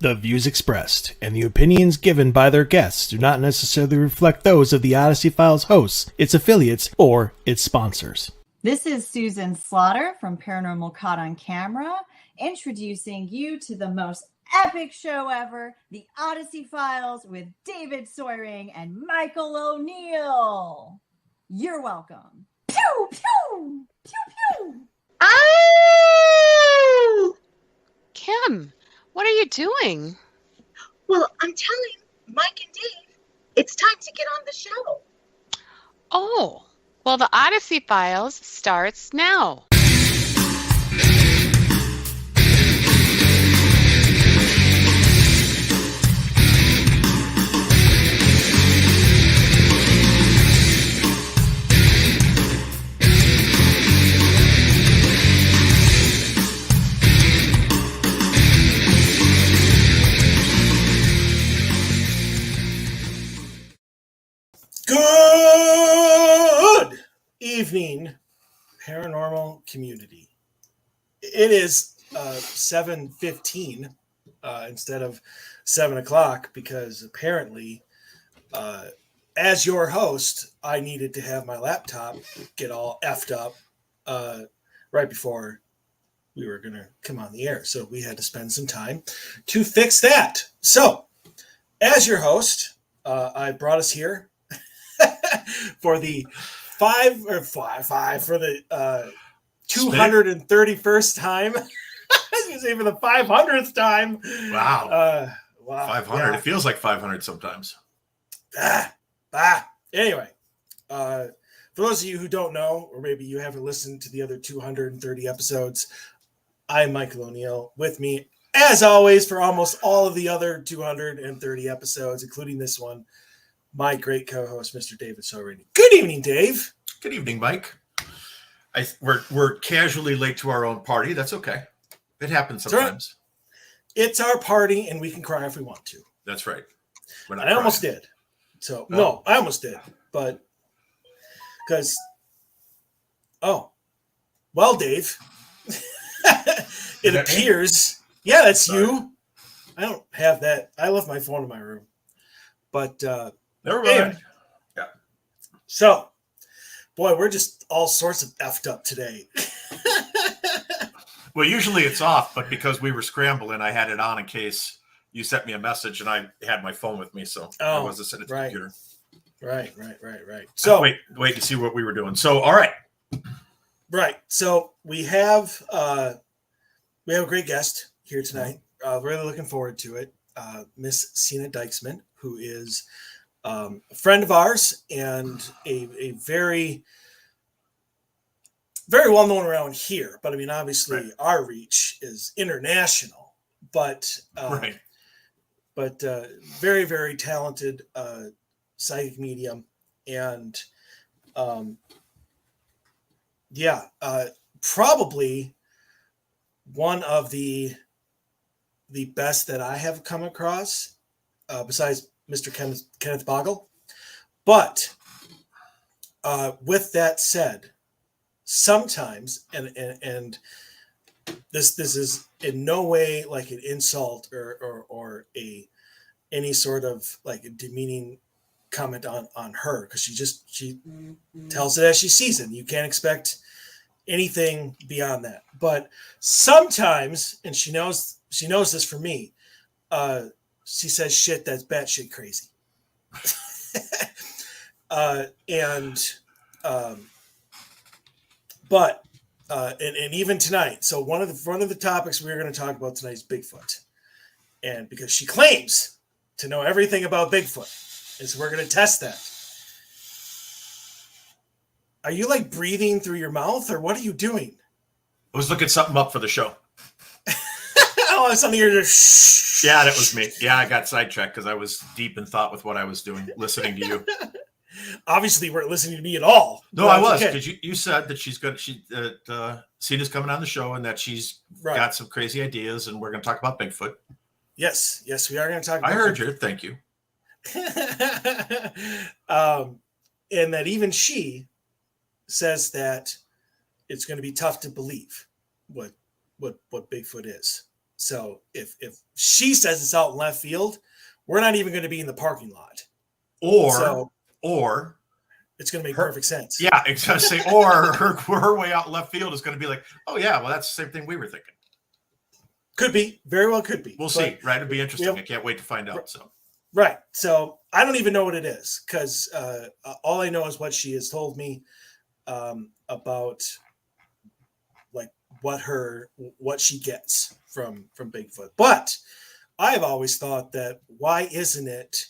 The views expressed and the opinions given by their guests do not necessarily reflect those of the Odyssey Files hosts, its affiliates, or its sponsors. This is Susan Slaughter from Paranormal Caught on Camera, introducing you to the most epic show ever, the Odyssey Files with David Soyering and Michael O'Neill. You're welcome. Pew, pew, pew, pew. Oh! Kim, what are you doing? Well, I'm telling Mike and Dave, it's time to get on the show. Oh, well, the Odyssey Files starts now. Good evening, paranormal community. It is 7:15 instead of 7 o'clock because apparently, as your host, I needed to have my laptop get all effed up right before we were going to come on the air. So we had to spend some time to fix that. So, as your host, I brought us here for the 231st time. I was going to say for the 500th time. Wow. Wow. 500. Yeah. It feels like 500 sometimes. Anyway, for those of you who don't know, or maybe you haven't listened to the other 230 episodes, I'm Michael O'Neill. With me, as always, for almost all of the other 230 episodes, including this one, my great co-host, Mr. David Soyering. Good evening, Dave. Good evening, Mike. We're casually late to our own party. That's okay. It happens sometimes. It's our party, and we can cry if we want to. That's right. I almost did. So, no, I almost did. But, because, well, Dave, it appears, that's you. I don't have that. I left my phone in my room. But, never mind. Anyway. Yeah. So, boy, we're just all sorts of effed up today. Well, usually it's off, but because we were scrambling, I had it on in case you sent me a message, and I had my phone with me, so I wasn't sitting at the computer. Right. So wait to see what we were doing. So, all right. Right. So we have a great guest here tonight. Really looking forward to it. Miss Sena Dyksman, who is a friend of ours and a very, very well known around here. But I mean, obviously, our reach is international. But very, very talented psychic medium, and probably one of the best that I have come across, besides Mr. Kenneth Boggle. But with that said, sometimes, and this is in no way like an insult or any sort of like a demeaning comment on her, because she tells it as she sees it. You can't expect anything beyond that. But sometimes, and she knows this from me, she says shit that's batshit crazy. And even tonight, so one of the topics we're going to talk about tonight is Bigfoot, and because she claims to know everything about Bigfoot, and so we're going to test that. Are you like breathing through your mouth, or what are you doing? I was looking something up for the show. Oh, something you're just. Yeah, that was me. Yeah, I got sidetracked because I was deep in thought with what I was doing, listening to you. Obviously, you weren't listening to me at all. No, I was, because you said that she's good. Cena's coming on the show, and that she's got some crazy ideas, and we're going to talk about Bigfoot. Yes, we are going to talk about I heard you. Thank you. And that even she says that it's going to be tough to believe what Bigfoot is. So if she says it's out in left field, we're not even going to be in the parking lot. Or it's going to make her, perfect sense. Yeah, it's going to say, or her way out left field is going to be like, oh yeah, well that's the same thing we were thinking. Could be, very well could be. We'll see, right? It'd be interesting. I can't wait to find out. So right. So I don't even know what it is because all I know is what she has told me about like what she gets from Bigfoot. But I've always thought that why isn't it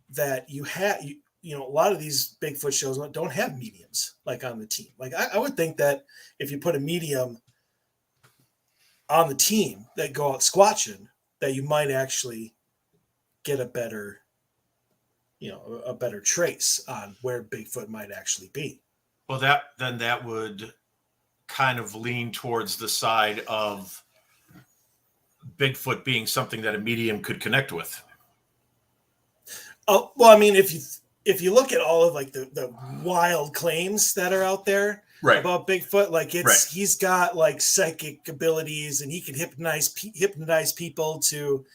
that you have a lot of these Bigfoot shows don't have mediums like on the team. Like I would think that if you put a medium on the team that go out squatching, that you might actually get a better trace on where Bigfoot might actually be. Well, that would kind of lean towards the side of Bigfoot being something that a medium could connect with. Oh, well, I mean, if you look at all of like the wild claims that are out there about Bigfoot, like he's got like psychic abilities and he can hypnotize people to,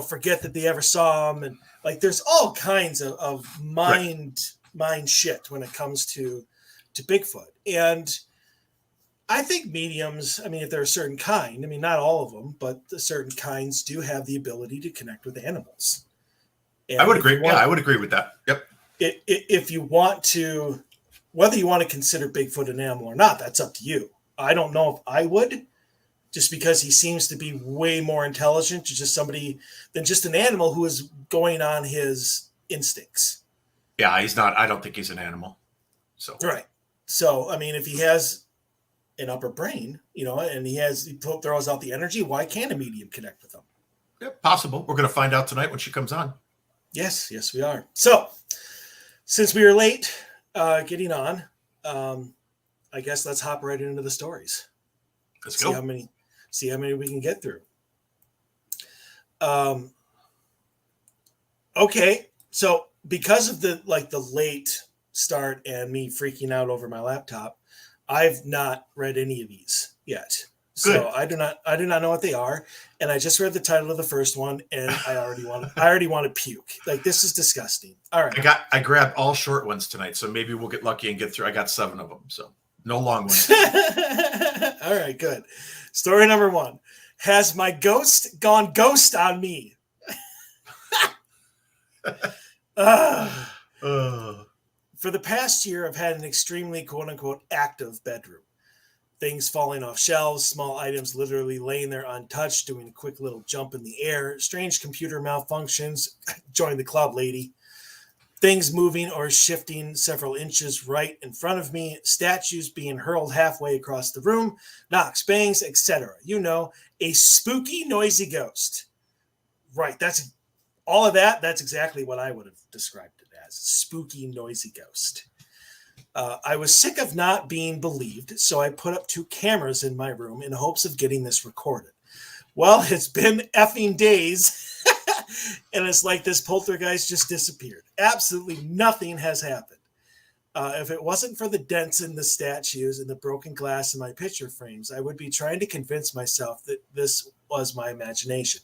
forget that they ever saw him. And like, there's all kinds of mind shit when it comes to Bigfoot. And I think mediums, I mean, if they're a certain kind, I mean, not all of them, but the certain kinds do have the ability to connect with animals. And I would agree. I would agree with that. Yep. If you want to, whether you want to consider Bigfoot an animal or not, that's up to you. I don't know if I would, just because he seems to be way more intelligent to just somebody than just an animal who is going on his instincts. Yeah, he's not. I don't think he's an animal. So right. So I mean, if he has an upper brain, and he throws out the energy, why can't a medium connect with him? Yeah, possible. We're going to find out tonight when she comes on. Yes, we are. So, since we are late getting on, I guess let's hop right into the stories. Let's go. See how many we can get through. Okay, so because of the late start and me freaking out over my laptop, I've not read any of these yet. Good. So I do not know what they are, and I just read the title of the first one, and I already want to puke. Like, this is disgusting. All right, I grabbed all short ones tonight, so maybe we'll get lucky and get through. I got 7 of them, so no long ones. All right, good. Story number 1: has my ghost gone ghost on me? For the past year, I've had an extremely quote-unquote active bedroom. Things falling off shelves, small items literally laying there untouched, doing a quick little jump in the air, strange computer malfunctions, join the club, lady. Things moving or shifting several inches right in front of me, statues being hurled halfway across the room, knocks, bangs, etc. A spooky, noisy ghost. Right, that's all of that. That's exactly what I would have described it as. Spooky, noisy ghost. I was sick of not being believed, so I put up 2 cameras in my room in hopes of getting this recorded. Well, it's been effing days, and it's like this poltergeist just disappeared. Absolutely nothing has happened. If it wasn't for the dents in the statues and the broken glass in my picture frames, I would be trying to convince myself that this was my imagination.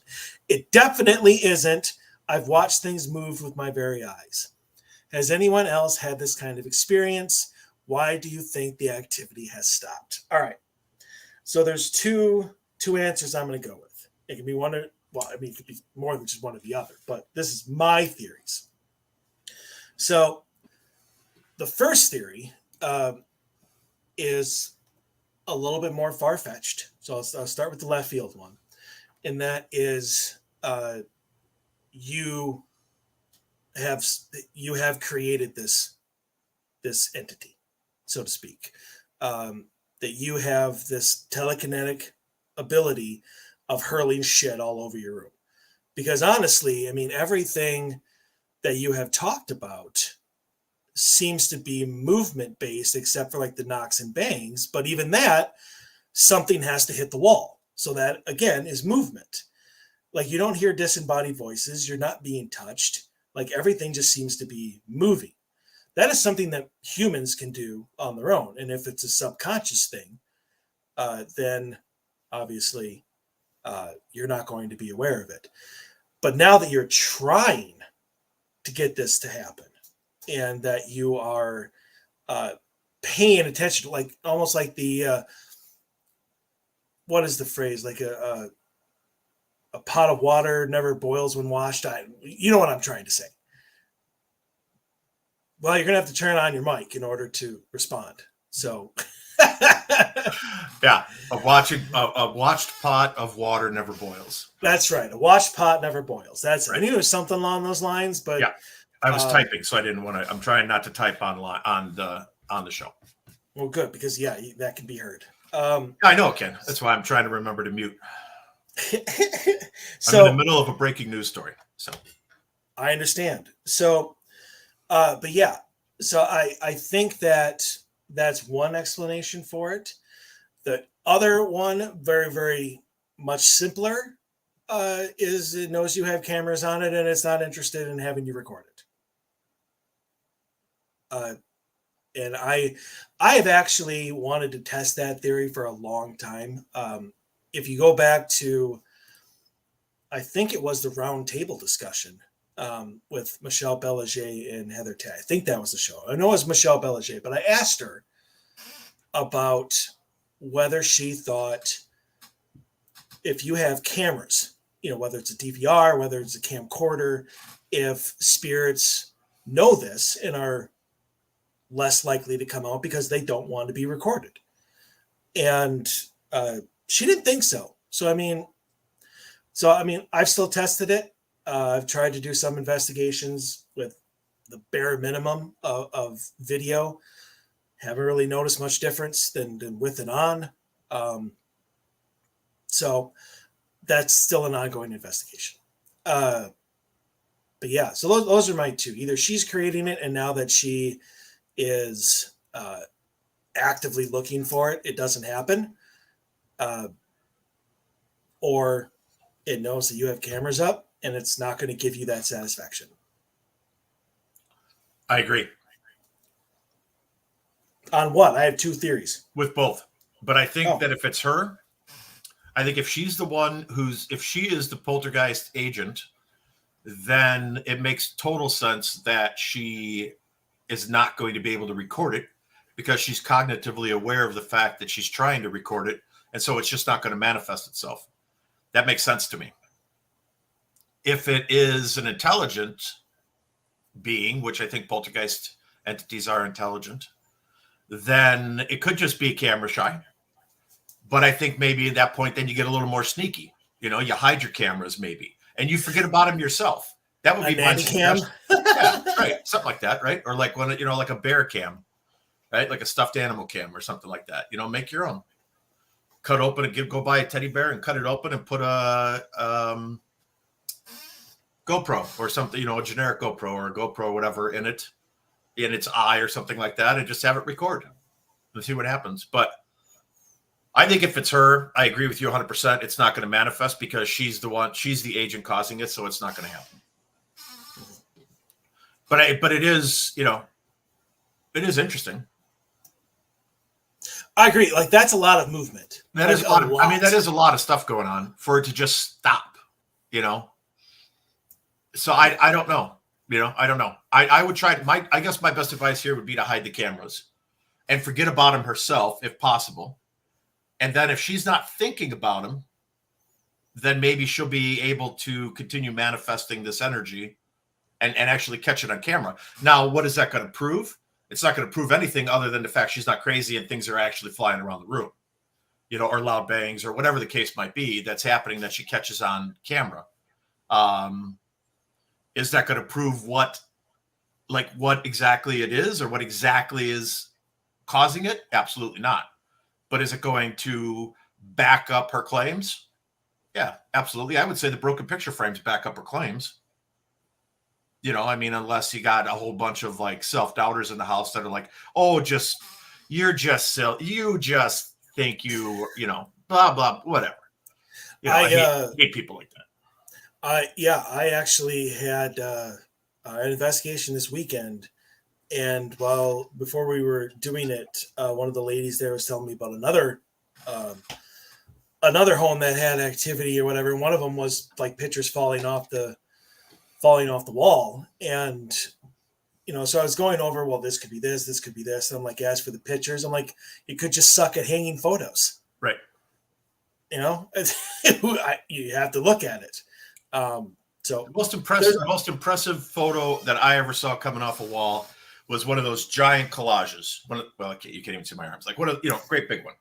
It definitely isn't. I've watched things move with my very eyes. Has anyone else had this kind of experience? Why do you think the activity has stopped? All right. So there's two answers I'm going to go with. It can be it could be more than just one or the other, but this is my theories. So the first theory is a little bit more far-fetched. So I'll start with the left field one. And that is you have created this entity, so to speak, that you have this telekinetic ability of hurling shit all over your room. Because honestly, I mean, everything that you have talked about seems to be movement based, except for like the knocks and bangs. But even that, something has to hit the wall. So that again is movement. Like, you don't hear disembodied voices. You're not being touched. Like, everything just seems to be moving. That is something that humans can do on their own. And if it's a subconscious thing, then obviously you're not going to be aware of it. But now that you're trying to get this to happen, and that you are paying attention, like almost like the what is the phrase? Like a pot of water never boils when washed. You know what I'm trying to say. Well, you're gonna have to turn on your mic in order to respond. So, Yeah, a watched pot of water never boils. That's right. A washed pot never boils. That's Right. I knew it was something along those lines, but Yeah. I was typing, so I didn't want to. I'm trying not to type on the show. Well, good, because that can be heard. I know it can. That's why I'm trying to remember to mute. So I'm in the middle of a breaking news story. So I understand. So, but yeah, so I think that's one explanation for it. The other one, very, very much simpler, is it knows you have cameras on it and it's not interested in having you record it. And I have actually wanted to test that theory for a long time. If you go back to, I think it was the round table discussion with Michelle Belanger and Heather Tay. I think that was the show. I know it was Michelle Belanger, but I asked her about whether she thought if you have cameras, whether it's a DVR, whether it's a camcorder, if spirits know this and are less likely to come out because they don't want to be recorded. And she didn't think so. So, I mean, I've still tested it. I've tried to do some investigations with the bare minimum of video. Haven't really noticed much difference than with and on. So that's still an ongoing investigation. But yeah, so those are my two. Either she's creating it, and now that she is actively looking for it, it doesn't happen. Or it knows that you have cameras up and it's not going to give you that satisfaction. I agree. On what? I have two theories. With both. But I think that if it's her, I think if she's the one if she is the poltergeist agent, then it makes total sense that she is not going to be able to record it because she's cognitively aware of the fact that she's trying to record it. And so it's just not going to manifest itself. That makes sense to me. If it is an intelligent being, which I think poltergeist entities are intelligent, then it could just be camera shy. But I think maybe at that point, then you get a little more sneaky. You hide your cameras maybe, and you forget about them yourself. That would be my suggestion. Yeah, right. Something like that, right? Or like like a bear cam, right? Like a stuffed animal cam or something like that. Make your own. Cut open and go buy a teddy bear and cut it open and put a GoPro or something, a generic GoPro or a GoPro, whatever, in its eye or something like that, and just have it record and see what happens. But I think if it's her, I agree with you 100%. It's not going to manifest because she's the agent causing it, so it's not going to happen. But it is, it is interesting. I agree. Like, that's a lot of movement. That is a lot. That is a lot of stuff going on for it to just stop, So I don't know. I don't know. I would try I guess my best advice here would be to hide the cameras and forget about them herself if possible. And then if she's not thinking about them, then maybe she'll be able to continue manifesting this energy and actually catch it on camera. Now, what is that going to prove? It's not going to prove anything other than the fact she's not crazy and things are actually flying around the room, or loud bangs or whatever the case might be that's happening that she catches on camera. Is that going to prove what exactly it is or what exactly is causing it? Absolutely not. But is it going to back up her claims? Yeah, absolutely. I would say the broken picture frames back up her claims. Unless you got a whole bunch of self-doubters in the house that are like, oh, you're just silly. You just think blah, blah, whatever. I hate people like that. I actually had an investigation this weekend. And before we were doing it, one of the ladies there was telling me about another home that had activity or whatever. And one of them was like pictures falling off the wall. And, so I was going over, well, this could be this could be this. And I'm like, as for the pictures, I'm like, you could just suck at hanging photos. Right. You have to look at it. So the most impressive photo that I ever saw coming off a wall was one of those giant collages. You can't even see my arms. Like great big one.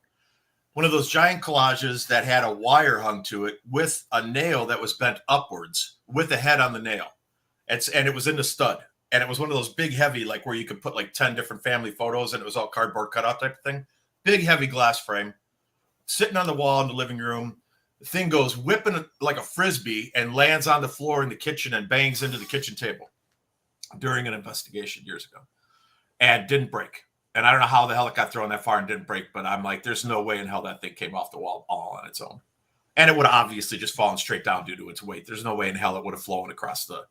One of those giant collages that had a wire hung to it with a nail that was bent upwards with a head on the nail. And it was in the stud. And it was one of those big, heavy, like where you could put like 10 different family photos and it was all cardboard cutout type of thing. Big, heavy glass frame. Sitting on the wall in the living room. The thing goes whipping like a Frisbee and lands on the floor in the kitchen and bangs into the kitchen table during an investigation years ago. And didn't break. And I don't know how the hell it got thrown that far and didn't break, but I'm like, there's no way in hell that thing came off the wall all on its own. And it would have obviously just fallen straight down due to its weight. There's no way in hell it would have flown across the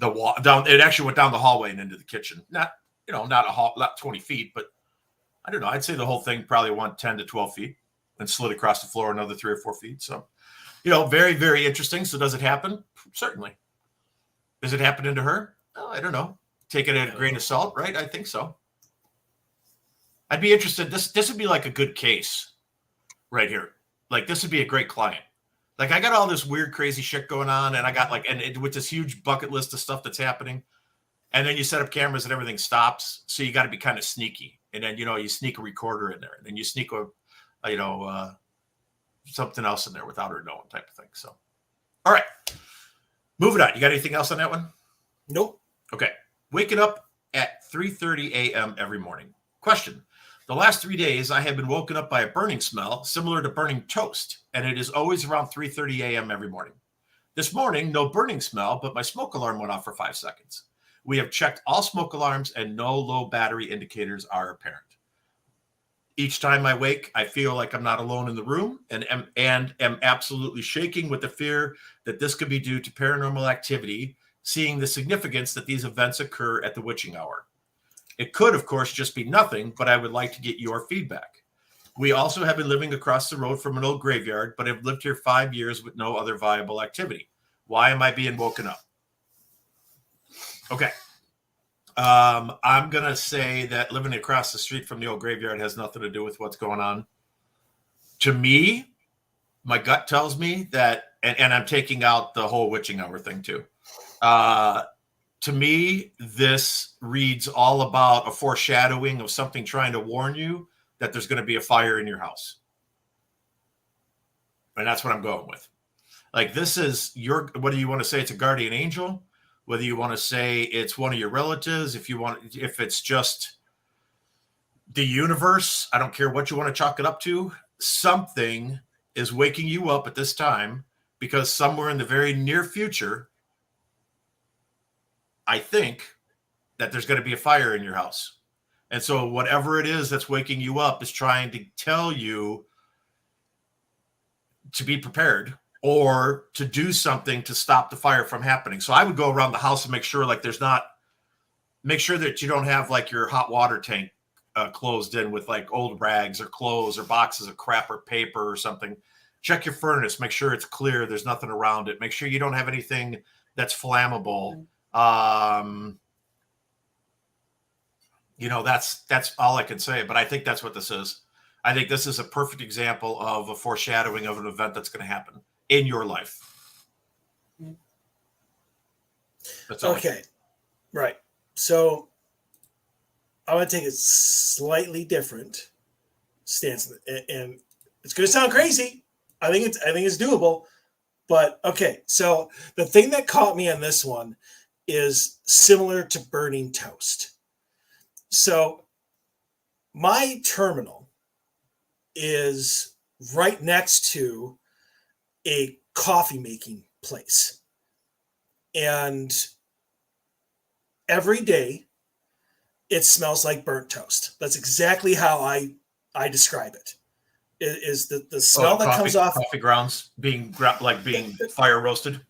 wall down. It actually went down the hallway and into the kitchen. Not 20 feet, but I don't know. I'd say the whole thing probably went 10 to 12 feet and slid across the floor another 3 or 4 feet. So, very, very interesting. So does it happen? Certainly. Does it happen to her? Oh, I don't know. Take it at a grain of salt, right? I think so. I'd be interested. This would be like a good case right here. Like this would be a great client. Like I got all this weird, crazy shit going on, and I got with this huge bucket list of stuff that's happening, and then you set up cameras and everything stops. So you got to be kind of sneaky, and then you sneak a recorder in there, and then you sneak something else in there without her knowing, type of thing. So, all right, moving on. You got anything else on that one? Nope. Okay. Waking up at 3:30 a.m. every morning. Question. The last 3 days, I have been woken up by a burning smell similar to burning toast, and it is always around 3:30 a.m. every morning. This morning, no burning smell, but my smoke alarm went off for 5 seconds. We have checked all smoke alarms, and no low battery indicators are apparent. Each time I wake, I feel like I'm not alone in the room and am absolutely shaking with the fear that this could be due to paranormal activity, seeing the significance that these events occur at the witching hour. It could, of course, just be nothing, but I would like to get your feedback. We also have been living across the road from an old graveyard, but have lived here 5 years with no other viable activity. Why am I being woken up? Okay. I'm going to say that living across the street from the old graveyard has nothing to do with what's going on. To me, my gut tells me that, and I'm taking out the whole witching hour thing too. To me, this reads all about a foreshadowing of something trying to warn you that there's going to be a fire in your house. And that's what I'm going with. Like this is whether you want to say it's a guardian angel, whether you want to say it's one of your relatives, if it's just the universe, I don't care what you want to chalk it up to. Something is waking you up at this time because somewhere in the very near future, I think that there's going to be a fire in your house. And so whatever it is that's waking you up is trying to tell you to be prepared or to do something to stop the fire from happening. So I would go around the house and make sure make sure that you don't have like your hot water tank closed in with like old rags or clothes or boxes of crap or paper or something. Check your furnace, make sure it's clear. There's nothing around it. Make sure you don't have anything that's flammable. That's all I can say, but I think that's what this is. I think this is a perfect example of a foreshadowing of an event that's going to happen in your life. That's all. Okay. Right. So I want to take a slightly different stance, and it's going to sound crazy. I think it's doable, but okay. So the thing that caught me on this one is similar to burning toast. So my terminal is right next to a coffee making place. And every day it smells like burnt toast. That's exactly how I describe it. It is the smell that comes off coffee grounds being fire roasted.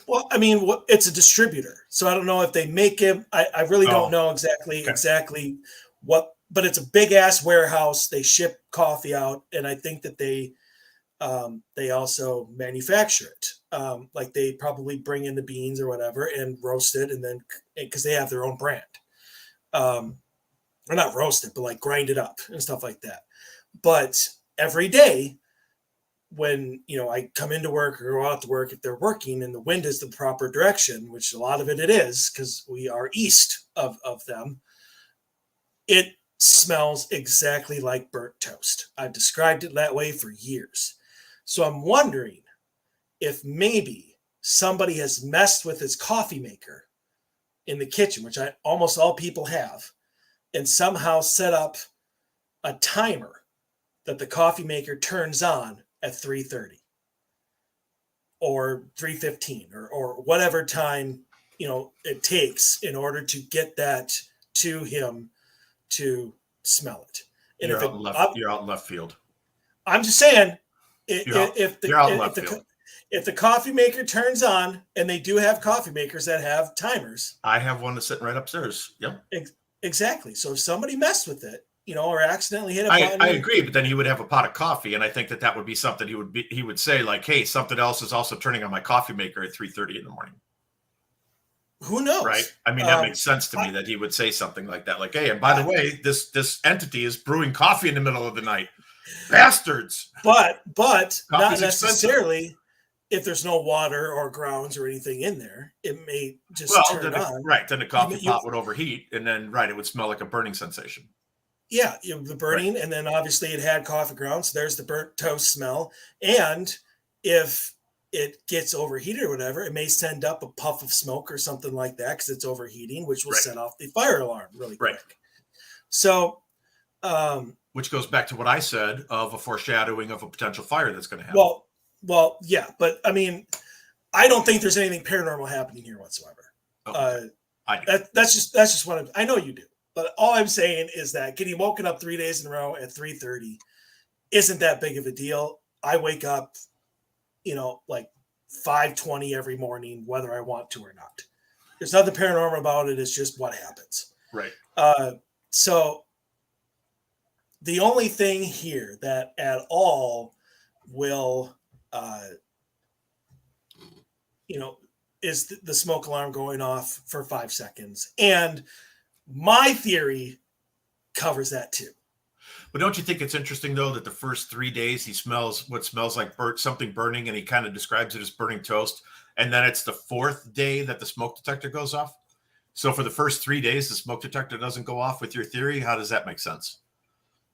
Well, I mean, it's a distributor, so I don't know if they make it. I really don't know exactly what, but it's a big ass warehouse. They ship coffee out, and I think that they they also manufacture it. Like they probably bring in the beans or whatever and roast it, and then because they have their own brand, or not roast it, but like grind it up and stuff like that. But every day, when I come into work or go out to work, if they're working and the wind is the proper direction, which a lot of it is because we are east of them, it smells exactly like burnt toast. I've described it that way for years. So I'm wondering if maybe somebody has messed with his coffee maker in the kitchen, which almost all people have, and somehow set up a timer that the coffee maker turns on at 3:30 or 3:15 or whatever time it takes in order to get that to him to smell it. And you're out in left field. I'm just saying, You're out in left field. If the coffee maker turns on, and they do have coffee makers that have timers. I have one that's sitting right upstairs. Yep. Exactly. So if somebody messed with it, or accidentally hit a button. I agree, but then he would have a pot of coffee, and I think that would be something he would say like, "Hey, something else is also turning on my coffee maker at 3:30 in the morning." Who knows? Right? I mean, that makes sense to me that he would say something like that, like, "Hey, and by the way, this entity is brewing coffee in the middle of the night, bastards." But Coffee's not necessarily. Expensive. If there's no water or grounds or anything in there, it may just turn on. Right. Then the coffee pot would overheat, and then it would smell like a burning sensation. Yeah, the burning, right. And then obviously it had coffee grounds. So there's the burnt toast smell. And if it gets overheated or whatever, it may send up a puff of smoke or something like that because it's overheating, which will set off the fire alarm really quick. Right. So, which goes back to what I said of a foreshadowing of a potential fire that's going to happen. Well, yeah, but I mean, I don't think there's anything paranormal happening here whatsoever. Okay. I do. That's just what I know you do. But all I'm saying is that getting woken up 3 days in a row at 3:30 isn't that big of a deal. I wake up, like 5:20 every morning, whether I want to or not. There's nothing paranormal about it. It's just what happens. Right. So the only thing here that at all will, is the smoke alarm going off for 5 seconds. And my theory covers that too. But don't you think it's interesting though that the first 3 days he smells what smells like something burning, and he kind of describes it as burning toast, and then it's the fourth day that the smoke detector goes off? So for the first 3 days the smoke detector doesn't go off with your theory. How does that make sense?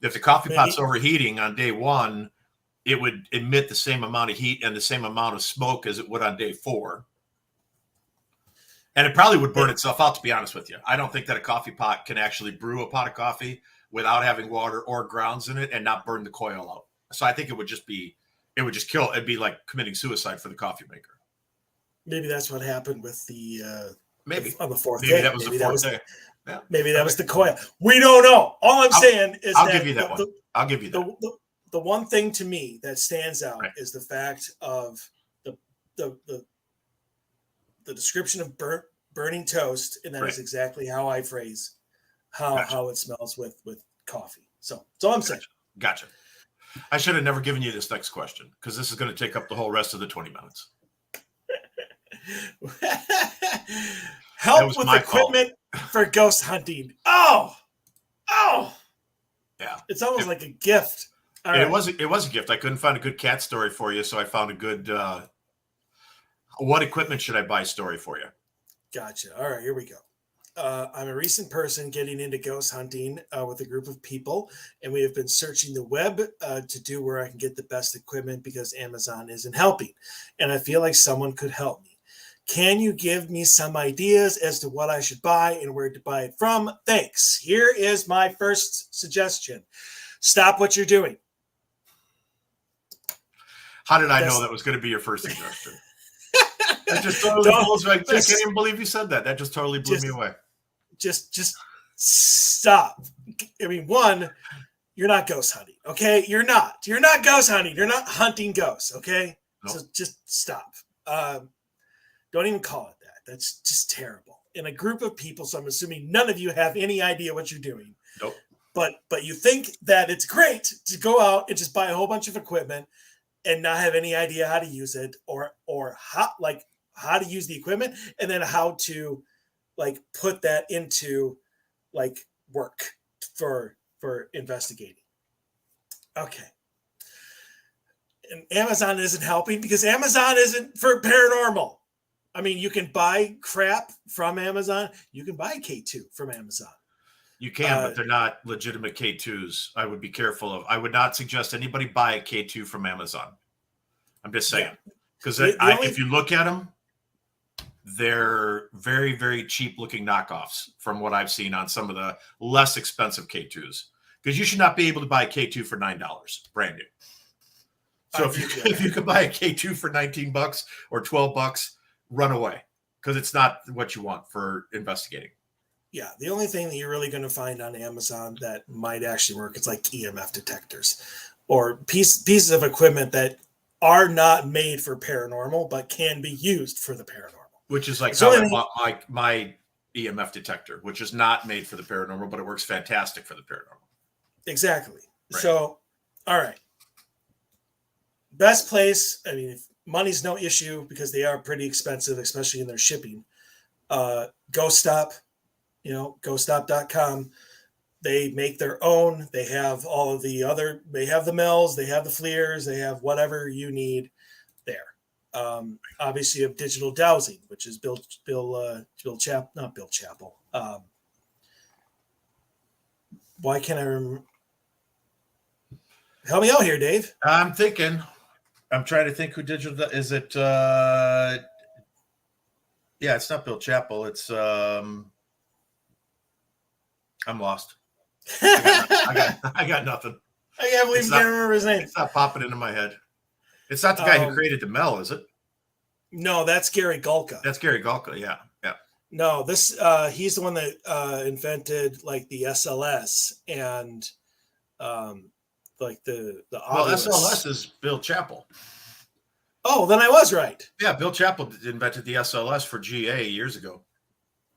If the coffee pot's overheating on day 1, it would emit the same amount of heat and the same amount of smoke as it would on day 4. And it probably would burn itself out, to be honest with you. I don't think that a coffee pot can actually brew a pot of coffee without having water or grounds in it and not burn the coil out. So I think it would just kill. It'd be like committing suicide for the coffee maker. Maybe that's what happened with the on the fourth day. Maybe that was the fourth day. Yeah. Maybe that was the coil. We don't know. All I'm saying is I'll give you that one. I'll give you that. The one thing to me that stands out is the fact of the description of burning toast, and that is exactly how I phrase how it smells with coffee. So that's all I'm saying. Gotcha. I should have never given you this next question because this is going to take up the whole rest of the 20 minutes. Help with equipment for ghost hunting. Oh, yeah. It's almost like a gift. It was a gift. I couldn't find a good cat story for you, so I found a good what equipment should I buy story for you. Gotcha. All right, here we go. I'm a recent person getting into ghost hunting with a group of people, and we have been searching the web to do where I can get the best equipment because Amazon isn't helping, and I feel like someone could help me. Can you give me some ideas as to what I should buy and where to buy it from? Thanks. Here is my first suggestion. Stop what you're doing. How did I know that was going to be your first suggestion? That just totally blows me. I can't even believe you said that. That just totally blew me away. Just stop. I mean, one, you're not ghost hunting, okay? You're not ghost hunting. You're not hunting ghosts, okay? Nope. So just stop. Don't even call it that. That's just terrible. In a group of people, so I'm assuming none of you have any idea what you're doing. Nope. But you think that it's great to go out and just buy a whole bunch of equipment and not have any idea how to use it or how to use the equipment, and then how to like put that into like work for investigating. Okay. And Amazon isn't helping because Amazon isn't for paranormal. I mean, you can buy crap from Amazon. You can buy K2 from Amazon. You can, but they're not legitimate K2s. I would be careful of. I would not suggest anybody buy a K2 from Amazon. I'm just saying. Because if you look at them, they're very, very cheap looking knockoffs from what I've seen on some of the less expensive K2s. Because you should not be able to buy a K2 for $9, brand new. So if you could buy a K2 for $19 or $12, run away, because it's not what you want for investigating. Yeah, the only thing that you're really going to find on Amazon that might actually work is like EMF detectors or pieces of equipment that are not made for paranormal but can be used for the paranormal. Which is like how I bought my EMF detector, which is not made for the paranormal, but it works fantastic for the paranormal. Exactly. Right. So, all right. Best place, I mean, if money's no issue because they are pretty expensive, especially in their shipping. Ghost Stop, ghoststop.com. They make their own. They have all of the other, they have the mills, they have the fleers, they have whatever you need there. Obviously, you have Digital Dowsing, which is Bill Chappell. Why can't I remember? Help me out here, Dave. I'm trying to think who Digital is. It? Yeah, it's not Bill Chappell. It's I'm lost. I got nothing. I can't believe you can't remember his name. It's not popping into my head. It's not the guy who created the Mel, is it? No, that's Gary Gulka. That's Gary Gulka. Yeah. No, this he's the one that invented like the SLS and like the Odyssey. Well, SLS is Bill Chappell. Oh, then I was right. Yeah, Bill Chappell invented the SLS for GA years ago.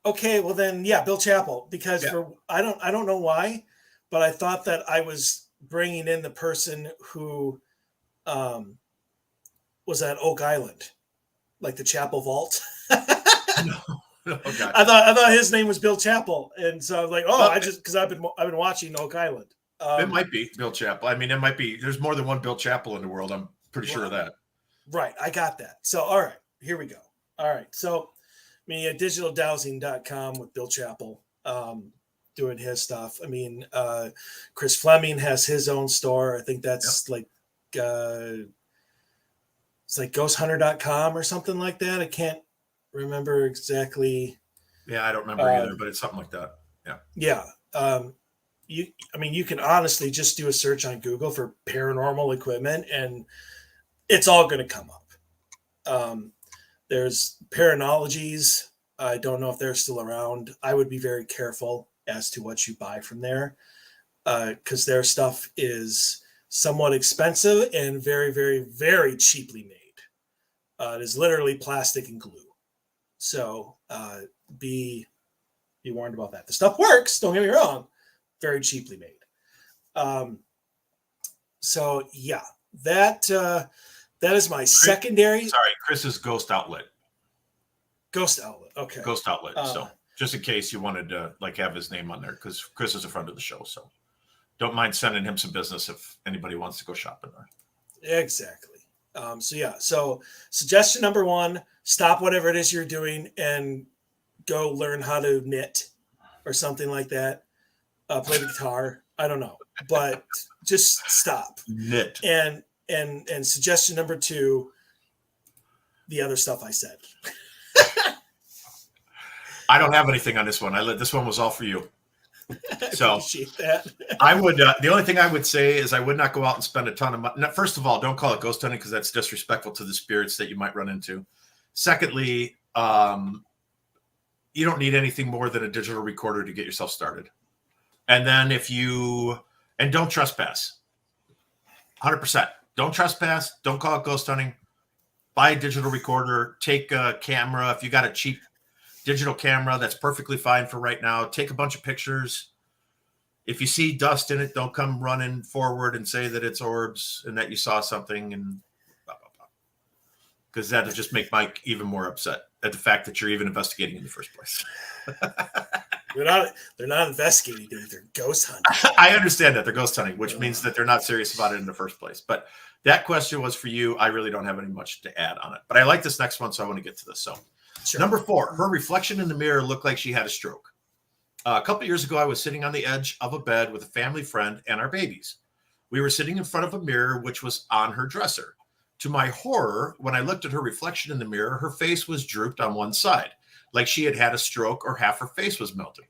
Okay, well then, yeah, Bill Chappell. Because I don't know why, but I thought that I was bringing in the person who was at Oak Island, like the Chapel Vault. No, okay. I thought his name was Bill Chappell, and so I was like, because I've been watching Oak Island. It might be Bill Chappell. I mean, it might be. There's more than one Bill Chappell in the world. I'm pretty sure of that. Right, I got that. So, all right, here we go. All right, so I mean, digitaldowsing.com with Bill Chappell doing his stuff. I mean, Chris Fleming has his own store. I think that's like it's like ghosthunter.com or something like that. I can't remember exactly. Yeah, I don't remember either, but it's something like that. Yeah. You can honestly just do a search on Google for paranormal equipment and it's all going to come up. There's Paranologies. I don't know if they're still around. I would be very careful as to what you buy from there because their stuff is somewhat expensive and very, very, very cheaply made. It is literally plastic and glue. So be warned about that. The stuff works, don't get me wrong, very cheaply made. So yeah, that is my secondary. Sorry, Chris's Ghost Outlet. Ghost Outlet. Okay. Ghost Outlet. So just in case you wanted to like have his name on there, because Chris is a friend of the show. So don't mind sending him some business if anybody wants to go shopping there. Exactly. So suggestion number 1, stop whatever it is you're doing and go learn how to knit or something like that. Play the guitar. I don't know, but just stop. Knit. And suggestion number 2, the other stuff I said. I don't have anything on this one. This one was all for you. So appreciate that. I would. The only thing I would say is I would not go out and spend a ton of money. First of all, don't call it ghost hunting because that's disrespectful to the spirits that you might run into. Secondly, you don't need anything more than a digital recorder to get yourself started. And then don't trespass. 100%. Don't trespass. Don't call it ghost hunting. Buy a digital recorder. Take a camera. If you got a cheap digital camera, that's perfectly fine for right now. Take a bunch of pictures. If you see dust in it, don't come running forward and say that it's orbs and that you saw something. And because that'll just make Mike even more upset at the fact that you're even investigating in the first place. They're not investigating, dude. They're ghost hunting. I understand that they're ghost hunting, which means that they're not serious about it in the first place. But that question was for you. I really don't have any much to add on it. But I like this next one, so I want to get to this. So, Sure. Number 4, her reflection in the mirror looked like she had a stroke. A couple years ago, I was sitting on the edge of a bed with a family friend and our babies. We were sitting in front of a mirror, which was on her dresser. To my horror, when I looked at her reflection in the mirror, her face was drooped on one side, like she had had a stroke or half her face was melting.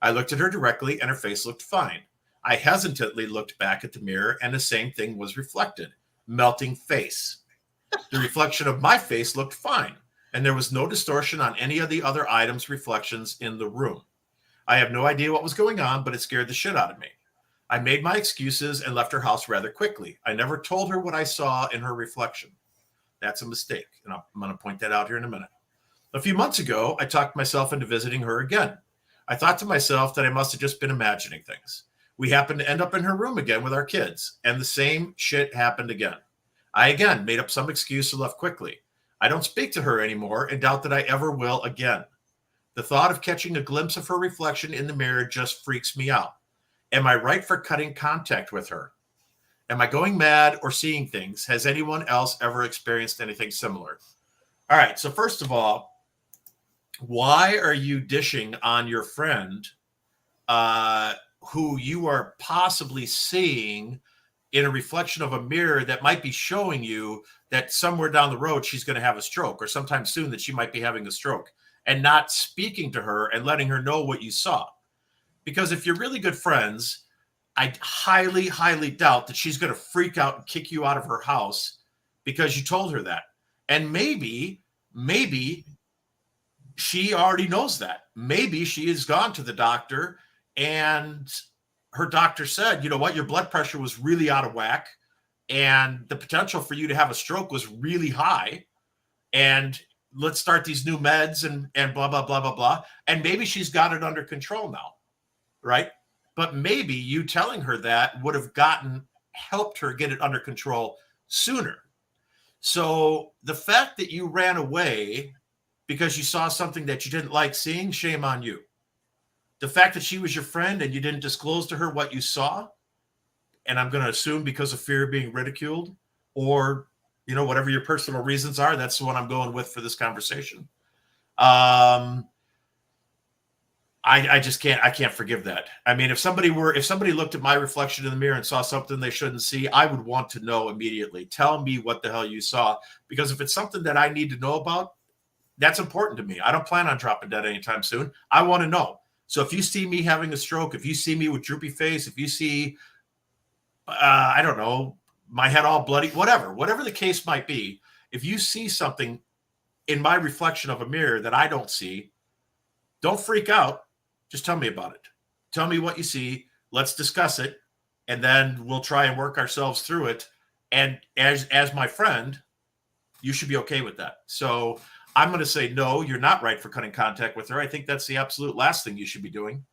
I looked at her directly and her face looked fine. I hesitantly looked back at the mirror and the same thing was reflected. Melting face. The reflection of my face looked fine, and there was no distortion on any of the other items' reflections in the room. I have no idea what was going on, but it scared the shit out of me. I made my excuses and left her house rather quickly. I never told her what I saw in her reflection. That's a mistake, and I'm going to point that out here in a minute. A few months ago, I talked myself into visiting her again. I thought to myself that I must have just been imagining things. We happened to end up in her room again with our kids, and the same shit happened again. I again made up some excuse and left quickly. I don't speak to her anymore and doubt that I ever will again. The thought of catching a glimpse of her reflection in the mirror just freaks me out. Am I right for cutting contact with her? Am I going mad or seeing things? Has anyone else ever experienced anything similar? All right, so first of all, why are you dishing on your friend who you are possibly seeing in a reflection of a mirror that might be showing you that somewhere down the road she's going to have a stroke, or sometime soon that she might be having a stroke, and not speaking to her and letting her know what you saw? Because if you're really good friends, I highly, highly doubt that she's going to freak out and kick you out of her house because you told her that. And maybe she already knows that. Maybe she has gone to the doctor and her doctor said, you know what, your blood pressure was really out of whack and the potential for you to have a stroke was really high. And let's start these new meds and blah, blah, blah, blah, blah. And maybe she's got it under control now, right? But maybe you telling her that would have helped her get it under control sooner. So the fact that you ran away because you saw something that you didn't like seeing, shame on you. The fact that she was your friend and you didn't disclose to her what you saw, and I'm going to assume because of fear of being ridiculed, or, you know, whatever your personal reasons are, that's the one I'm going with for this conversation. I just can't forgive that. I mean, if somebody looked at my reflection in the mirror and saw something they shouldn't see, I would want to know immediately. Tell me what the hell you saw, because if it's something that I need to know about, that's important to me. I don't plan on dropping dead anytime soon. I want to know. So if you see me having a stroke, if you see me with droopy face, if you see, I don't know, my head all bloody, whatever the case might be, if you see something in my reflection of a mirror that I don't see, don't freak out. Just tell me about it. Tell me what you see. Let's discuss it. And then we'll try and work ourselves through it. And as my friend, you should be okay with that. So I'm going to say, no, you're not right for cutting contact with her. I think that's the absolute last thing you should be doing.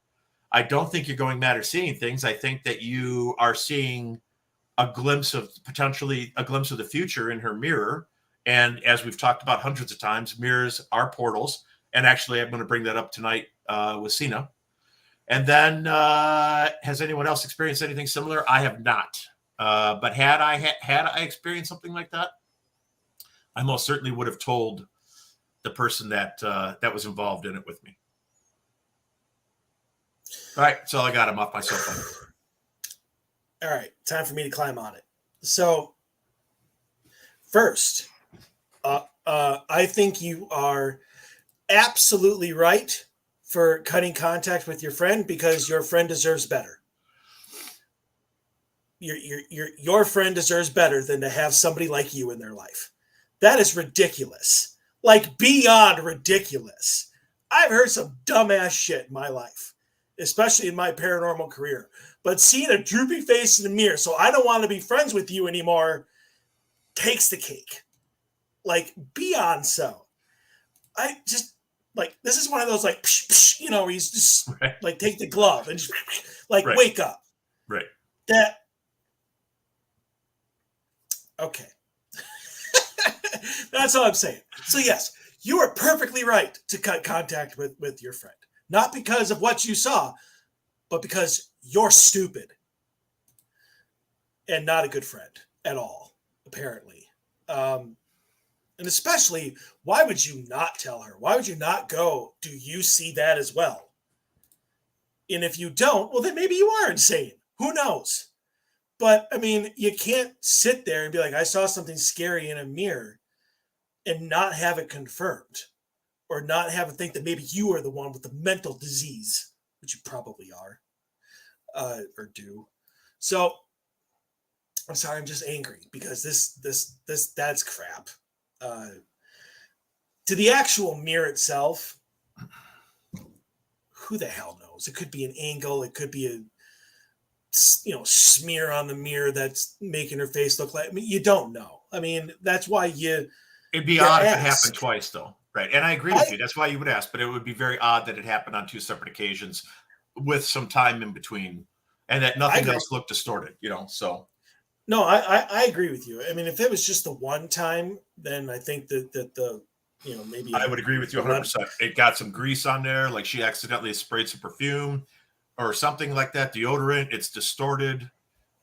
I don't think you're going mad or seeing things. I think that you are seeing potentially a glimpse of the future in her mirror. And as we've talked about hundreds of times, mirrors are portals. And actually, I'm going to bring that up tonight with Sena. And then, has anyone else experienced anything similar? I have not. But had I experienced something like that, I most certainly would have told the person that was involved in it with me. All right, that's all I got. I'm off my soapbox. All right, time for me to climb on it. So, first, I think you are absolutely right for cutting contact with your friend, because your friend deserves better. Your friend deserves better than to have somebody like you in their life. That is ridiculous. Like, beyond ridiculous. I've heard some dumbass shit in my life, especially in my paranormal career. But seeing a droopy face in the mirror, so I don't want to be friends with you anymore, takes the cake. Like, beyond so. I just, like, this is one of those, like, psh, psh, you know, where he's just, right. Like, take the glove and just, like, right. Wake up. Right. That, okay. That's all I'm saying. So yes, you are perfectly right to cut contact with your friend, not because of what you saw, but because you're stupid and not a good friend at all, apparently. And especially, why would you not tell her? Why would you not go, do you see that as well? And if you don't, well, then maybe you are insane. Who knows? But I mean, you can't sit there and be like, I saw something scary in a mirror and not have it confirmed, or not have it think that maybe you are the one with the mental disease, which you probably are, or do. So I'm sorry, I'm just angry because that's crap. To the actual mirror itself, who the hell knows? It could be an angle. It could be a smear on the mirror that's making her face look like. I mean, you don't know. I mean, that's why It'd be odd if it happened twice, though, right? And I agree with you. That's why you would ask. But it would be very odd that it happened on 2 separate occasions, with some time in between, and that nothing else looked distorted. So. No, I agree with you. I mean, if it was just the one time, then I think that the maybe I would agree with you 100%. It got some grease on there, like she accidentally sprayed some perfume or something like that, deodorant. It's distorted,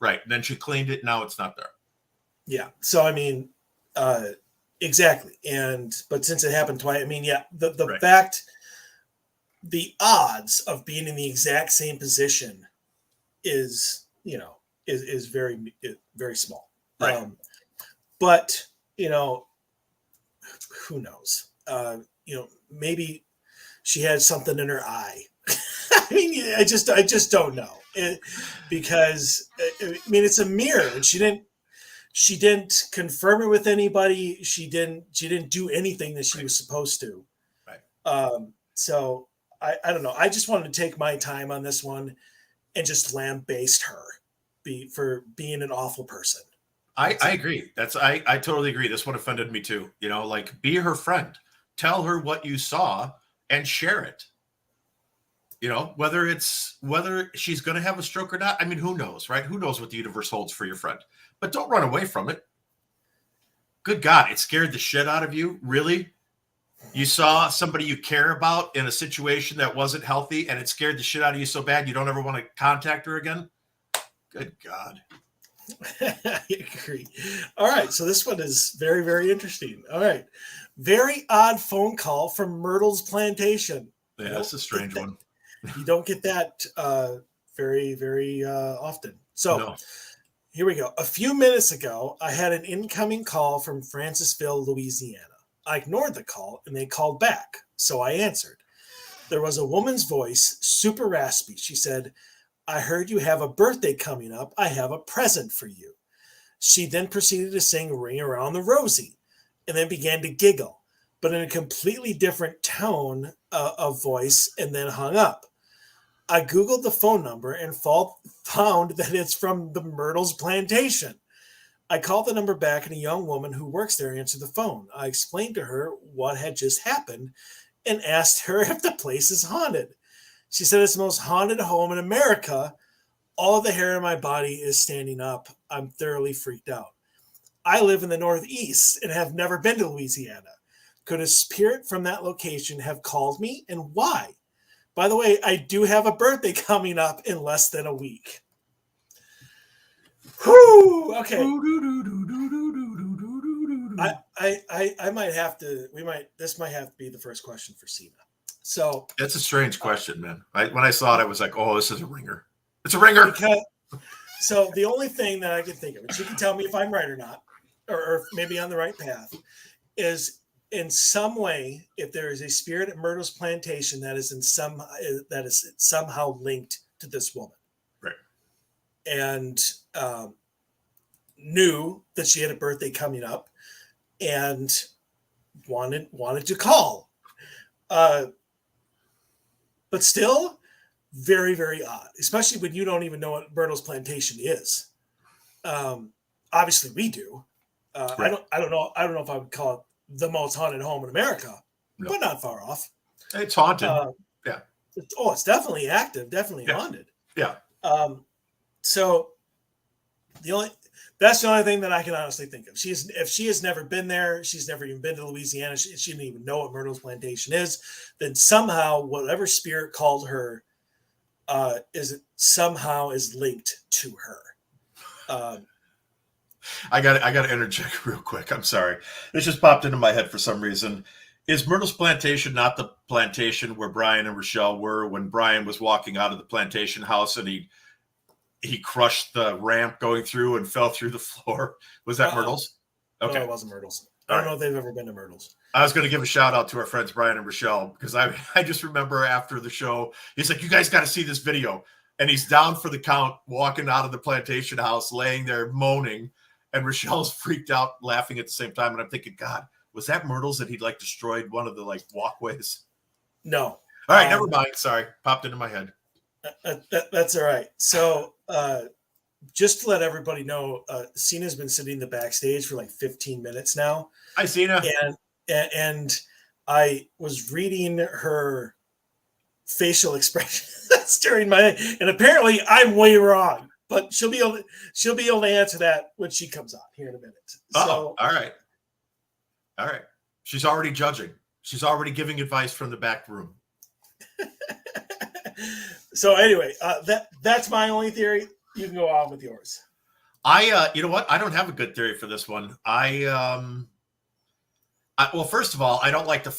right? And then she cleaned it. Now it's not there. Yeah. So I mean, exactly. But since it happened twice, I mean, yeah, the fact, the odds of being in the exact same position is very, very small. Right. But who knows? Maybe she had something in her eye. I mean, I just don't know because I mean, it's a mirror, and she didn't confirm it with anybody. She didn't do anything that she was supposed to. Right. So I don't know. I just wanted to take my time on this one and just lambaste her for being an awful person. I agree. I totally agree. This one offended me too. Like, be her friend. Tell her what you saw and share it. Whether she's going to have a stroke or not. I mean, who knows, right? Who knows what the universe holds for your friend? But don't run away from it. Good God, it scared the shit out of you. Really? You saw somebody you care about in a situation that wasn't healthy, and it scared the shit out of you so bad you don't ever want to contact her again? Good God. I agree. All right. So this one is very, very interesting. All right. Very odd phone call from Myrtle's plantation. Yeah, that's a strange one. You don't get that very, very often. So Here we go. A few minutes ago, I had an incoming call from Francisville, Louisiana. I ignored the call and they called back. So I answered. There was a woman's voice, super raspy. She said, I heard you have a birthday coming up. I have a present for you. She then proceeded to sing Ring Around the Rosie and then began to giggle, but in a completely different tone of voice, and then hung up. I Googled the phone number and found that it's from the Myrtle's plantation. I called the number back and a young woman who works there answered the phone. I explained to her what had just happened and asked her if the place is haunted. She said it's the most haunted home in America. All of the hair in my body is standing up. I'm thoroughly freaked out. I live in the Northeast and have never been to Louisiana. Could a spirit from that location have called me, and why? By the way, I do have a birthday coming up in less than a week. Whew, okay. I might have to, this might have to be the first question for Sena. So that's a strange question, man. When I saw it, I was like, oh, this is a ringer. It's a ringer. So the only thing that I can think of, and she can tell me if I'm right or not, or maybe on the right path, is in some way, if there is a spirit at Myrtle's plantation that is somehow linked to this woman, right, and knew that she had a birthday coming up, and wanted to call, but still, very, very odd, especially when you don't even know what Myrtle's plantation is. Obviously, we do. Right. I don't know if I would call it the most haunted home in America, but not far off. It's haunted. Yeah. It's definitely active, definitely haunted. Yeah. So the That's the only thing that I can honestly think of. If she has never been there, she's never even been to Louisiana, she didn't even know what Myrtle's Plantation is, then somehow whatever spirit called her is linked to her. I got to interject real quick. I'm sorry. This just popped into my head for some reason. Is Myrtle's Plantation not the plantation where Brian and Rochelle were when Brian was walking out of the plantation house and he crushed the ramp going through and fell through the floor? Was that Myrtle's? Okay. No, it wasn't Myrtle's. I don't know if they've ever been to Myrtle's. I was going to give a shout out to our friends Brian and Rochelle because I just remember after the show, he's like, you guys got to see this video. And he's down for the count, walking out of the plantation house, laying there moaning. And Rochelle's freaked out, laughing at the same time. And I'm thinking, God, was that Myrtle's that he'd like destroyed one of the like walkways? No. All right, never mind. Sorry, popped into my head. That's all right. So just to let everybody know, Sena's been sitting in the backstage for like 15 minutes now. Hi, Sena. And I was reading her facial expressions during and apparently I'm way wrong. But she'll be able to answer that when she comes on here in a minute. So, all right. She's already judging. She's already giving advice from the back room. So anyway, that's my only theory. You can go on with yours. You know what? I don't have a good theory for this one. Well, first of all, I don't like the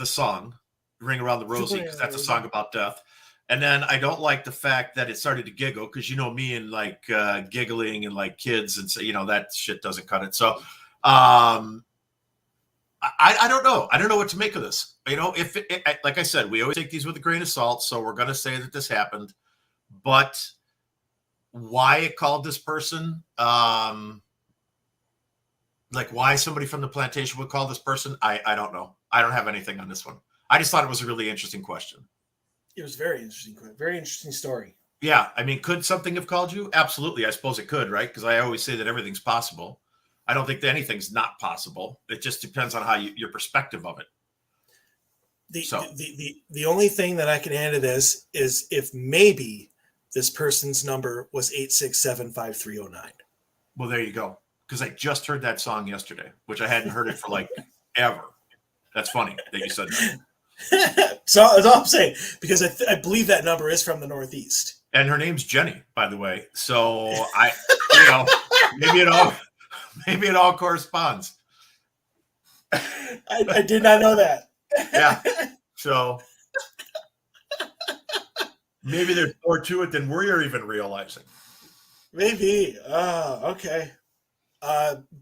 song "Ring Around the Rosie" because that's a song about death. And then I don't like the fact that it started to giggle because you know me and like giggling and like kids and so that shit doesn't cut it. So I don't know. I don't know what to make of this. If like I said, we always take these with a grain of salt. So we're going to say that this happened, but why it called this person, like why somebody from the plantation would call this person, I don't know. I don't have anything on this one. I just thought it was a really interesting question. It was very interesting. Very interesting story. Yeah. I mean, could something have called you? Absolutely. I suppose it could, right? Because I always say that everything's possible. I don't think that anything's not possible. It just depends on how your perspective of it. The only thing that I can add to this is if maybe this person's number was 867-5309. Well, there you go. Because I just heard that song yesterday, which I hadn't heard it for like ever. That's funny that you said that. So that's all I'm saying, because I believe that number is from the Northeast. And her name's Jenny, by the way. So maybe it all corresponds. I did not know that. Yeah. So maybe there's more to it than we're even realizing. Maybe. Okay.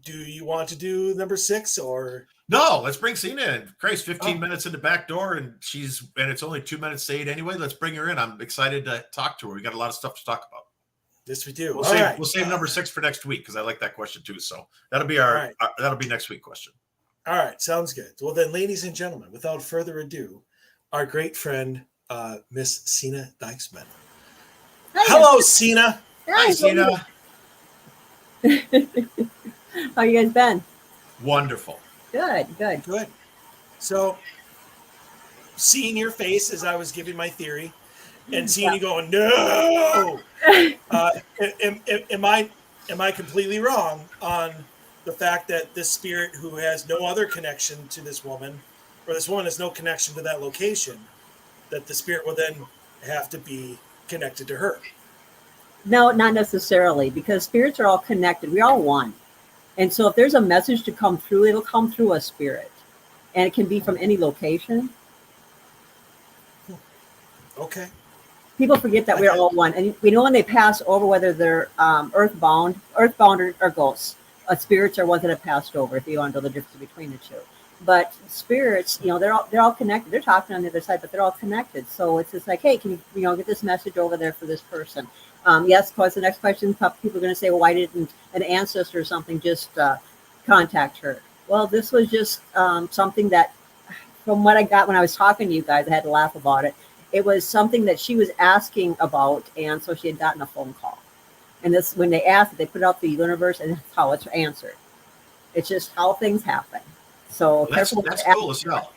Do you want to do number 6 or? No, let's bring Sena in. Christ, 15 minutes in the back door, and it's only 2 minutes to 8 anyway. Let's bring her in. I'm excited to talk to her. We got a lot of stuff to talk about. Yes, we do. We'll save number 6 for next week because I like that question too. So that'll be that'll be next week question. All right, sounds good. Well then, ladies and gentlemen, without further ado, our great friend, Miss Sena Dyksman. Hello, Sena. Hi, Sena. How you guys been? Wonderful. Good. So, seeing your face as I was giving my theory, and seeing you going, no. Am I completely wrong on the fact that this spirit, who has no other connection to this woman, or this woman has no connection to that location, that the spirit will then have to be connected to her? No, not necessarily, because spirits are all connected. We're all one. And so if there's a message to come through, it'll come through a spirit. And it can be from any location. Okay. People forget that we're all one. And we know when they pass over, whether they're earthbound or ghosts. Spirits are ones that have passed over, if you want to know the difference between the two. But spirits, they're all connected. They're talking on the other side, but they're all connected. So it's just like, hey, can you get this message over there for this person? Yes, of course, the next question, people are going to say, well, why didn't an ancestor or something just contact her? Well, this was just something that, from what I got when I was talking to you guys, I had to laugh about it. It was something that she was asking about, and so she had gotten a phone call. And this, when they asked it, they put it out the universe, and that's how it's answered. It's just how things happen. So that's cool as well.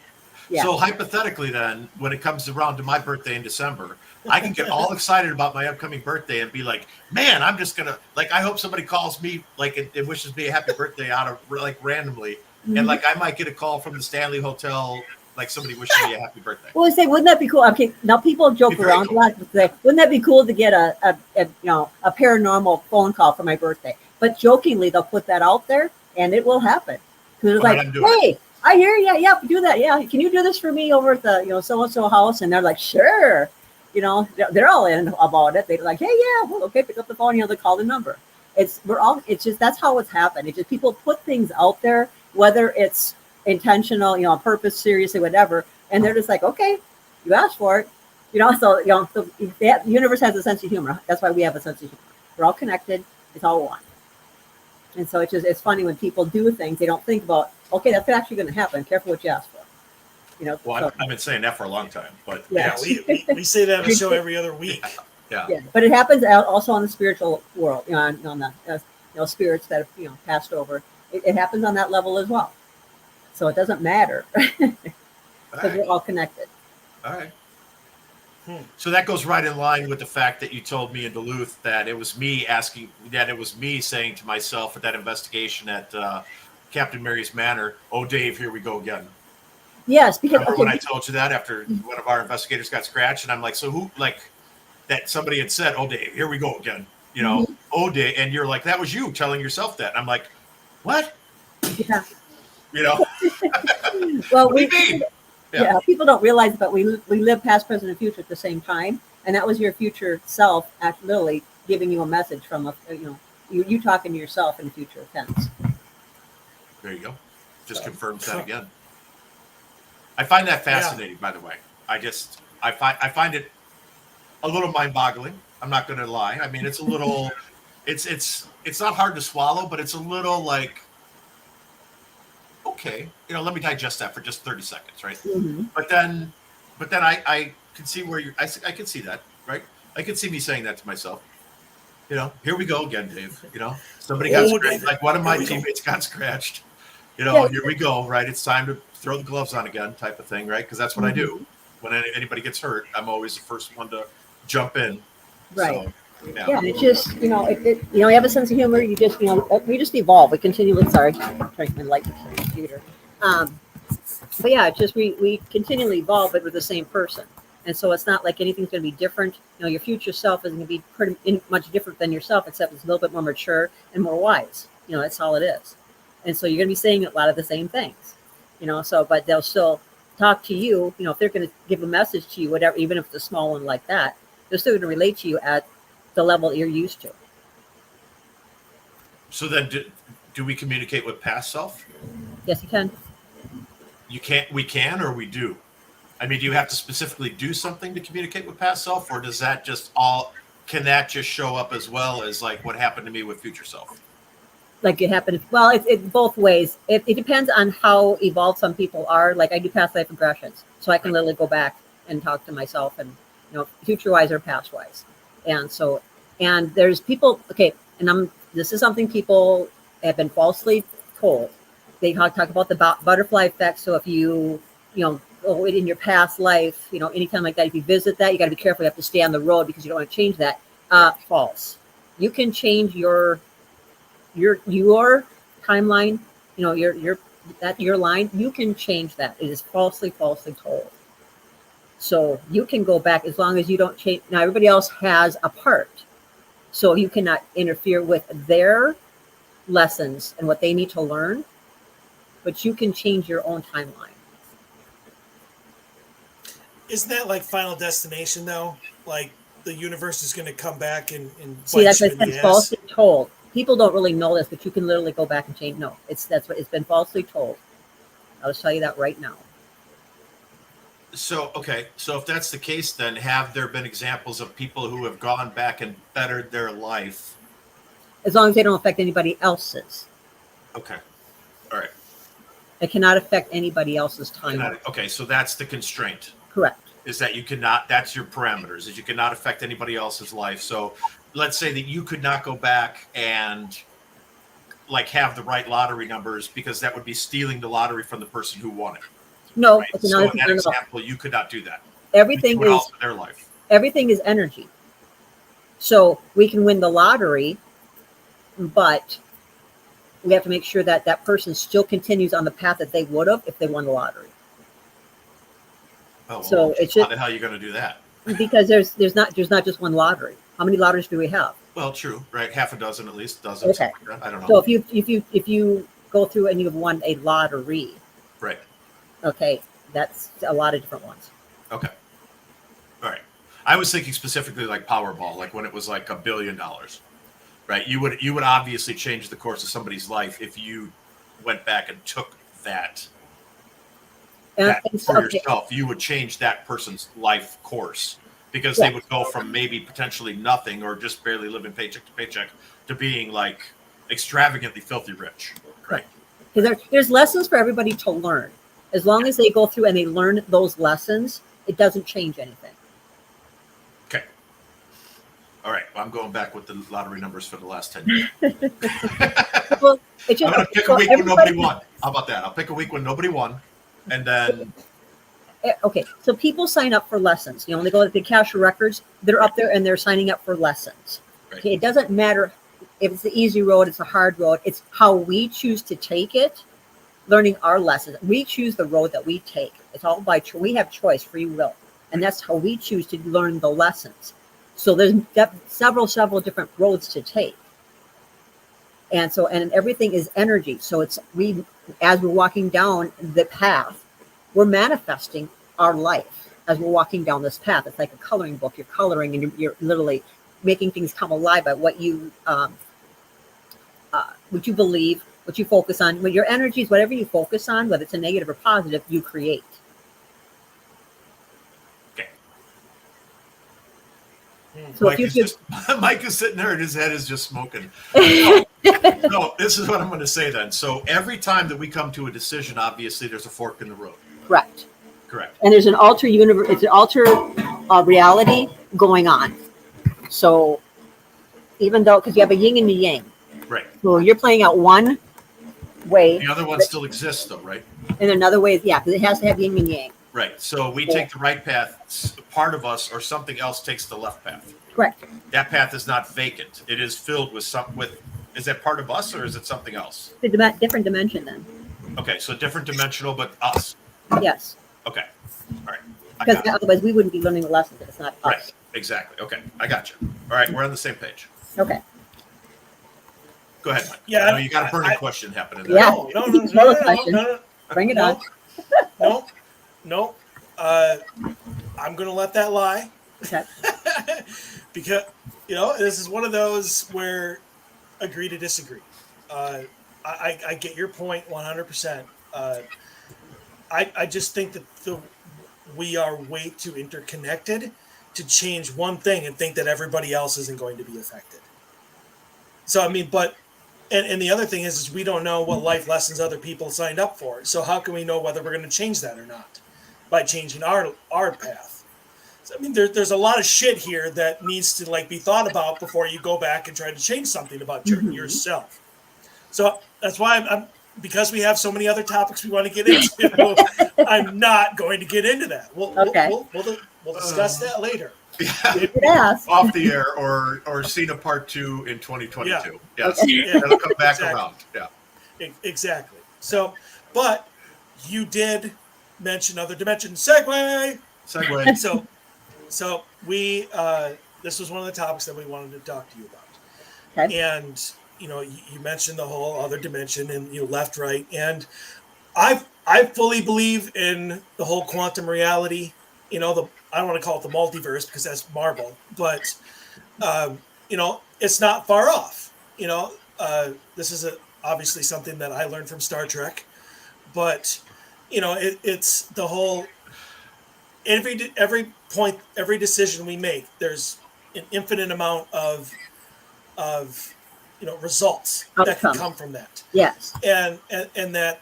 Yeah. So hypothetically, then, when it comes around to my birthday in December, I can get all excited about my upcoming birthday and be like, "Man, I'm just gonna like." I hope somebody calls me like and wishes me a happy birthday out of like randomly, and like I might get a call from the Stanley Hotel, like somebody wishing me a happy birthday. Well, I say, wouldn't that be cool? Okay, now people joke Be very around cool. a lot. But say, wouldn't that be cool to get a a paranormal phone call for my birthday? But jokingly, they'll put that out there, and it will happen. Because it's All right, like, I'm doing hey, I hear you. Yeah, do that. Yeah, can you do this for me over at the so and so house? And they're like, sure. They're all in about it. They're like, hey, yeah, well, okay, pick up the phone. They call the number. It's just that's how it's happened. It's just people put things out there, whether it's intentional, on purpose, seriously, whatever, and they're just like, okay, you asked for it. So the universe has a sense of humor. That's why we have a sense of humor. We're all connected. It's all one. And so it's funny when people do things, they don't think about, okay, that's actually going to happen. Careful what you ask for. Well, I've been saying that for a long time, but Yeah. we say that on the show every other week. yeah. Yeah, but it happens also on the spiritual world, on the spirits that have passed over. It happens on that level as well. So it doesn't matter because we're all connected. All right. So that goes right in line with the fact that you told me in Duluth that it was me saying to myself at that investigation at Captain Mary's Manor, "Oh, Dave, here we go again." Yes, because Remember when I told you that after one of our investigators got scratched, and I'm like, so who, like, that somebody had said, "Oh, Dave, here we go again," "Oh, Dave," and you're like, that was you telling yourself that. And I'm like, what? Yeah. What Well, do you mean? Yeah, people don't realize it, but we live past, present, and future at the same time, and that was your future self, actually, literally giving you a message from you talking to yourself in future tense. There you go. Just confirms that again. I find that fascinating, by the way. I find it a little mind-boggling. I'm not going to lie. I mean, it's a little, it's not hard to swallow, but it's a little like, okay, let me digest that for just 30 seconds, right? Mm-hmm. But then I can see where I can see that, right? I can see me saying that to myself. Here we go again, Dave. Somebody got scratched. Like one of my teammates got scratched. Here we go, right? It's time to throw the gloves on again, type of thing, right? Because that's what I do. When anybody gets hurt, I'm always the first one to jump in. Right. So, yeah, it's just you have a sense of humor. You just we just evolve. We continually. Sorry, I'm trying to light the computer. But yeah, it's just we continually evolve, but we're the same person. And so it's not like anything's going to be different. Your future self isn't going to be pretty much different than yourself, except it's a little bit more mature and more wise. That's all it is. And so you're going to be saying a lot of the same things. But they'll still talk to you. If they're going to give a message to you, whatever, even if it's a small one like that, they're still going to relate to you at the level you're used to. So then, do we communicate with past self? Yes, you can. You can't. We can, or we do. I mean, do you have to specifically do something to communicate with past self, or does that can that just show up as well as like what happened to me with future self? Like it happened. Well, it's both ways. It depends on how evolved some people are. Like I do past life regressions, so I can literally go back and talk to myself and future wise or past wise. And there's people. Okay, and this is something people have been falsely told. They talk about the butterfly effect. So if you in your past life, anytime like that, if you visit that, you got to be careful. You have to stay on the road because you don't want to change that. False. You can change your timeline. Your line. You can change that. It is falsely told. So you can go back as long as you don't change. Now everybody else has a part, so you cannot interfere with their lessons and what they need to learn. But you can change your own timeline. Isn't that like Final Destination though? Like the universe is going to come back and see that's falsely told. People don't really know this, but you can literally go back and change. No, that's what it's been falsely told. I'll tell you that right now. So if that's the case, then have there been examples of people who have gone back and bettered their life? As long as they don't affect anybody else's. Okay. All right. It cannot affect anybody else's time. Okay, so that's the constraint. Correct. Is that you cannot, that's your parameters, is you cannot affect anybody else's life. So let's say that you could not go back and like have the right lottery numbers because that would be stealing the lottery from the person who won it. No, Right? it's So another in that no. example, you could not do that. Everything You would is alter their life. everything is energy. So we can win the lottery, but we have to make sure that that person still continues on the path that they would have if they won the lottery. Oh, So well, it's how just the hell are you going to do that? because there's not just one lottery. How many lotteries do we have? Well, true, right? Half a dozen at least, dozen. Okay. Something like that. I don't know. So if you go through and you've won a lottery, Right. okay, that's a lot of different ones. Okay. All right. I was thinking specifically like Powerball, like when it was like $1 billion, right? You would obviously change the course of somebody's life if you went back and took that And for okay, yourself. You would change that person's life course because Yeah. they would go from maybe potentially nothing or just barely living paycheck to paycheck to being like extravagantly filthy rich, right? because there's lessons for everybody to learn. As long as they go through and they learn those lessons, it doesn't change anything. Okay. All right. Well, I'm going back with the lottery numbers for the last 10 years. Well, it's I'm just going to pick a week when nobody won. How about that? I'll pick a week when nobody won. And then, Okay, so people sign up for lessons. You know, when they go to the cash records, they're up there and they're signing up for lessons. Right. Okay, it doesn't matter if it's the easy road, it's a hard road. It's how we choose to take it, learning our lessons. We choose the road that we take. It's all by choice. We have choice, free will, and that's how we choose to learn the lessons. So there's several different roads to take. And so, and everything is energy. So it's as we're walking down the path, we're manifesting our life as we're walking down this path. It's like a coloring book. You're coloring and you're literally making things come alive by what you believe, what you focus on. When your energy is whatever you focus on, whether it's a negative or positive, you create. okay. So if you give, Mike is sitting there and his head is just smoking. No, this is what I'm going to say then. So every time that we come to a decision, obviously there's a fork in the road. correct. Correct. And there's an alter universe, it's an alter reality going on. So even though, because you have a yin and a yang, Right. so you're playing out one way, The other one still exists though, right? and another way, yeah, because it has to have yin and yang. Right. So we take the right path, part of us or something else takes the left path. Correct. That path is not vacant. It is filled with is that part of us or is it something else? It's a different dimension then. Okay, so different dimensional, but us. Yes. Okay. All right. I Because got it. otherwise we wouldn't be learning the lessons if it's not us. Right. Exactly. Okay. I got you. All right. We're on the same page. Okay. Go ahead, Mike. Yeah, I know you got a burning question happening there. Yeah. No. Bring it on. No. I'm going to let that lie. Okay. Because, this is one of those where agree to disagree. I get your point 100%. I just think that we are way too interconnected to change one thing and think that everybody else isn't going to be affected. So, I mean, and the other thing is we don't know what life lessons other people signed up for. So how can we know whether we're going to change that or not? By changing our path. So, I mean, there's a lot of shit here that needs to be thought about before you go back and try to change something about yourself. So that's why because we have so many other topics we want to get into, I'm not going to get into that. We'll discuss that later. Yes. Off the air or Sena Part 2 in 2022. Yeah. Yes. Okay. Yeah. It'll come back Exactly. around. Yeah. Exactly. So, but you did mention other dimensions. Segue. So we this was one of the topics that we wanted to talk to you about. Okay. And you mentioned the whole other dimension and left, right, and I fully believe in the whole quantum reality. I don't want to call it the multiverse because that's Marvel, but it's not far off. This is obviously something that I learned from Star Trek, but it's the whole every point, every decision we make, there's an infinite amount of results that can come from that. Yes. And that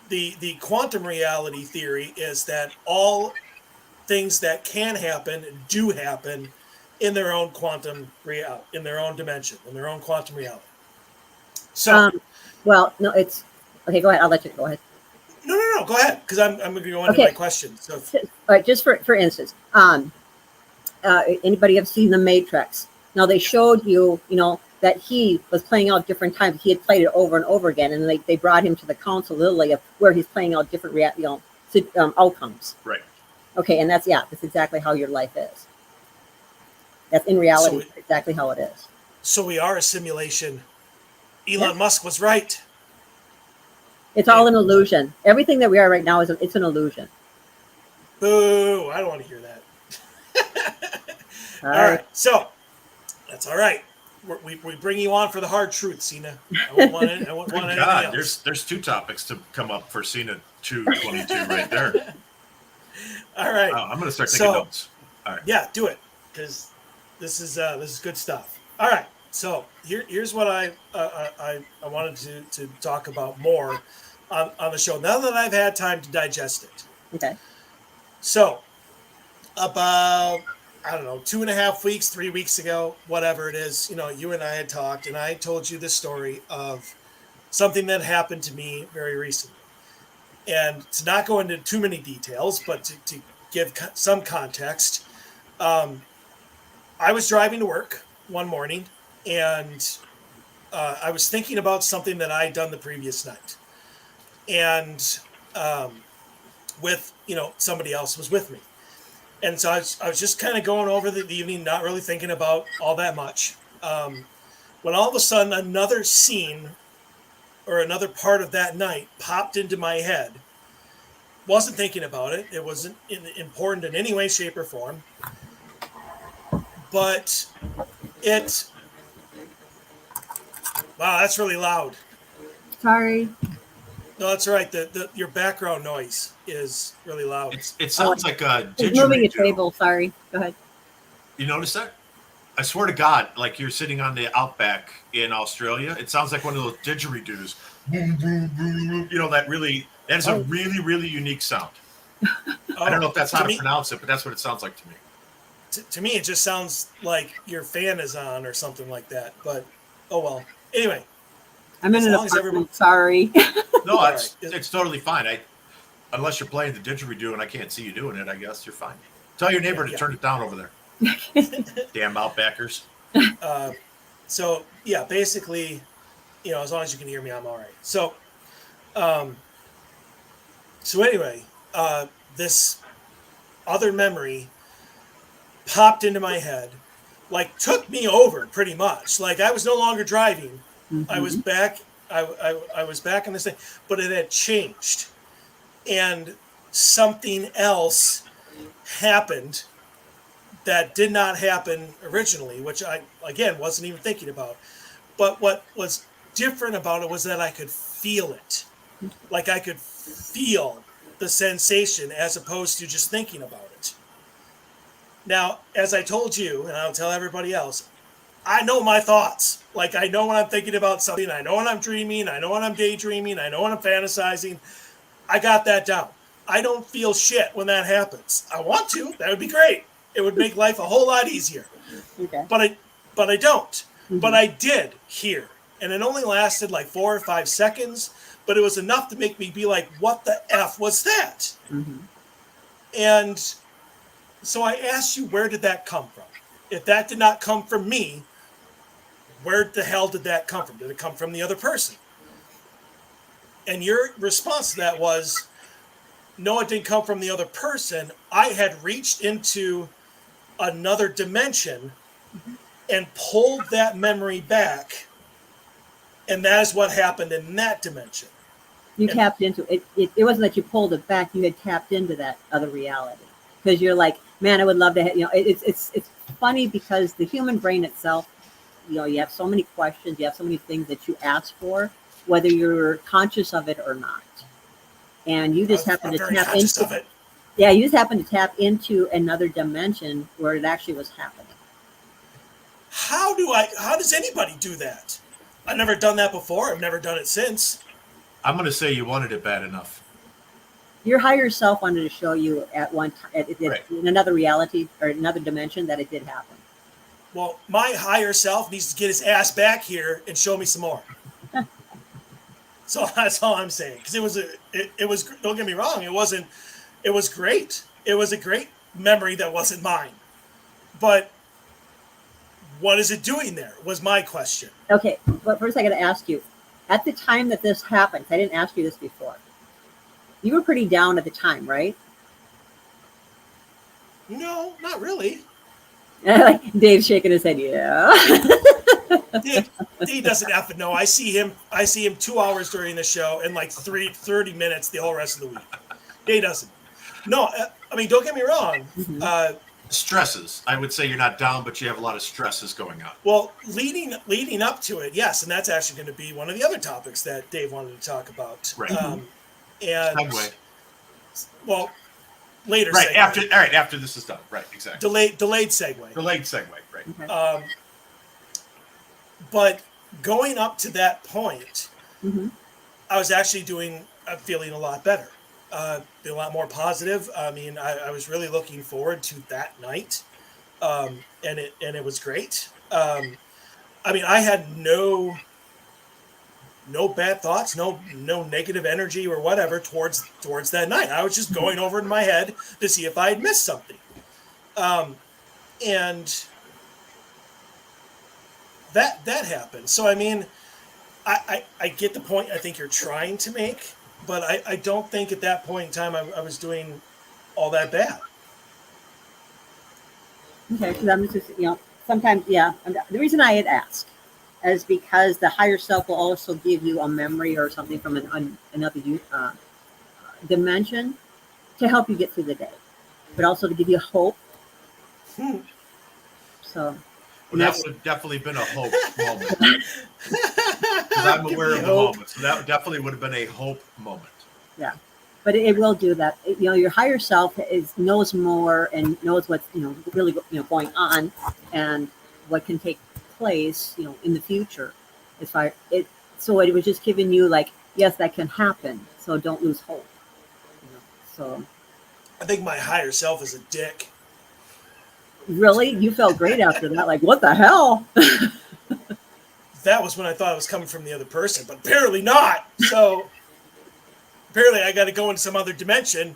the quantum reality theory is that all things that can happen do happen in their own quantum reality, in their own dimension, in their own quantum reality. So, Well, no, it's okay. Go ahead. I'll let you go ahead. No. Go ahead, because I'm going to go into Okay. my question. So, All right, just for instance, anybody have seen The Matrix? Now they showed you, that he was playing out different times. He had played it over and over again, and they brought him to the council literally of where he's playing out different outcomes. Right. Okay, and that's exactly how your life is. That's in reality exactly how it is. So we are a simulation. Elon Musk was right. It's all an illusion. Everything that we are right now it's an illusion. Boo! I don't want to hear that. All right. So that's all right. We bring you on for the hard truth, Sena. I won't want it. I won't want anything God, else. there's 2 topics to come up for Sena 222 right there. All right. I'm going to start taking notes. All right. Yeah, do it, because this is good stuff. All right. So here's what I wanted to talk about more on the show now that I've had time to digest it. Okay. So about 2.5 weeks, 3 weeks ago, whatever it is, you and I had talked, and I told you the story of something that happened to me very recently. And to not go into too many details, but to give some context, I was driving to work one morning, and I was thinking about something that I'd done the previous night. And with, somebody else was with me. And so I was just kind of going over the evening, not really thinking about all that much. When all of a sudden another scene or another part of that night popped into my head. Wasn't thinking about it. It wasn't important in any way, shape, or form. But wow, that's really loud. Sorry. No, that's right. Your background noise is really loud. It sounds like a He's moving a table. Sorry. Go ahead. You notice that? I swear to God, like you're sitting on the outback in Australia. It sounds like one of those didgeridoos. That is a really, really unique sound. I don't know if that's how to pronounce it, but that's what it sounds like to me. To me, it just sounds like your fan is on or something like that. But, oh well. Anyway. I'm in an apartment. Sorry. No, it's totally fine. Unless you're playing the didgeridoo and I can't see you doing it, I guess you're fine. Tell your neighbor to turn it down over there. Damn outbackers. So yeah, basically, as long as you can hear me, I'm all right. So, anyway, this other memory popped into my head, like took me over pretty much. Like I was no longer driving. Mm-hmm. I was back. I was back in this thing, but it had changed, and something else happened that did not happen originally, which I, again, wasn't even thinking about. But what was different about it was that I could feel it. Like I could feel the sensation as opposed to just thinking about it. Now, as I told you, and I'll tell everybody else, I know my thoughts. Like I know when I'm thinking about something, I know when I'm dreaming, I know when I'm daydreaming, I know when I'm fantasizing. I got that down. I don't feel shit when that happens. I want to. That would be great. It would make life a whole lot easier. Okay. But I don't. Mm-hmm. But I did here. And it only lasted like 4 or 5 seconds, but it was enough to make me be like, what the F was that? Mm-hmm. And so I asked you, where did that come from? If that did not come from me, where the hell did that come from? Did it come from the other person? And your response to that was, no, it didn't come from the other person. I had reached into another dimension and pulled that memory back. And that is what happened in that dimension. You tapped into it. It wasn't that you pulled it back. You had tapped into that other reality. Because you're like, man, I would love to have, it's funny because the human brain itself, you have so many questions, you have so many things that you ask for, whether you're conscious of it or not. And you just happen to tap into it. Yeah, you just happen to tap into another dimension where it actually was happening. How does anybody do that? I've never done that before. I've never done it since. I'm going to say you wanted it bad enough. Your higher self wanted to show you at one time, right, in another reality or another dimension, that it did happen. Well, my higher self needs to get his ass back here and show me some more. So that's all I'm saying. Because it was. Don't get me wrong. It wasn't. It was great. It was a great memory that wasn't mine. But what is it doing there? Was my question. Okay, but first I got to ask you. At the time that this happened, I didn't ask you this before. You were pretty down at the time, right? No, not really. Dave's shaking his head. Yeah. He doesn't have to know. I see him 2 hours during the show and like 30 minutes the whole rest of the week. He doesn't. No, I mean, don't get me wrong. Mm-hmm. Stresses. I would say you're not down, but you have a lot of stresses going on. Well, leading up to it, yes, and that's actually going to be one of the other topics that Dave wanted to talk about. Right. And Segue. Well, later. Right segue. after this is done. Right. Exactly. Delayed segue. Delayed segue. Right. Okay. But going up to that point, Mm-hmm. I was actually feeling a lot better. Be a lot more positive. I mean, I was really looking forward to that night, and it was great. I mean, I had no bad thoughts, no negative energy or whatever towards that night. I was just going over in my head to see if I had missed something, and that happened. So I mean, I get the point I think you're trying to make. But I don't think at that point in time I was doing all that bad. Okay, because I'm just, sometimes, yeah. And the reason I had asked is because the higher self will also give you a memory or something from another dimension to help you get through the day, but also to give you hope. So. Well, that would have definitely been a hope moment. Because I'm aware of the moment. So that definitely would have been a hope moment. Yeah. But it will do that. Your higher self knows more and knows what's, really, going on and what can take place, in the future. So it was just giving you like, yes, that can happen. So don't lose hope. So. I think my higher self is a dick. Really? You felt great after that. Like, what the hell? That was when I thought it was coming from the other person, but apparently not. So apparently I got to go into some other dimension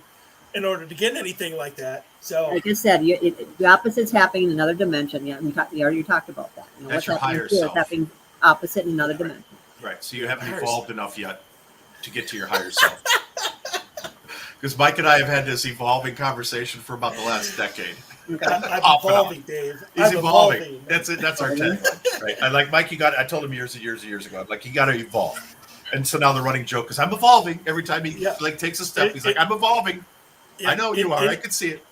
in order to get anything like that. So like I said, the opposite's happening in another dimension. Yeah, you already talked about that. That's your higher self. It's happening opposite in another dimension. Right. So you haven't evolved enough yet to get to your higher self. Because Mike and I have had this evolving conversation for about the last decade. I'm evolving, Dave. He's evolving. That's it. That's our tagline, right? I like Mike. I told him years and years and years ago. I'm like, you got to evolve. And so now the running joke is, I'm evolving. Every time he takes a step, he's like, I'm evolving. I know you are. I can see it.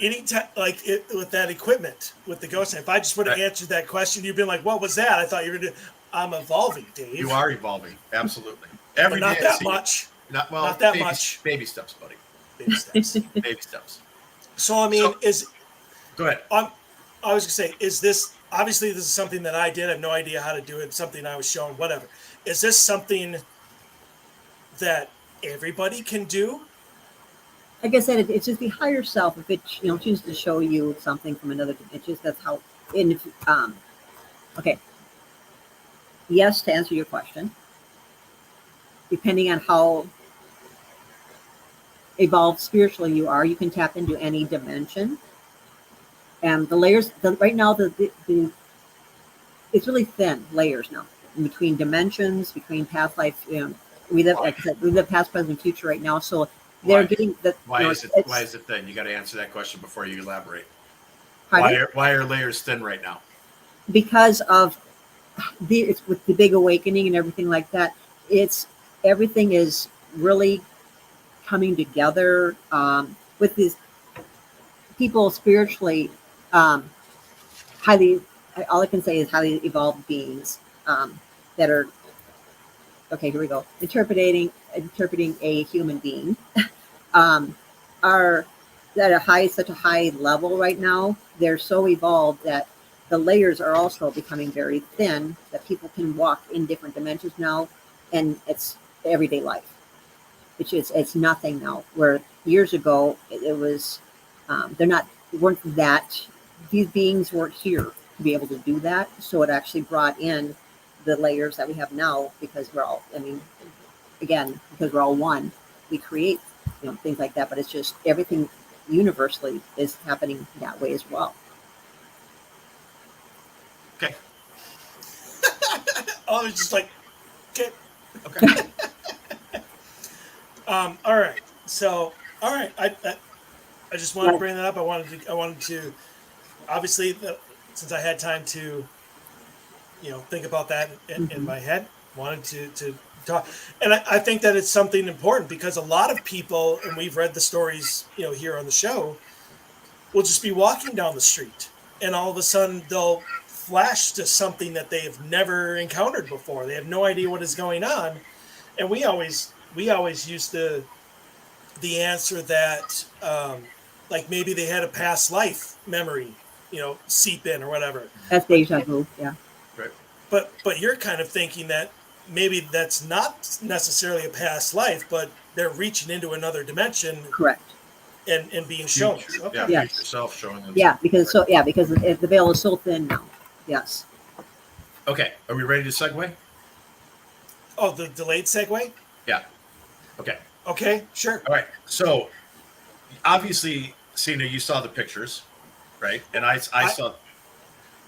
Anytime, with that equipment, with the ghost, if I just would have answered that question, you'd been like, "What was that?" I thought you were going to. I'm evolving, Dave. You are evolving, absolutely. Every but not day that much. Not that much. Baby steps, buddy. Baby steps. Baby steps. So I mean, go ahead. I was going to say, is this obviously this is something that I did? I have no idea how to do it. Something I was shown. Whatever. Is this something that everybody can do? Like I said, it's just the higher self. If it chooses to show you something from another, it's just that's how. Okay. Yes, to answer your question, depending on how evolved spiritually you are, you can tap into any dimension. And the layers right now, it's really thin layers now in between dimensions, between past life. We live, like I said, we live past, present, future right now. So they're getting the. Why is it thin? You got to answer that question before you elaborate. Why are layers thin right now? Because of it's with the big awakening and everything like that. Everything is really coming together with these people spiritually, highly. All I can say is highly evolved beings that are. Okay, here we go. Interpreting a human being are at such a high level right now. They're so evolved that the layers are also becoming very thin, that people can walk in different dimensions now, and it's everyday life. It's nothing now. Where years ago it was, these beings weren't here to be able to do that. So it actually brought in the layers that we have now, because again, because we're all one, we create, things like that. But it's just everything universally is happening that way as well. Okay. I was just like, okay. Okay. All right. So, all right. I just wanted to bring that up. I wanted to, obviously, since I had time to, think about that in my head, wanted to talk. And I think that it's something important because a lot of people, and we've read the stories, here on the show, will just be walking down the street and all of a sudden they'll flash to something that they have never encountered before. They have no idea what is going on. And we always use the answer that, like maybe they had a past life memory, seep in or whatever. That's deja vu. Yeah. Right. But you're kind of thinking that maybe that's not necessarily a past life, but they're reaching into another dimension. Correct. And being shown. Okay. Yeah, yes. yourself showing them. Yeah, because the veil is so thin now. Yes. Okay, are we ready to segue? Oh, the delayed segue? Yeah. Okay. Okay, sure. All right. So, obviously, Sena, you saw the pictures, right? And I saw.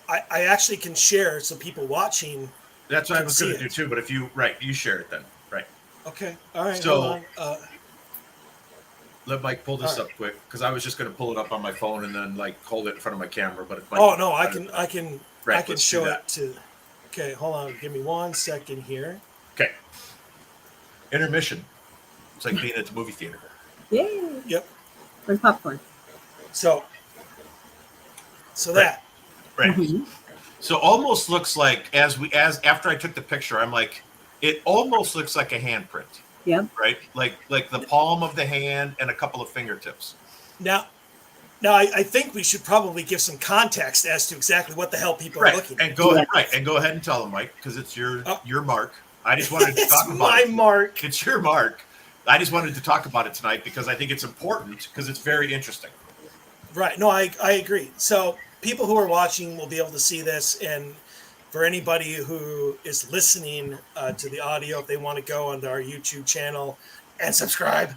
I actually can share so people watching. That's what I was going to do too. But if you share it then, right? Okay. All right. So, hold on. Let Mike pull this up quick because I was just going to pull it up on my phone and then hold it in front of my camera. But if Mike, I can show it to. Okay, hold on. Give me 1 second here. Okay. Intermission. It's like being at the movie theater. Yay. Yep. Where's popcorn? So that. Right. Mm-hmm. So almost looks like after I took the picture, I'm like, it almost looks like a handprint. Yep. Right. Like the palm of the hand and a couple of fingertips. Now I think we should probably give some context as to exactly what the hell people are looking at. And go ahead and tell them, Mike, because it's your mark. I just wanted to talk about it. It's my mark. It's your mark. I just wanted to talk about it tonight because I think it's important because it's very interesting. Right. No, I agree. So people who are watching will be able to see this, and for anybody who is listening to the audio, if they want to go onto our YouTube channel and subscribe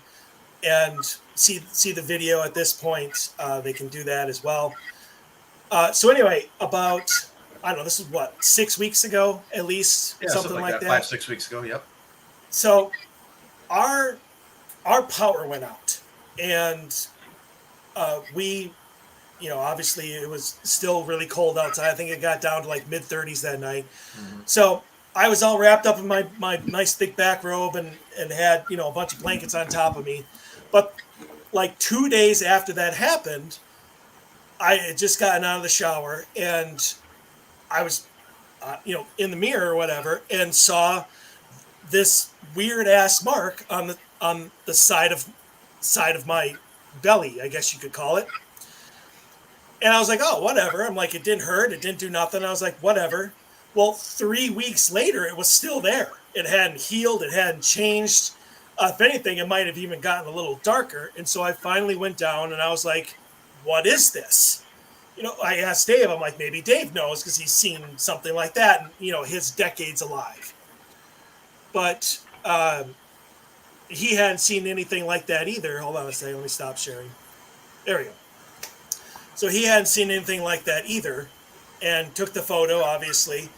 and see the video at this point, they can do that as well. So anyway, about, I don't know, this is what, 6 weeks ago, at least, something like that. 5-6 weeks ago. Yep. So our power went out, and we, obviously it was still really cold outside. I think it got down to like mid-30s that night. Mm-hmm. So I was all wrapped up in my nice thick back robe and had, a bunch of blankets on top of me. But like 2 days after that happened, I had just gotten out of the shower and I was, in the mirror or whatever, and saw this weird ass mark on the side of my belly, I guess you could call it. And I was like, oh, whatever. I'm like, it didn't hurt. It didn't do nothing. I was like, whatever. Well, 3 weeks later, it was still there. It hadn't healed. It hadn't changed. If anything, it might have even gotten a little darker. And so I finally went down and I was like, what is this? I asked Dave. I'm like, maybe Dave knows because he's seen something like that. And, his decade's alive. But he hadn't seen anything like that either. Hold on a second. Let me stop sharing. There we go. So he hadn't seen anything like that either, and took the photo, obviously.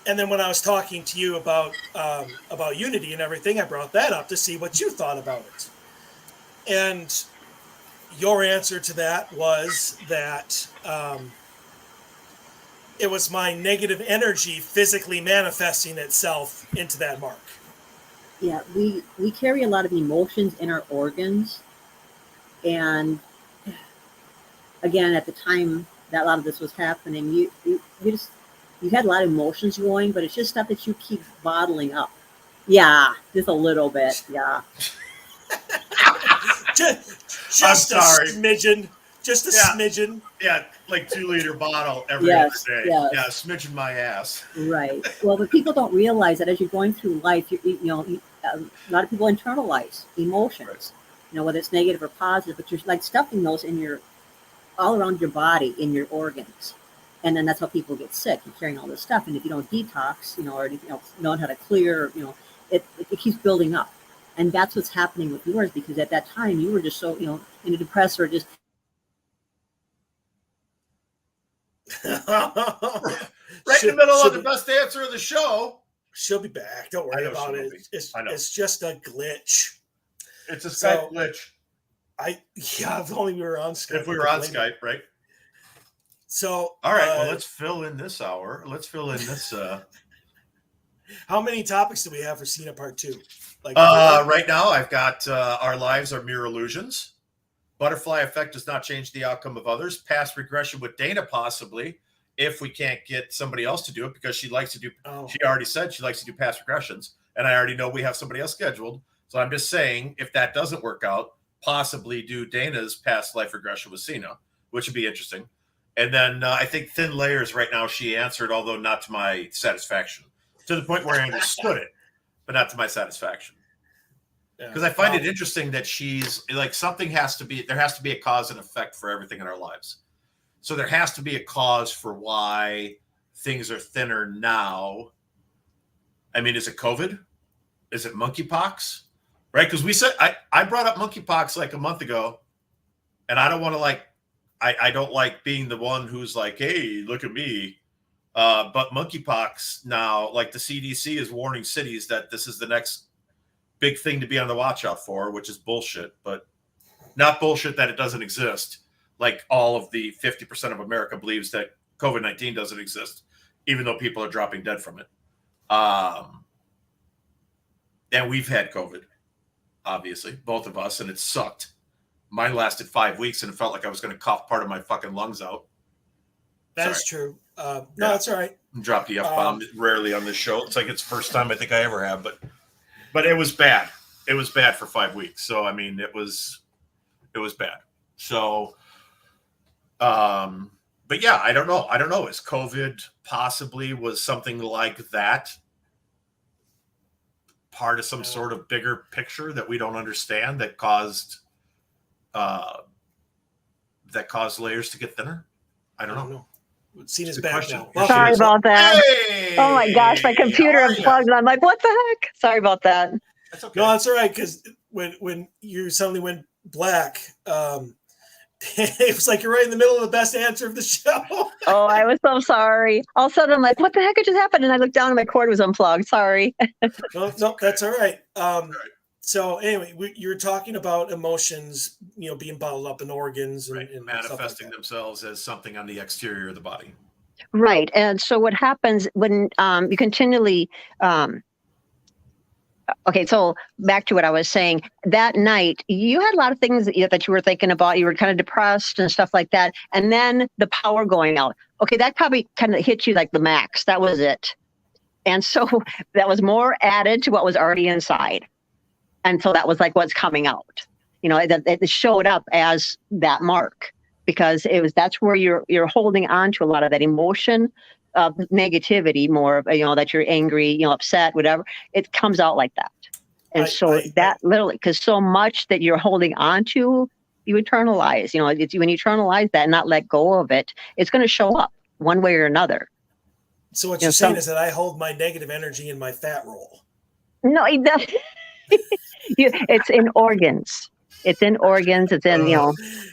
And then when I was talking to you about Unity and everything, I brought that up to see what you thought about it. And your answer to that was that it was my negative energy physically manifesting itself into that mark. Yeah, we carry a lot of emotions in our organs, and again, at the time that a lot of this was happening, you had a lot of emotions going, but it's just stuff that you keep bottling up. Yeah, just a little bit. Yeah. just a smidgen. Just a smidgen. Yeah, like 2-liter bottle every other day. Yes. Yeah, smidgen my ass. Right. Well, but people don't realize that as you're going through life, a lot of people internalize emotions. Right. Whether it's negative or positive, but you're like stuffing those in all around your body, in your organs. And then that's how people get sick. You're carrying all this stuff. And if you don't detox, or know how to clear, it keeps building up. And that's what's happening with yours, because at that time you were just so, in a depressed or just. Right in the middle of the best answer of the show. She'll be back. Don't worry about it. It's just a glitch. It's a Skype glitch. If only we were on Skype. If we were on Skype, right? So, all right. Well, let's fill in this hour. Let's fill in this. How many topics do we have for Sena Part 2? Right now, I've got our lives are mere illusions. Butterfly effect does not change the outcome of others. Past regression with Dana, possibly, if we can't get somebody else to do it, because she likes to do. She already said she likes to do past regressions, and I already know we have somebody else scheduled. So I'm just saying, if that doesn't work out, possibly do Dana's past life regression with Sena, which would be interesting. And then I think thin layers right now she answered, although not to my satisfaction, to the point where I understood it, but not to my satisfaction. Because I find it interesting that she's like, there has to be a cause and effect for everything in our lives. So there has to be a cause for why things are thinner now. I mean, is it COVID? Is it monkeypox? Right? Because we said, I brought up monkeypox like a month ago, and I don't want to I don't like being the one who's like, hey, look at me. But monkeypox now, like the CDC is warning cities that this is the next big thing to be on the watch out for, which is bullshit, but not bullshit that it doesn't exist. Like all of the 50% of America believes that COVID-19 doesn't exist, even though people are dropping dead from it. And we've had COVID, obviously, both of us, and it sucked. Mine lasted 5 weeks, and it felt like I was going to cough part of my fucking lungs out. That's true. No, that's all right. Drop the F-bomb rarely on this show. It's like it's the first time I think I ever have, but it was bad. It was bad for 5 weeks. So, I mean, it was bad. So, but yeah, I don't know. Is COVID possibly was something like that part of some sort of bigger picture that we don't understand that caused layers to get thinner? I don't know. Sena's back now. Sorry about that. Hey! Oh my gosh, my computer unplugged, and I'm like, what the heck? Sorry about that. That's okay. No, that's all right, because when you suddenly went black, it was like you're right in the middle of the best answer of the show. Oh, I was so sorry. All of a sudden, I'm like, what the heck just happened? And I looked down and my cord was unplugged. Sorry. No, that's all right. So anyway, you were talking about emotions, being bottled up in organs and manifesting themselves as something on the exterior of the body. Right. And so what happens when you continually, okay, so back to what I was saying, that night, you had a lot of things that you were thinking about. You were kind of depressed and stuff like that. And then the power going out. Okay, that probably kind of hit you like the max. That was it. And so that was more added to what was already inside. And so that was like what's coming out. It showed up as that mark, because that's where you're holding on to a lot of that emotion of negativity, more of, that you're angry, upset, whatever. It comes out like that. And literally, because so much that you're holding on to, you internalize. When you internalize that and not let go of it, it's going to show up one way or another. So what you're saying is that I hold my negative energy in my fat roll. No, it doesn't. It's in organs. It's in organs. It's in,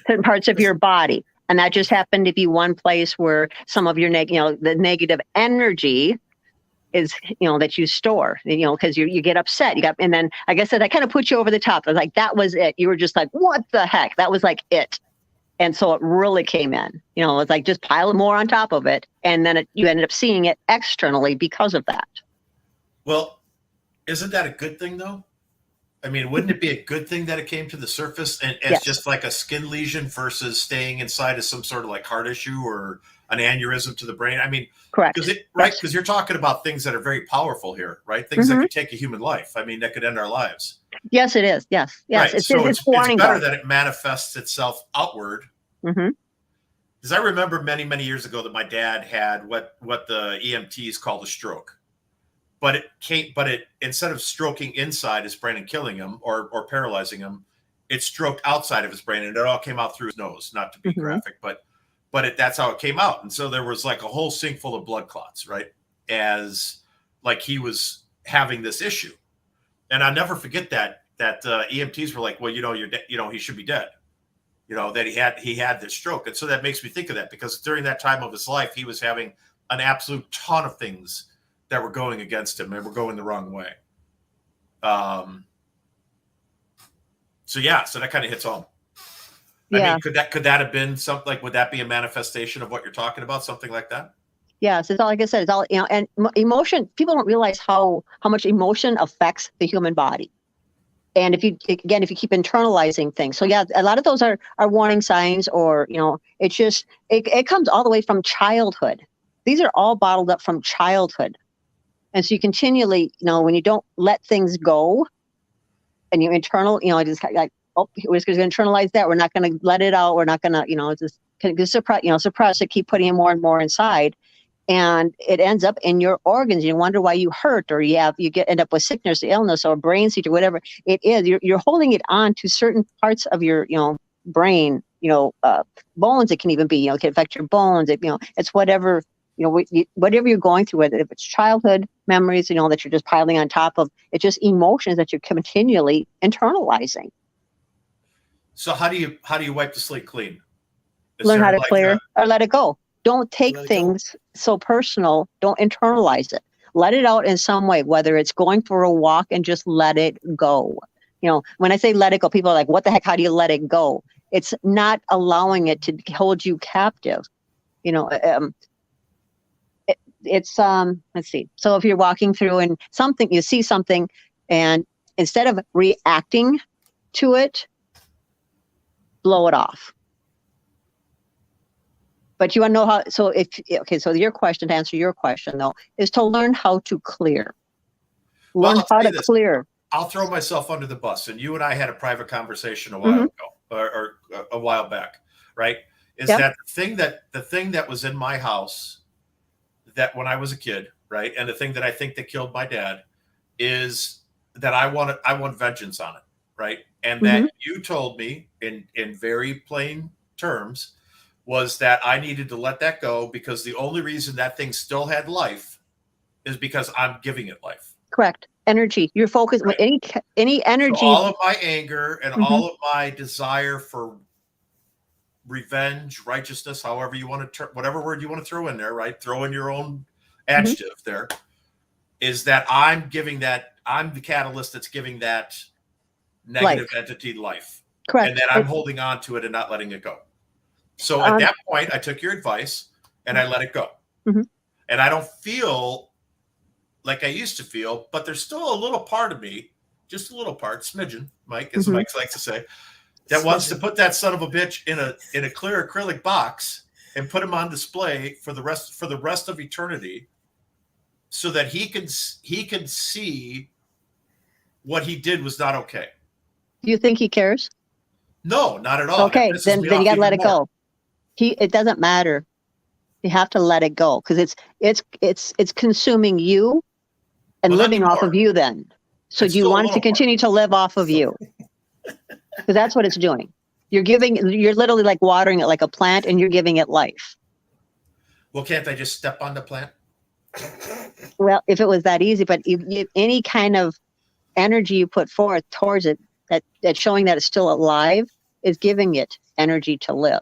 certain parts of your body. And that just happened to be one place where some of your the negative energy is, that you store, because you get upset. And then, like I said, that kind of put you over the top. I was like, that was it. You were just like, what the heck? That was like it. And so it really came in, it's like just pile more on top of it. And then you ended up seeing it externally because of that. Well, isn't that a good thing though? I mean, wouldn't it be a good thing that it came to the surface and it's just like a skin lesion versus staying inside as some sort of like heart issue or an aneurysm to the brain? I mean, correct. Because you're talking about things that are very powerful here, right? Things that could take a human life. I mean, that could end our lives. Yes, it is. Yes. Right. It's better that it manifests itself outward. Mm-hmm. Because I remember many, many years ago that my dad had what the EMTs call a stroke. But it instead of stroking inside his brain and killing him or paralyzing him, it stroked outside of his brain, and it all came out through his nose. Not to be graphic, but that's how it came out. And so there was like a whole sink full of blood clots, right? As like he was having this issue. And I'll never forget that EMTs were like, well, he should be dead. That he had this stroke. And so that makes me think of that, because during that time of his life, he was having an absolute ton of things that were going against him and were going the wrong way. So that kind of hits home. I mean, could that have been something like, would that be a manifestation of what you're talking about? Something like that? Yes, it's all, like I said, it's all, and emotion, people don't realize how much emotion affects the human body. And if you keep internalizing things. So yeah, a lot of those are warning signs, or, it's just, it comes all the way from childhood. These are all bottled up from childhood. And so you continually, when you don't let things go and you just like, oh, we're just going to internalize that. We're not going to let it out. We're not going to, just kind of suppress it, keep putting more and more inside. And it ends up in your organs. You wonder why you hurt, or end up with sickness, illness, or brain seizure, whatever it is. You're holding it on to certain parts of your, brain, bones. It can even be, it can affect your bones. It's whatever, whatever you're going through, whether if it's childhood memories, that you're just piling on top of. It's just emotions that you're continually internalizing. So how do you wipe the slate clean? Learn how to clear or let it go. Don't take things so personal. Don't internalize it. Let it out in some way, whether it's going for a walk and just let it go. When I say let it go, people are like, what the heck? How do you let it go? It's not allowing it to hold you captive. It's let's see. So if you're walking through and you see something, and instead of reacting to it, blow it off. But you want to know how, so your question, to answer your question though, is to learn how to clear. Learn how to clear. I'll throw myself under the bus. And you and I had a private conversation a while ago, or a while back, right? That the thing that was in my house that when I was a kid, right? And the thing that I think that killed my dad is that I want vengeance on it, right? And that you told me in very plain terms was that I needed to let that go, because the only reason that thing still had life is because I'm giving it life. Correct. Energy. You're focused with any energy. So all of my anger and all of my desire for revenge, righteousness, however you want to, whatever word you want to throw in there, right? Throw in your own adjective there, is that I'm the catalyst that's giving that negative entity life. Correct. And that I'm holding on to it and not letting it go. So at that point, I took your advice and I let it go. And I don't feel like I used to feel, but there's still a little part of me, just a little part, smidgen, Mike, as Mike likes to say, that wants to put that son of a bitch in a clear acrylic box and put him on display for the rest of eternity, so that he can see what he did was not okay. Do you think he cares? No, not at all. Okay, then you gotta let it go. It doesn't matter. You have to let it go, because it's consuming you and living off of you then. So do you want it to continue to live off of you? Because that's what it's doing. You're literally like watering it like a plant, and you're giving it life. Well, can't I just step on the plant? Well, if it was that easy, but any kind of energy you put forth towards it, that's showing that it's still alive, is giving it energy to live.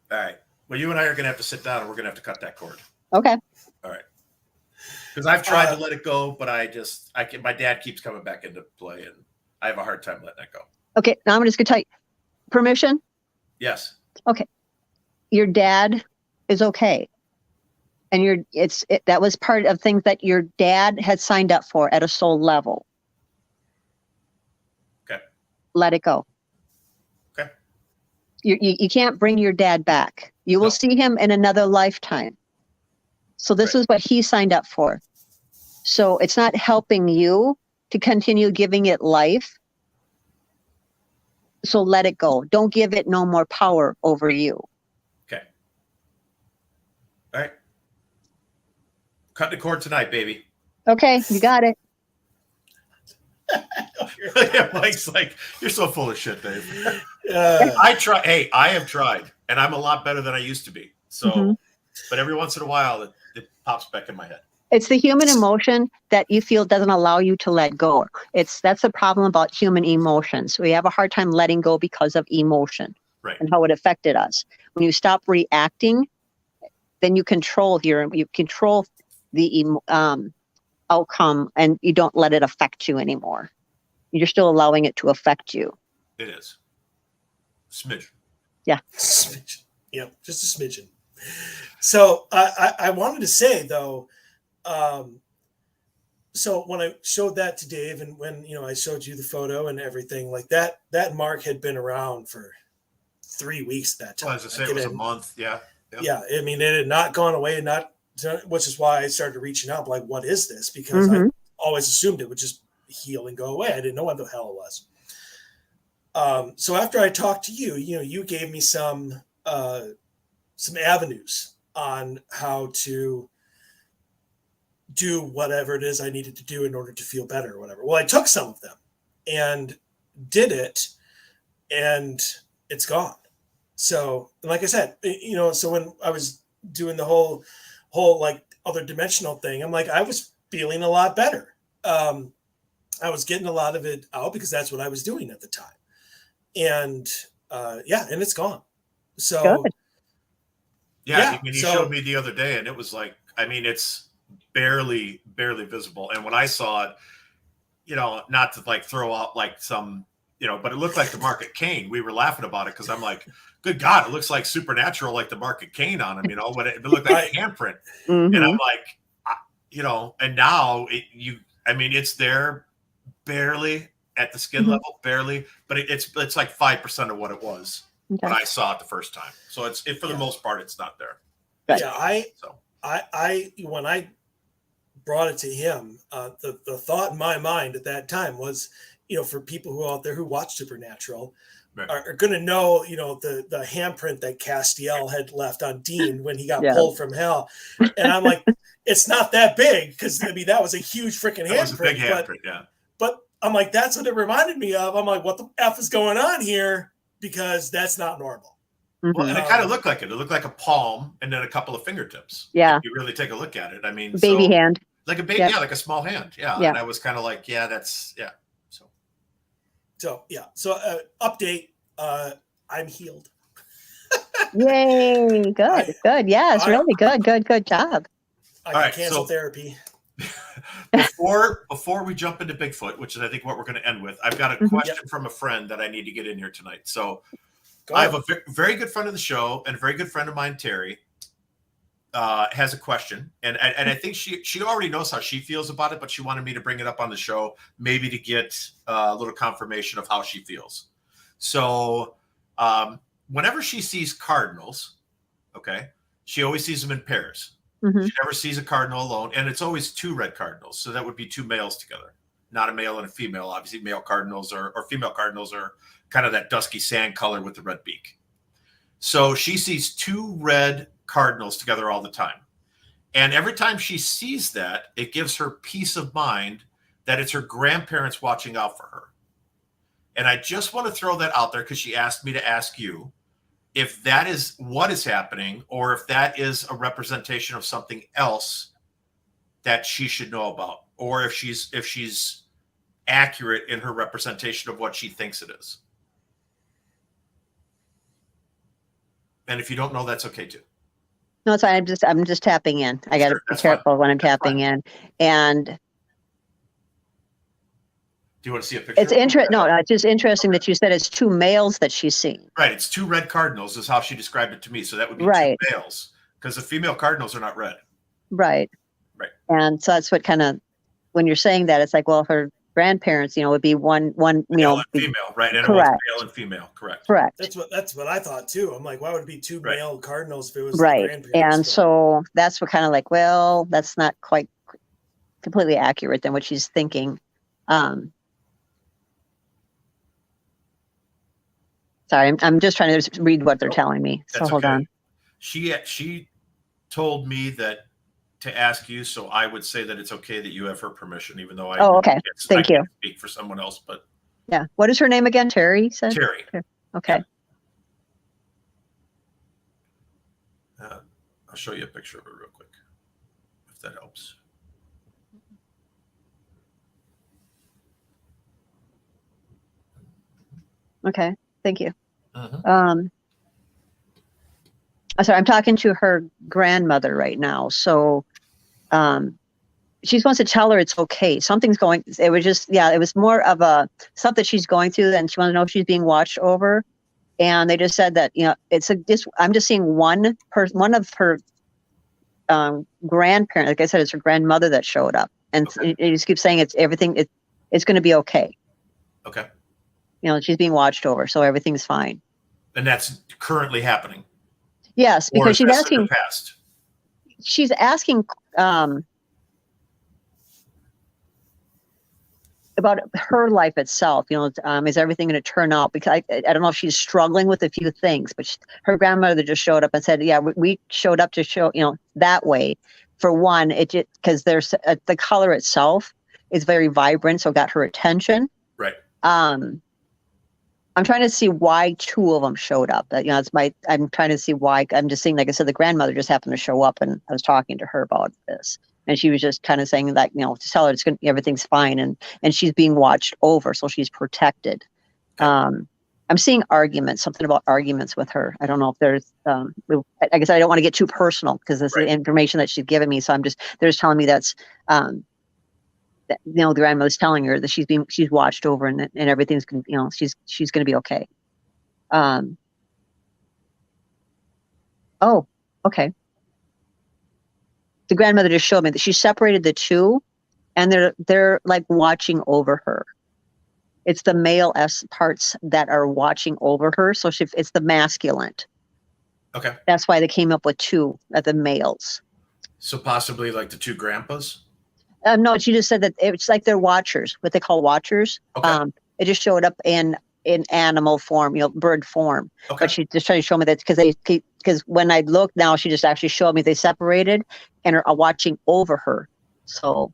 All right. Well, you and I are going to have to sit down, and we're going to have to cut that cord. Okay. All right. Because I've tried to let it go, but my dad keeps coming back into play, and I have a hard time letting that go. Okay. Now I'm just going to tell you, permission? Yes. Okay. Your dad is okay. And that was part of things that your dad had signed up for at a soul level. Okay. Let it go. Okay. You can't bring your dad back. You will see him in another lifetime. So this is what he signed up for. So it's not helping you to continue giving it life. So let it go. Don't give it no more power over you. Okay. All right. Cut the cord tonight, baby. Okay, you got it. Mike's like, you're so full of shit, Dave. I have tried, and I'm a lot better than I used to be. So, but every once in a while, it pops back in my head. It's the human emotion that you feel doesn't allow you to let go. That's the problem about human emotions. We have a hard time letting go because of emotion Right. and how it affected us. When you stop reacting, then you control the outcome, and you don't let it affect you anymore. You're still allowing it to affect you. It is. Smidge. Yeah. Smidgen. Yeah, just a smidgen. So I wanted to say though, so when I showed that to Dave, and when I showed you the photo and everything like that, that mark had been around for 3 weeks at that time. Well, as I say, it was a month. Yeah. Yep. Yeah, I mean, it had not gone away, which is why I started reaching out, like, what is this? Because I always assumed it would just heal and go away. I didn't know what the hell it was. So after I talked to you, you gave me some avenues on how to do whatever it is I needed to do in order to feel better or whatever. Well, I took some of them and did it, and it's gone. So, like I said, so when I was doing the whole like other dimensional thing, I'm like, I was feeling a lot better. I was getting a lot of it out because that's what I was doing at the time. And and it's gone. So Good. Yeah, you showed me the other day, and it was like, I mean, it's barely visible. And when I saw it, not to like throw out like some, but it looked like the mark at Cain. We were laughing about it because I'm like, good God, it looks like supernatural, like the mark at Cain on him, but it looked like a handprint. And I'm like, and now it's there barely at the skin level, barely, but it's like 5% of what it was when I saw it the first time. So it's for the most part, it's not there. Yeah, I when I brought it to him, the thought in my mind at that time was, for people who out there who watch Supernatural are going to know, the handprint that Castiel had left on Dean when he got pulled from hell. And I'm like, it's not that big, because that was a huge freaking handprint. That was a big handprint, But I'm like, that's what it reminded me of. I'm like, what the F is going on here? Because that's not normal. Well, and it kind of looked like it. It looked like a palm and then a couple of fingertips. Yeah. If you really take a look at it. I mean, baby hand. Like a baby, like a small hand. Yeah. And I was kind of like, that's. So update. I'm healed. Yay! Good. Yeah, it's really good. Good job. I can cancel therapy. Before we jump into Bigfoot, which is I think what we're going to end with, I've got a question from a friend that I need to get in here tonight. So I have a very good friend of the show and a very good friend of mine, Terry, has a question, and I think she already knows how she feels about it, but she wanted me to bring it up on the show, maybe to get a little confirmation of how she feels. So whenever she sees cardinals, she always sees them in pairs. She never sees a cardinal alone, and it's always 2 red cardinals. So that would be 2 males together, not a male and a female. Obviously, male cardinals or female cardinals are kind of that dusky sand color with the red beak. So she sees 2 red cardinals together all the time. And every time she sees that, it gives her peace of mind that it's her grandparents watching out for her. And I just want to throw that out there because she asked me to ask you if that is what is happening, or if that is a representation of something else that she should know about, or if she's accurate in her representation of what she thinks it is. And if you don't know, that's okay too. No, it's fine. I'm just tapping in. I got to be careful when I'm tapping in. And do you want to see a picture? It's interesting. No, it's just interesting that you said it's 2 males that she's seen. Right. It's 2 red cardinals is how she described it to me. So that would be 2 males, because the female cardinals are not red. Right. And so that's what kind of, when you're saying that, it's like, well, her grandparents, would be one, male and female, right? And correct. Male and female, correct. That's what I thought too. I'm like, why would it be 2 male cardinals if it was right? grandparents? And so that's what kind of like, well, that's not quite completely accurate than what she's thinking. Sorry, I'm just trying to read what they're telling me. So hold on. She told me that to ask you, so I would say that it's okay that you have her permission, even though I Thank you. Speak for someone else, but what is her name again? Terry said. Terry. Okay. I'll show you a picture of her real quick, if that helps. Okay. Thank you. Mhm. Sorry, I'm talking to her grandmother right now. So, she wants to tell her it's okay. Something's going. It was just, yeah, it was more of a stuff that she's going through, and she wants to know if she's being watched over. And they just said that, you know, it's a this. I'm just seeing one of her grandparents. Like I said, it's her grandmother that showed up, and Okay. it just keeps saying it's everything. It's going to be okay. Okay. You know, she's being watched over, so everything's fine. And that's currently happening. Yes, Or because is this in the past? she's asking about her life itself. You know, is everything going to turn out? Because I don't know if she's struggling with a few things, but her grandmother just showed up and said, "Yeah, we showed up to show, you know, that way." For one, it just because there's the color itself is very vibrant, so it got her attention. Right. I'm trying to see why two of them showed up. You know, I'm trying to see why. I'm just seeing, like I said, the grandmother just happened to show up, and I was talking to her about this, and she was just kind of saying that, you know, to tell her everything's fine, and she's being watched over, so she's protected. Okay. I'm seeing arguments, something about arguments with her. I don't know if there's, I guess I don't want to get too personal because this is the information that she's given me. So they're just telling me that's, that, you know, the grandmother's telling her that she's watched over, and everything's, you know, she's going to be okay. Oh, okay. The grandmother just showed me that she separated the two, and they're like watching over her. It's the male parts that are watching over her. So it's the masculine. Okay. That's why they came up with two of the males. So possibly like the two grandpas? No, she just said that it's like they're watchers, what they call watchers. Okay. It just showed up in animal form, you know, bird form. Okay. But she just tried to show me that because when I looked now, she just actually showed me they separated and are watching over her. So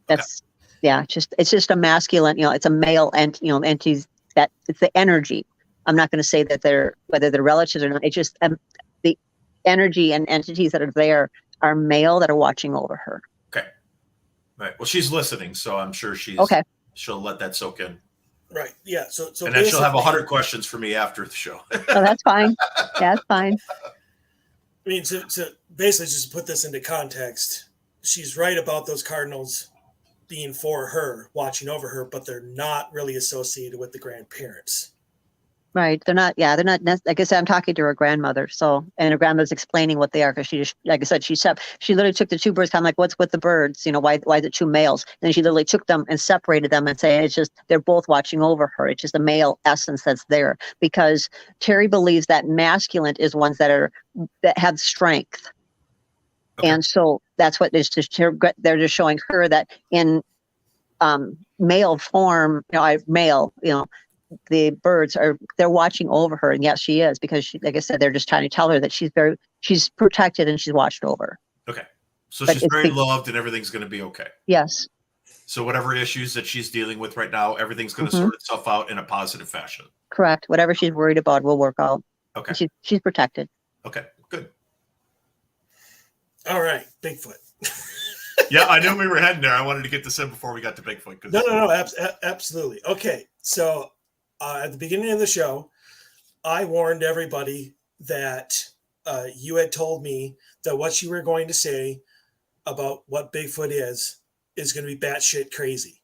that's, yeah, it's just a masculine, you know, it's a male and, you know, entities that it's the energy. I'm not going to say that whether they're relatives or not. It's just the energy and entities that are there are male that are watching over her. Okay. Right. Well, she's listening, so I'm sure okay. She'll let that soak in. Right. Yeah. So and then she'll have 100 questions for me after the show. Oh, that's fine. That's fine. I mean, so basically, just to put this into context, she's right about those cardinals being for her, watching over her, but they're not really associated with the grandparents. Right. They're not, like I said, I'm talking to her grandmother. So, and her grandmother's explaining what they are. Cause she just, like I said, she literally took the two birds. I'm like, what's with the birds? You know, why is it two males? And then she literally took them and separated them and saying, it's just, they're both watching over her. It's just a male essence that's there, because Terry believes that masculine is ones that have strength. Okay. And so that's what is just, they're just showing her that in male form, you know, the birds they're watching over her, and yes, she is, because she, like I said, they're just trying to tell her that she's protected and she's watched over. Okay, so but she's very loved, and everything's going to be okay. Yes. So whatever issues that she's dealing with right now, everything's going to sort itself out in a positive fashion. Correct. Whatever she's worried about will work out. Okay. She's protected. Okay. Good. All right, Bigfoot. Yeah, I knew we were heading there. I wanted to get this in before we got to Bigfoot. No, absolutely. Okay, so at the beginning of the show, I warned everybody that you had told me that what you were going to say about what Bigfoot is going to be batshit crazy.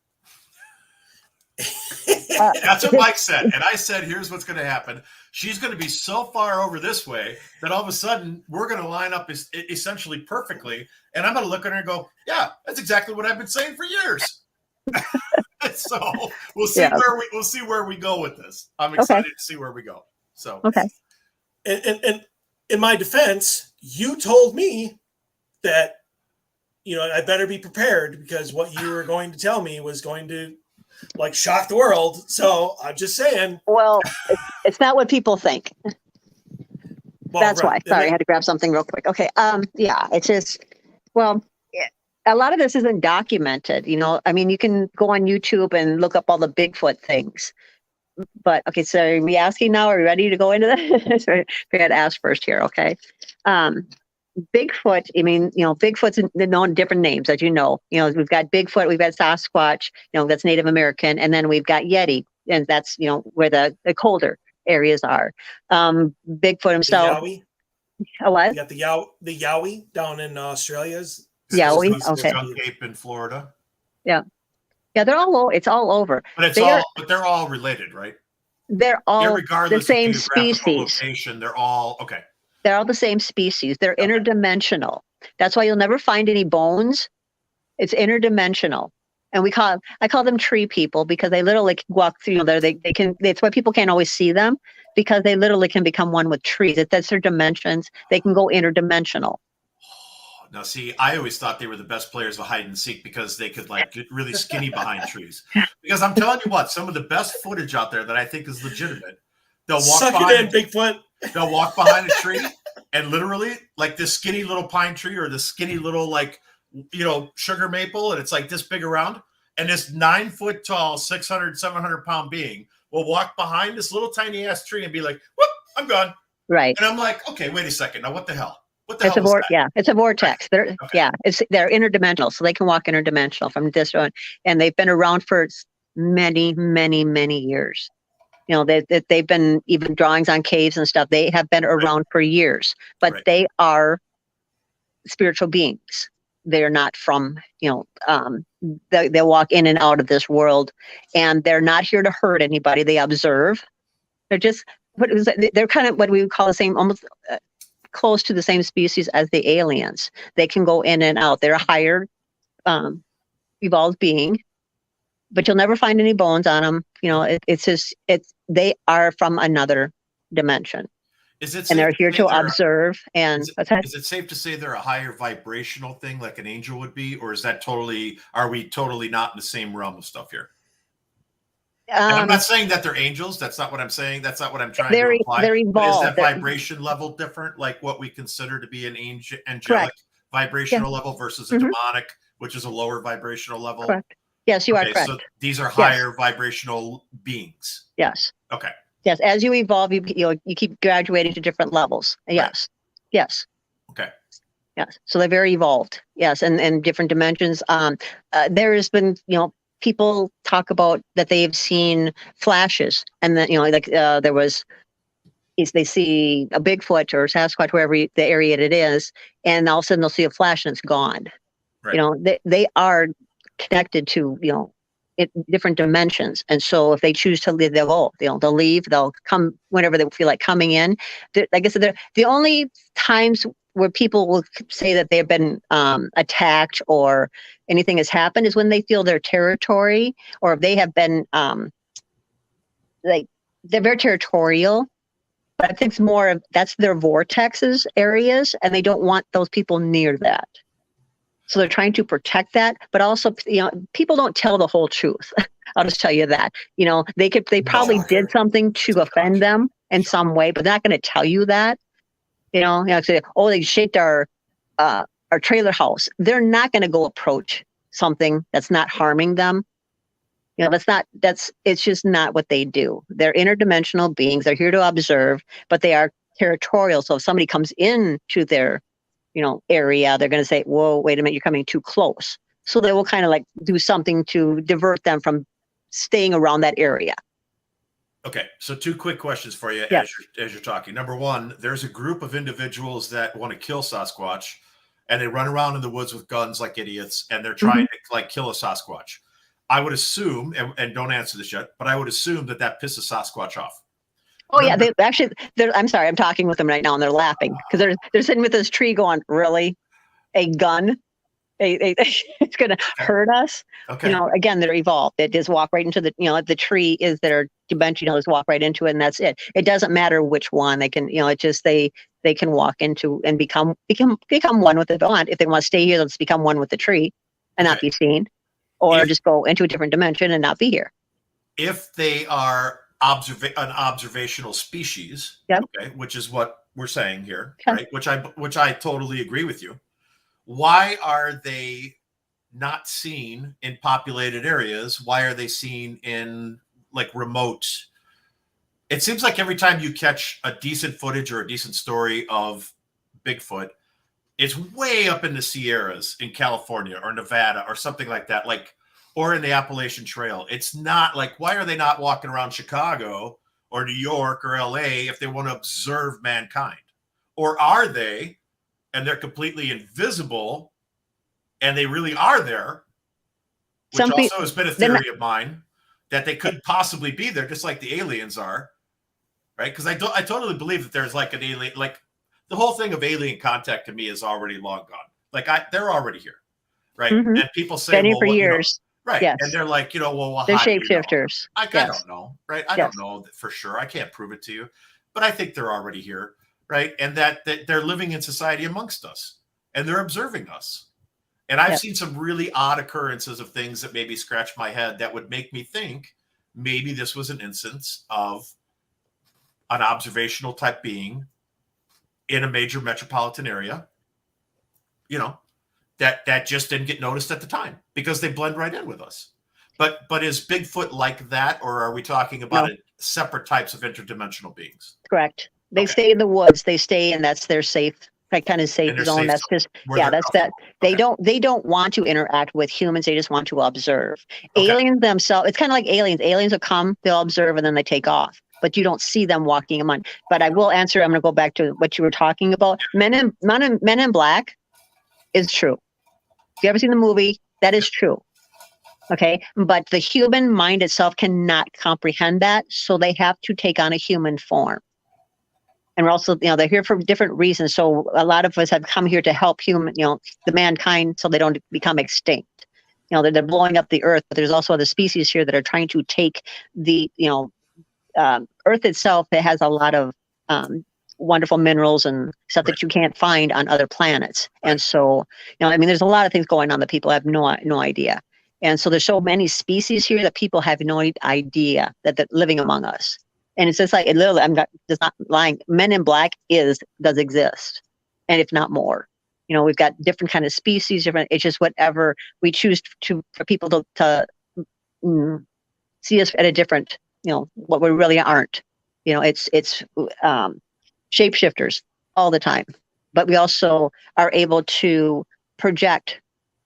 That's what Mike said. And I said, here's what's going to happen. She's going to be so far over this way that all of a sudden we're going to line up essentially perfectly. And I'm going to look at her and go, yeah, that's exactly what I've been saying for years. So we'll see where we go with this. I'm excited to see where we go. So okay. And in my defense, you told me that, you know, I better be prepared, because what you were going to tell me was going to like shock the world. So I'm just saying. Well, it's not what people think. Well, that's right. Why. Sorry, I had to grab something real quick. Okay. Yeah, it's just, well, a lot of this isn't documented, you know. I mean, you can go on YouTube and look up all the Bigfoot things. But okay, so are we asking now? Are we ready to go into that? Sorry, we had to ask first here, okay? Bigfoot, I mean, Bigfoot's known different names, as you know. We've got Bigfoot, we've got Sasquatch, that's Native American, and then we've got Yeti, and that's, where the colder areas are. Bigfoot The himself. Yowie. A what? You got the Yowie down in Australia's. Yowie, okay. Skunk Ape in Florida. Yeah. Yeah, it's all over. But they're all related, right? They're all the same species. Location, they're all okay. They're all the same species. They're interdimensional. That's why you'll never find any bones. It's interdimensional. And I call them tree people because they literally can walk through there. They can, that's why people can't always see them, because they literally can become one with trees. That's their dimensions. They can go interdimensional. Now, see, I always thought they were the best players of hide and seek because they could get really skinny behind trees. Because I'm telling you what, some of the best footage out there that I think is legitimate, they'll walk behind Bigfoot. They'll walk behind a tree and literally this skinny little pine tree or the skinny little sugar maple, and it's this big around, and this 9 foot tall, 600, 700 pound being will walk behind this little tiny ass tree and be like, whoop, I'm gone. Right. And I'm like, okay, wait a second. Now what the hell? It's a vortex. They're interdimensional, so they can walk interdimensional from this one, and they've been around for many, many, many years. They've been even drawings on caves and stuff. They have been around for years, but they are spiritual beings. They're not from they walk in and out of this world, and they're not here to hurt anybody. They observe. They're just they're kind of what we would call the same, almost close to the same species as the aliens. They can go in and out. They're a higher evolved being, but you'll never find any bones on them. They are from another dimension. And they're here to observe. And is it safe to say they're a higher vibrational thing like an angel would be, or are we totally not in the same realm of stuff here? And I'm not saying that they're angels. That's not what I'm saying. That's not what I'm trying to imply. They're evolved. Is that vibration level different, like what we consider to be an angelic vibrational level versus a demonic, which is a lower vibrational level? Correct. Yes, you are correct. So these are higher vibrational beings. Yes. Okay. Yes. As you evolve, you keep graduating to different levels. Yes. Right. Yes. Okay. Yes. So they're very evolved. Yes, and different dimensions. There has been, people talk about that they've seen flashes, and then there was, they see a Bigfoot or Sasquatch, wherever the area it is, and all of a sudden they'll see a flash and it's gone. Right. They are connected to different dimensions, and so if they choose to leave, they'll leave. They'll come whenever they feel like coming in. Like I said, the only times where people will say that they've been attacked or anything has happened is when they feel their territory, or if they have been they're very territorial. But I think it's more of that's their vortexes areas, and they don't want those people near that. So they're trying to protect that, but also, people don't tell the whole truth. I'll just tell you that. They probably did something to offend them in some way, but they're not going to tell you that. Say, oh, they shaped our trailer house. They're not going to go approach something that's not harming them. It's just not what they do. They're interdimensional beings. They're here to observe, but they are territorial. So if somebody comes into their area, they're going to say, whoa, wait a minute, you're coming too close. So they will kind of do something to divert them from staying around that area. Okay, so 2 quick questions for you yes. as you're talking. Number one, there's a group of individuals that want to kill Sasquatch, and they run around in the woods with guns like idiots, and they're trying to kill a Sasquatch. I would assume, and don't answer this yet, but I would assume that pisses Sasquatch off. Oh yeah, I'm sorry, I'm talking with them right now, and they're laughing because they're sitting with this tree going, really, a gun? It's going to hurt us. Okay. Again, they're evolved. They just walk right into the tree is their dimension. Just walk right into it, and that's it. It doesn't matter which one they can. It's just they can walk into and become one with it. If they want to stay here, let's become one with the tree and not be seen, or just go into a different dimension and not be here. If they are an observational species, okay, which is what we're saying here, right? Which I totally agree with you. Why are they not seen in populated areas? Why are they seen in remote? It seems like every time you catch a decent footage or a decent story of Bigfoot, it's way up in the Sierras in California or Nevada or something like that, like, or in the Appalachian Trail. It's not like, why are they not walking around Chicago or New York or LA if they want to observe mankind? Or are they, and they're completely invisible and they really are there, which also has been a theory of mine, that they could possibly be there just like the aliens are, right? Because I totally believe that there's like an alien, like the whole thing of alien contact to me is already long gone. Like they're already here, right? Mhm. And people say, Been here well, for what, years. right? Yes. And they're like, well, They're how do you know? shapeshifters. I Yes. don't know, right? I Yes. don't know for sure. I can't prove it to you, but I think they're already here, right? And that they're living in society amongst us and they're observing us. And I've Yep. seen some really odd occurrences of things that maybe scratch my head that would make me think maybe this was an instance of an observational type being in a major metropolitan area, you know, that just didn't get noticed at the time because they blend right in with us. But is Bigfoot like that, or are we talking about separate types of interdimensional beings? Correct. They Okay. stay in the woods. They stay, and that's their safe, that kind of safe their zone. safe That's zone, just, where yeah, they're that's that. comfortable. They don't want to interact with humans. They just want to observe. Okay. Aliens themselves, it's kind of like aliens. Aliens will come, they'll observe, and then they take off. But you don't see them walking among. But I will answer. I'm going to go back to what you were talking about. Men in Black is true. If you ever seen the movie, that is true. Okay, but the human mind itself cannot comprehend that, so they have to take on a human form. And we're also, they're here for different reasons. So a lot of us have come here to help the mankind, so they don't become extinct. They're blowing up the earth, but there's also other species here that are trying to take the, earth itself. It has a lot of wonderful minerals and stuff that you can't find on other planets. And so, there's a lot of things going on that people have no idea. And so there's so many species here that people have no idea that they're living among us. And it's just like, it literally, I'm not lying. Men in Black does exist, and if not more. We've got different kind of species. It's just whatever we choose for people to see us at a different, what we really aren't. It's shapeshifters all the time, but we also are able to project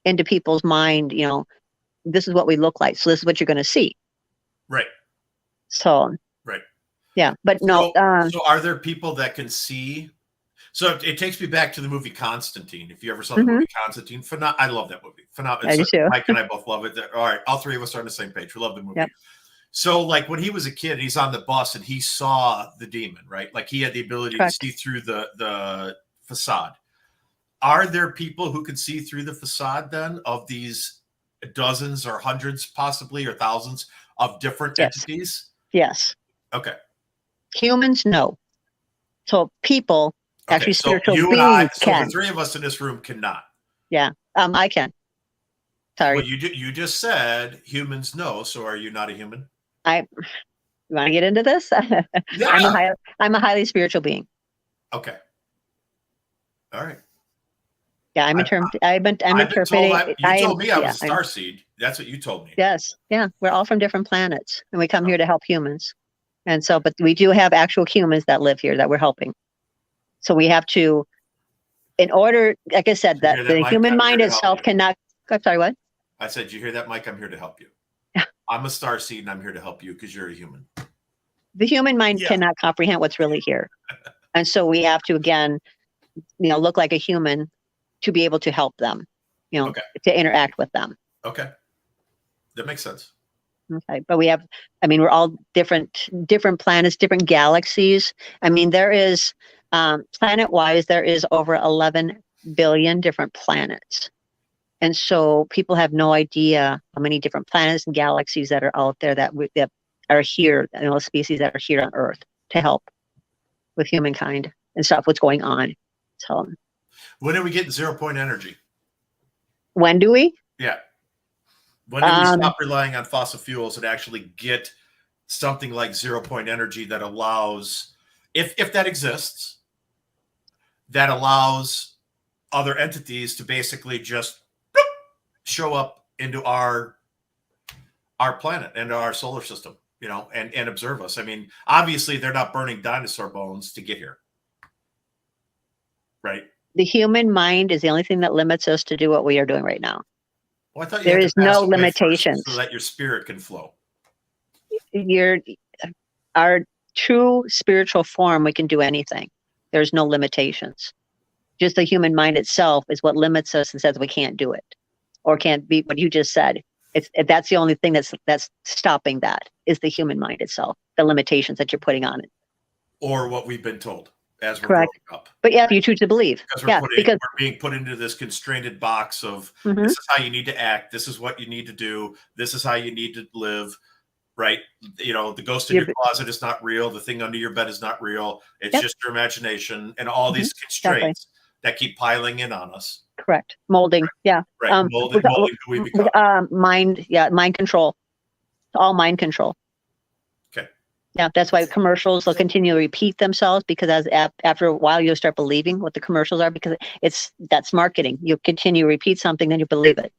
into people's mind. This is what we look like, so this is what you're going to see. Right. So. Right. Yeah, but no. So are there people that can see? So it takes me back to the movie Constantine. If you ever saw the movie Constantine, I love that movie. I do too. Mike and I both love it. All right, all three of us are on the same page. We love the movie. Yep. So, like when he was a kid, he's on the bus and he saw the demon, right? Like he had the ability to see through the facade. Are there people who can see through the facade then of these dozens or hundreds, possibly, or thousands of different entities? Yes. Okay. Humans, no. So people, actually spiritual beings can. So the three of us in this room cannot. Yeah. I can. Sorry. Well, you just said humans no. So are you not a human? You want to get into this? Yeah. I'm a highly spiritual being. Okay. All right. Yeah, I'm interpreting. You told me I was a starseed. That's what you told me. Yes. Yeah. We're all from different planets, and we come here to help humans. And so, but we do have actual humans that live here that we're helping. So we have to, in order, like I said, that the human mind itself cannot. I'm sorry, what? I said, you hear that, Mike? I'm here to help you. I'm a starseed, and I'm here to help you because you're a human. The human mind cannot comprehend what's really here. And so we have to, again, look like a human to be able to help them, to interact with them. Okay. That makes sense. Okay. But we're all different planets, different galaxies. There is, planet-wise, there is over 11 billion different planets. And so people have no idea how many different planets and galaxies that are out there that are here, species that are here on Earth to help with humankind and stuff, what's going on. So when are we getting 0 point energy? When do we? Yeah. When do we stop relying on fossil fuels and actually get something like 0 point energy that allows, if that exists, that allows other entities to basically just show up into our planet and our solar system, and observe us. Obviously they're not burning dinosaur bones to get here. Right. The human mind is the only thing that limits us to do what we are doing right now. Well, I thought you There had to is pass no away first limitations. so that your spirit can flow. Our true spiritual form, we can do anything. There's no limitations. Just the human mind itself is what limits us and says we can't do it, or can't be what you just said. That's the only thing that's stopping that, is the human mind itself, the limitations that you're putting on it. Or what we've been told as we're Correct. growing up. But yeah, if you choose to believe. Because we're being put into this constrained box of Mhm. this is how you need to act, this is what you need to do, this is how you need to live, right? You know, the ghost in your closet is not real, the thing under your bed is not real, it's just your imagination, and all these constraints that keep piling in on us. Correct. Molding. Right. Yeah. Right. Molding who we become. Mind control. All mind control. Okay. Yeah, that's why commercials will continue to repeat themselves, because after a while you'll start believing what the commercials are, because that's marketing. You continue to repeat something, then you believe it.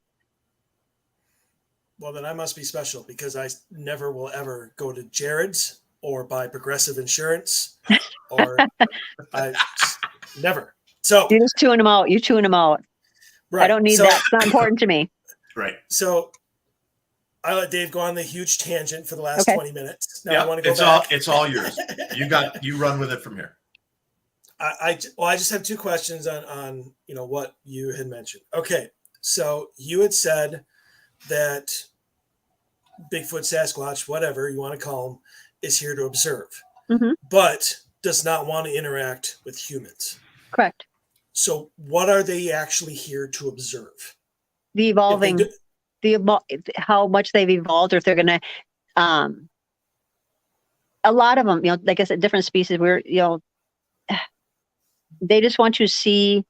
Well, then I must be special, because I never will ever go to Jared's or buy Progressive Insurance, or I never. So you're just chewing them out. You're chewing them out. Right. I don't need that. It's not important to me. Right. So I let Dave go on the huge tangent for the last 20 minutes. Now I want to go back. It's all yours. You run with it from here. I just have two questions on what you had mentioned. Okay, so you had said that Bigfoot, Sasquatch, whatever you want to call him, is here to observe, but does not want to interact with humans. Correct. So what are they actually here to observe? The evolving, how much they've evolved, or if they're going to, a lot of them, like I said, different species, they just want to see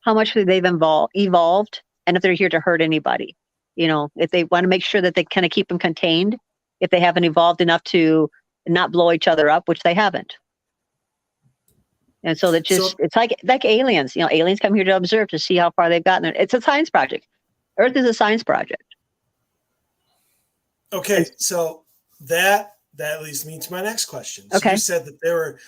how much they've evolved, and if they're here to hurt anybody. If they want to make sure that they kind of keep them contained, if they haven't evolved enough to not blow each other up, which they haven't. And so it's like aliens. Aliens come here to observe, to see how far they've gotten. It's a science project. Earth is a science project. Okay, so that leads me to my next question. So you said that there were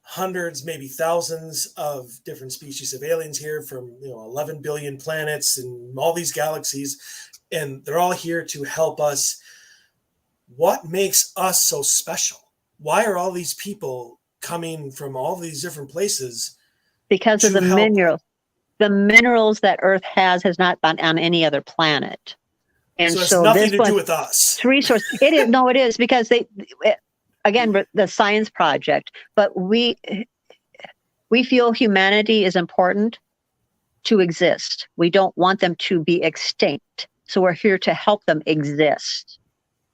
hundreds, maybe thousands of different species of aliens here from 11 billion planets and all these galaxies, and they're all here to help us. What makes us so special? Why are all these people coming from all these different places? Because of the minerals. The minerals that Earth has not been on any other planet. And so it's nothing to do with us. It's resource. It is. No, it is, because again, the science project, but we feel humanity is important to exist. We don't want them to be extinct. So we're here to help them exist.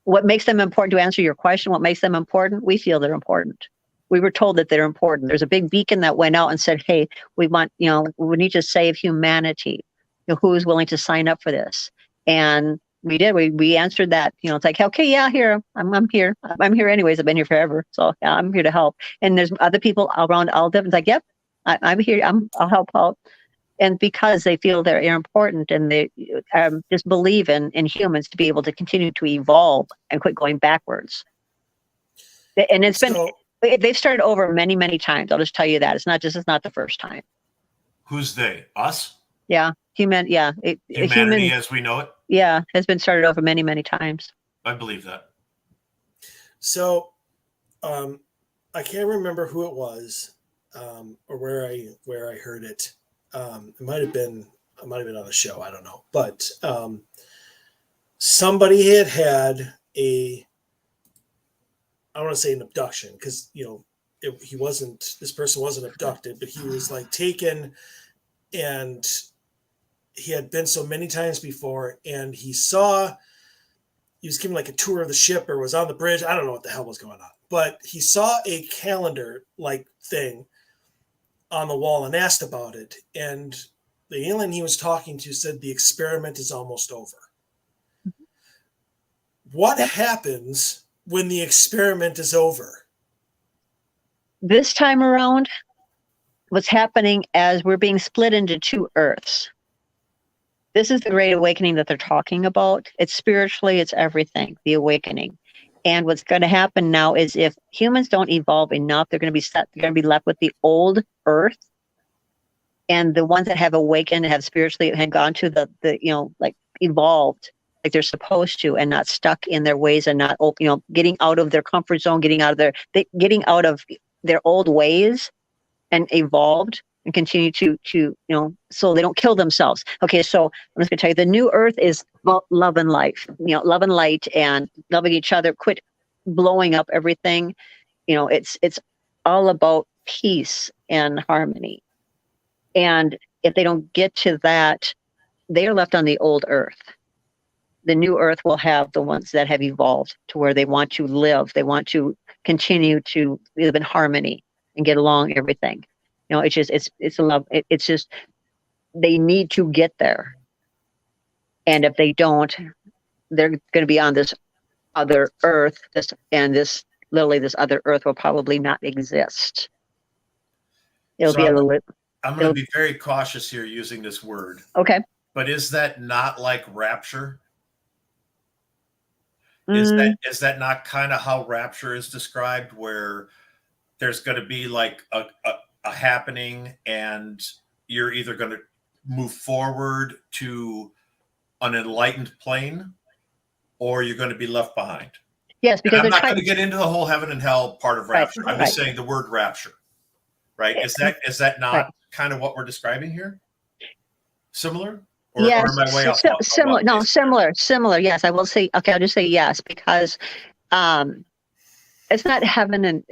What makes them important, to answer your question, what makes them important? We feel they're important. We were told that they're important. There's a big beacon that went out and said, hey, we want, we need to save humanity. Who is willing to sign up for this? And we did. We answered that. It's like, okay, yeah, here. I'm here. I'm here anyways. I've been here forever. So yeah, I'm here to help. And there's other people around all different. It's like, yep, I'm here. I'll help out. And because they feel they're important, and they just believe in humans to be able to continue to evolve and quit going backwards. And it's been... They've started over many, many times. I'll just tell you that. It's not the first time. Who's they? Us? Yeah. Humanity as we know it? Yeah. Has been started over many, many times. I believe that. So I can't remember who it was or where I heard it. It might have been on a show. I don't know. But somebody had a, I don't want to say an abduction, because this person wasn't abducted, but he was like taken, and he had been so many times before, and he was given like a tour of the ship, or was on the bridge. I don't know what the hell was going on, but he saw a calendar like thing on the wall and asked about it. And the alien he was talking to said the experiment is almost over. What happens when the experiment is over? This time around, what's happening as we're being split into two Earths. This is the great awakening that they're talking about. It's spiritually, it's everything, the awakening. And what's going to happen now is, if humans don't evolve enough, they're going to be left with the old Earth, and the ones that have awakened, have spiritually had gone to the like evolved like they're supposed to, and not stuck in their ways, and not getting out of their comfort zone, getting out of their old ways, and evolved and continue to so they don't kill themselves. Okay, so I'm just gonna tell you, the new earth is love and life, love and light, and loving each other. Quit blowing up everything. It's all about peace and harmony. And if they don't get to that, they are left on the old earth. The new earth will have the ones that have evolved to where they want to live. They want to continue to live in harmony and get along, everything. It's a love. It's just, they need to get there. And if they don't, they're going to be on this other earth, this other earth will probably not exist. It'll be a little bit. I'm going to be very cautious here using this word. Okay. But is that not like rapture? Is that not kind of how rapture is described, where there's going to be like a happening, and you're either going to move forward to an enlightened plane, or you're going to be left behind? Yes, because I'm not going to get into the whole heaven and hell part of rapture. Right, I'm just saying the word rapture, right? Is that not kind of what we're describing here? Similar? Or, yes, or am I way off? Similar. No, similar. Yes, I will say. Okay, I'll just say yes, because it's not heaven and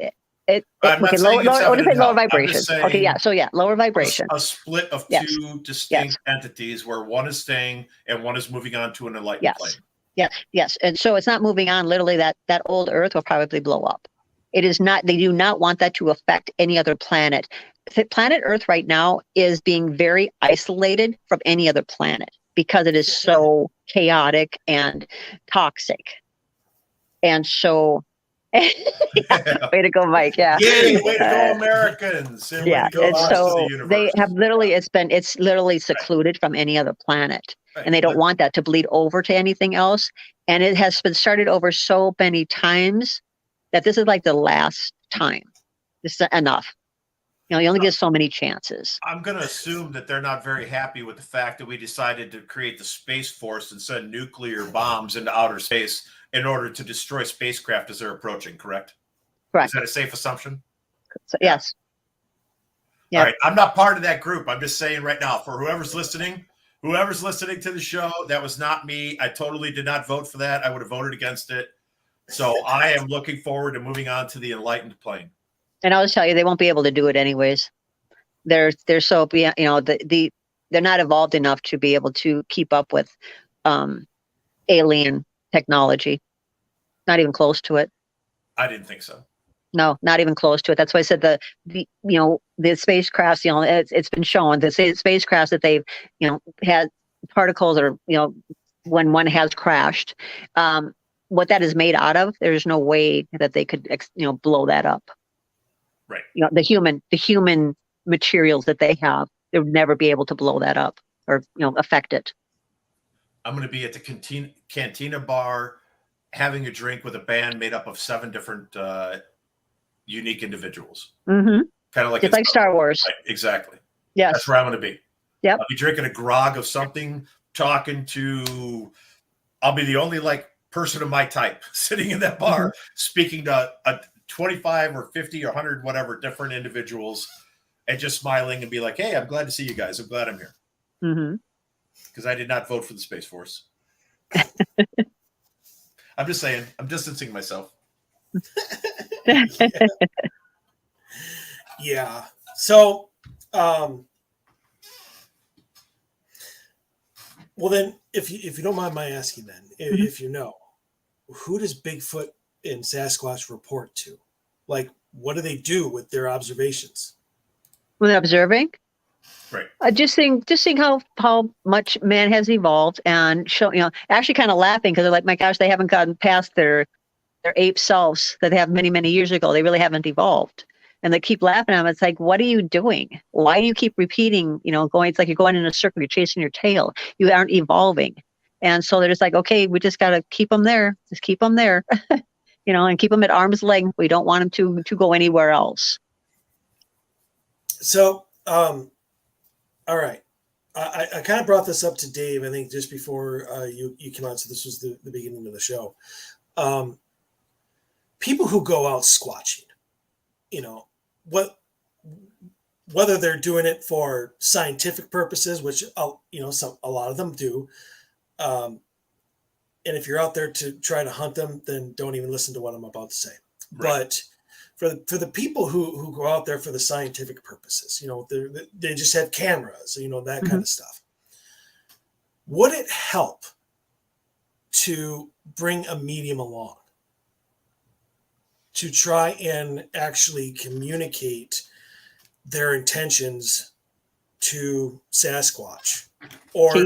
lower vibration. Okay, yeah. So yeah, lower vibration. A split of two distinct entities where one is staying and one is moving on to an enlightened plane. Yes. And so it's not moving on. Literally, that old earth will probably blow up. It is not. They do not want that to affect any other planet. Planet Earth right now is being very isolated from any other planet because it is so chaotic and toxic. And so, way to go, Mike. Yeah. Yay, way to go, Americans. And and so they have literally, it's literally secluded from any other planet. Right. And they don't want that to bleed over to anything else. And it has been started over so many times that this is like the last time. This is enough. You only get so many chances. I'm going to assume that they're not very happy with the fact that we decided to create the Space Force and send nuclear bombs into outer space in order to destroy spacecraft as they're approaching, correct? Correct. Is that a safe assumption? So, yes. All right. I'm not part of that group. I'm just saying right now, for whoever's listening to the show, that was not me. I totally did not vote for that. I would have voted against it. So I am looking forward to moving on to the enlightened plane. And I'll just tell you, they won't be able to do it anyways. They're so they're not evolved enough to be able to keep up with alien technology. Not even close to it. I didn't think so. No, not even close to it. That's why I said the spacecrafts. It's been shown the spacecrafts that they've had particles, or when one has crashed. What that is made out of, there's no way that they could blow that up. Right. The human materials that they have, they would never be able to blow that up or affect it. I'm going to be at the cantina bar having a drink with a band made up of 7 different unique individuals. Mm-hmm. Kind of like it's like Star Wars. Right, exactly. Yes. That's where I'm going to be. Yep. I'll be drinking a grog of something, I'll be the only person of my type sitting in that bar, speaking to 25 or 50 or 100, whatever, different individuals, and just smiling and be like, hey, I'm glad to see you guys. I'm glad I'm here. Mm-hmm. Because I did not vote for the Space Force. I'm just saying, I'm distancing myself. Yeah. So, well then, if you don't mind my asking, then if who does Bigfoot and Sasquatch report to? Like, what do they do with their observations? When observing, right? Just seeing how much man has evolved, and actually kind of laughing because they're like, my gosh, they haven't gotten past their ape selves that they have many years ago. They really haven't evolved, and they keep laughing at them. It's like, what are you doing? Why do you keep repeating? It's like you're going in a circle. You're chasing your tail. You aren't evolving. And so they're just like, okay, we just got to keep them there. Just keep them there, and keep them at arm's length. We don't want them to go anywhere else. So, All right. I kind of brought this up to Dave, I think, just before you came on. So this was the beginning of the show. People who go out squatching, whether they're doing it for scientific purposes, which, a lot of them do. And if you're out there to try to hunt them, then don't even listen to what I'm about to say. Right. But for the people who go out there for the scientific purposes, they just have cameras, that kind of stuff. Would it help to bring a medium along to try and actually communicate their intentions to Sasquatch? Or Do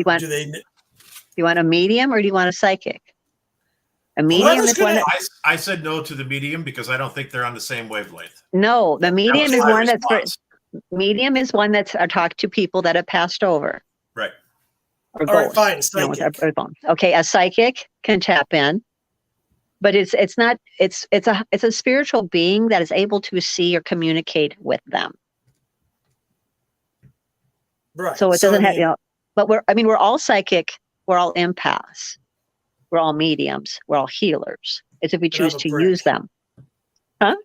you want a medium or do you want a psychic? A medium is one. I said no to the medium because I don't think they're on the same wavelength. No, the medium is one response. medium is one that's talked to people that have passed over. Right. Or all right, fine. Psychic. Okay, a psychic can tap in, but it's a spiritual being that is able to see or communicate with them. Right. So it doesn't have, but we're all psychic. We're all empaths. We're all mediums. We're all healers. It's if we choose to use them. Huh?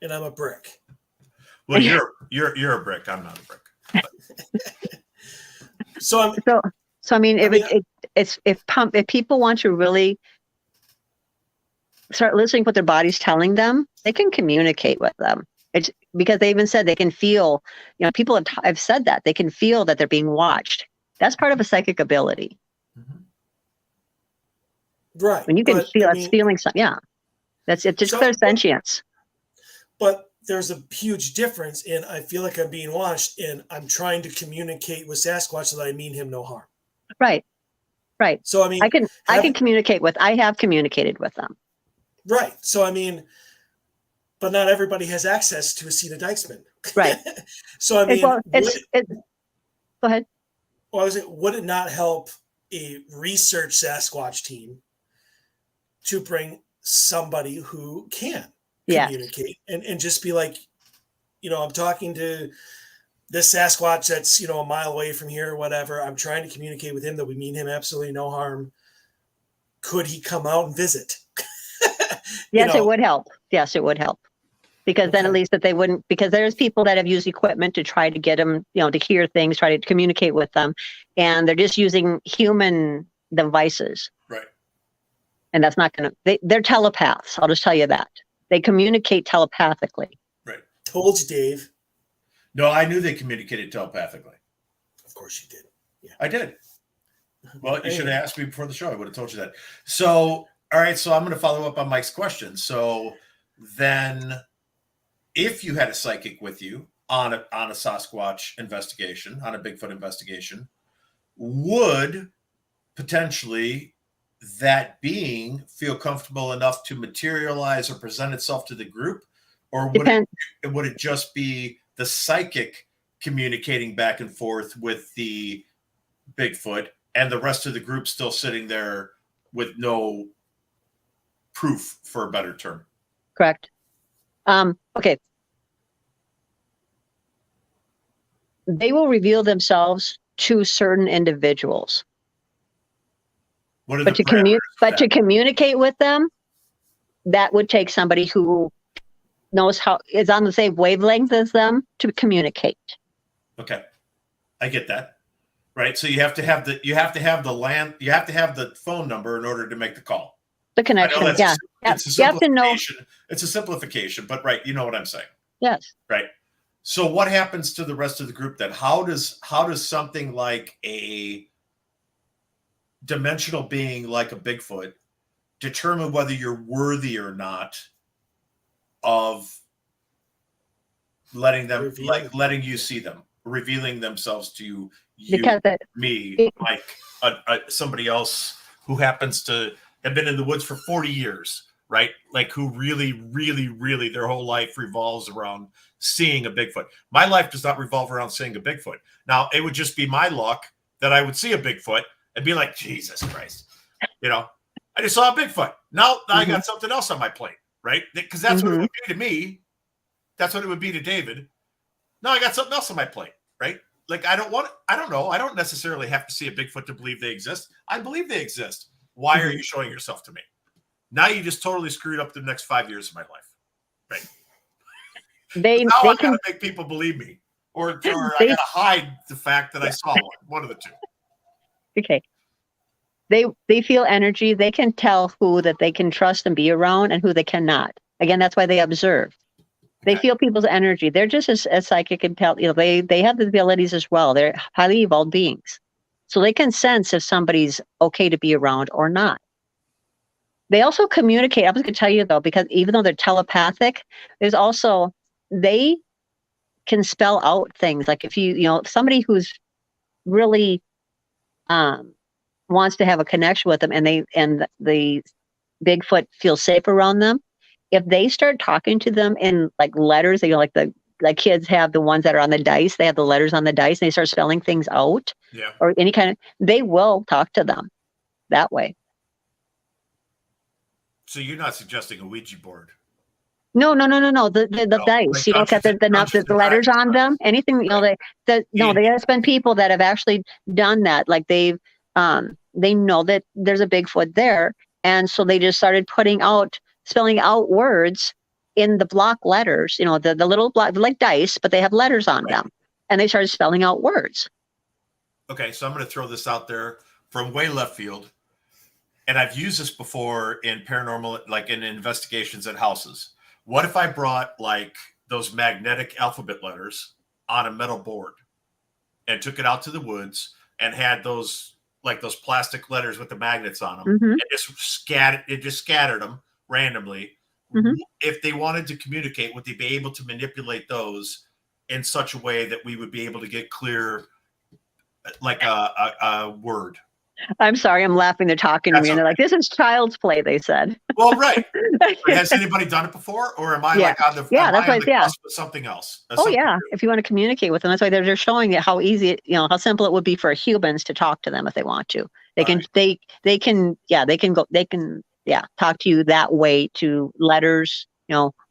And I'm a brick. Well, you're a brick. I'm not a brick. So if people want to really start listening to what their body's telling them, they can communicate with them. It's because they even said they can feel, people have said that they can feel that they're being watched. That's part of a psychic ability. Right. When you can feel, it's feeling something. Yeah. That's it. Just their sentience. But there's a huge difference in, I feel like I'm being watched and I'm trying to communicate with Sasquatch so that I mean him no harm. Right. Right. So, I can communicate I have communicated with them. Right. So, but not everybody has access to a Sena Dyksman. Right. So, go ahead. Well, would it not help a research Sasquatch team to bring somebody who can communicate and just be like, I'm talking to this Sasquatch that's, a mile away from here or whatever. I'm trying to communicate with him that we mean him absolutely no harm. Could he come out and visit? Yes, it would help. Yes, it would help. Because then at least that they wouldn't, because there's people that have used equipment to try to get them, to hear things, try to communicate with them. And they're just using human devices. Right. And that's not going to, they're telepaths. I'll just tell you that. They communicate telepathically. Right. Told you, Dave. No, I knew they communicated telepathically. Of course you did. Yeah. I did. Well, you should have asked me before the show. I would have told you that. So, all right. So I'm going to follow up on Mike's question. So then if you had a psychic with you on a Sasquatch investigation, on a Bigfoot investigation, would potentially that being feel comfortable enough to materialize or present itself to the group? Or would it just be the psychic communicating back and forth with the Bigfoot and the rest of the group still sitting there with no proof, for a better term? Correct. Okay. They will reveal themselves to certain individuals. But to communicate with them, that would take somebody who knows how is on the same wavelength as them to communicate. Okay, I get that. Right. So you have to have the phone number in order to make the call. The connection. Yeah. You have to know. It's a simplification, but right. You know what I'm saying. Yes. Right. So what happens to the rest of the group then? How does something like a dimensional being like a Bigfoot determine whether you're worthy or not of letting you see them, revealing themselves to you, me, Mike, somebody else who happens to have been in the woods for 40 years, right? Like who really, really, really their whole life revolves around seeing a Bigfoot. My life does not revolve around seeing a Bigfoot. Now, it would just be my luck that I would see a Bigfoot and be like, Jesus Christ, I just saw a Bigfoot. Now I got something else on my plate, right? Because that's what it would be to me. That's what it would be to David. Now I got something else on my plate, right? like, I don't know. I don't necessarily have to see a Bigfoot to believe they exist. I believe they exist. Why are you showing yourself to me? Now you just totally screwed up the next 5 years of my life. Right. They now I can gotta make people believe me. Or I gotta hide the fact that I saw one of the two. okay. They feel energy. They can tell who that they can trust and be around and who they cannot. Again, that's why they observe. They feel people's energy. They're just as psychic and tell, they have the abilities as well. They're highly evolved beings. So they can sense if somebody's okay to be around or not. They also communicate. I was going to tell you though, because even though they're telepathic, there's also, they can spell out things. Like if somebody who's really wants to have a connection with them and the Bigfoot feels safe around them, if they start talking to them in like letters, like kids have the ones that are on the dice, they have the letters on the dice and they start spelling things out or any kind of, they will talk to them that way. So you're not suggesting a Ouija board? No. The dice, like got the letters on them. Anything, there's been people that have actually done that. Like they know that there's a Bigfoot there. And so they just started spelling out words in the block letters, the little block, like dice, but they have letters on them. And they started spelling out words. Okay. So I'm going to throw this out there from way left field. And I've used this before in paranormal, like in investigations at houses. What if I brought like those magnetic alphabet letters on a metal board and took it out to the woods and had those plastic letters with the magnets on them and just scattered them randomly. If they wanted to communicate, would they be able to manipulate those in such a way that we would be able to get clear, like a word? I'm sorry, I'm laughing. They're talking to me and they're like, this is child's play, they said. Well, right. Has anybody done it before? Or am I like on the cusp of something else? If you want to communicate with them, that's why they're showing it how easy, how simple it would be for humans to talk to them if they want to. They can talk to you that way to letters,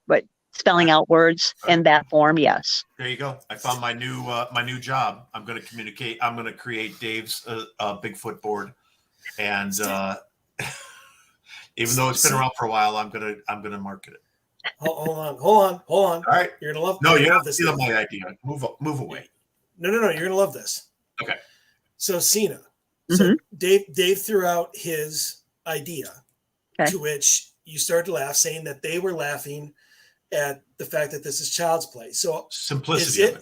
but spelling out words in that form, yes. There you go. I found my new job. I'm going to communicate. I'm going to create Dave's Bigfoot board, and even though it's been around for a while, I'm gonna market it. Hold on. All right, you're gonna love. No, you're love not stealing my idea. Move away. No, you're gonna love this. Okay. So Sena, so Dave threw out his idea, to which you started to laugh, saying that they were laughing at the fact that this is child's play. So simplicity of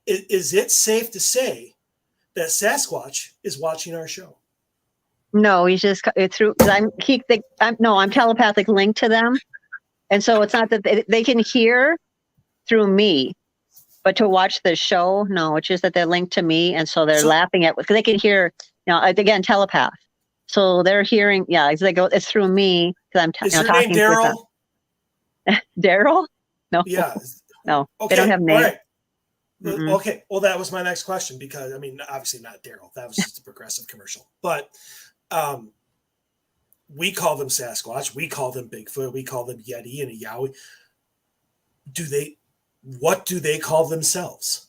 it. Is it safe to say that Sasquatch is watching our show? No, he's just through. I'm telepathic linked to them, and so it's not that they can hear through me, but to watch the show, no, it's just that they're linked to me, and so they're laughing at because they can hear. Again, telepath. So they're hearing. Yeah, they go. It's through me because I'm is your talking name Daryl? Daryl? No. Yeah. No. Okay. They don't have names. Right. Okay. Well, that was my next question because obviously not Daryl. That was just a Progressive commercial. But we call them Sasquatch. We call them Bigfoot. We call them Yeti and a Yowie. What do they call themselves?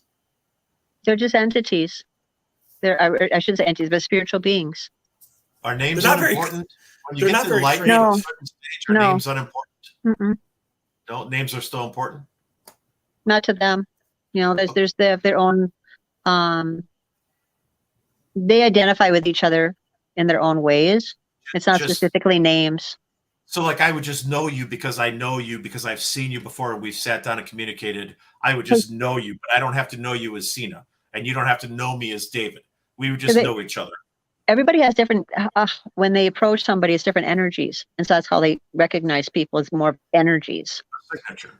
They're just entities. I shouldn't say entities, but spiritual beings. Are names unimportant? When you get to the light no. at a certain stage, are names unimportant? No, names are still important. Not to them. There's their own. They identify with each other in their own ways. It's not specifically names. So, like, I would just know you because I know you because I've seen you before and we've sat down and communicated. I would just know you, but I don't have to know you as Sena, and you don't have to know me as David. We would just know each other. Everybody has different. When they approach somebody, it's different energies, and so that's how they recognize people. It's more energies. Signature,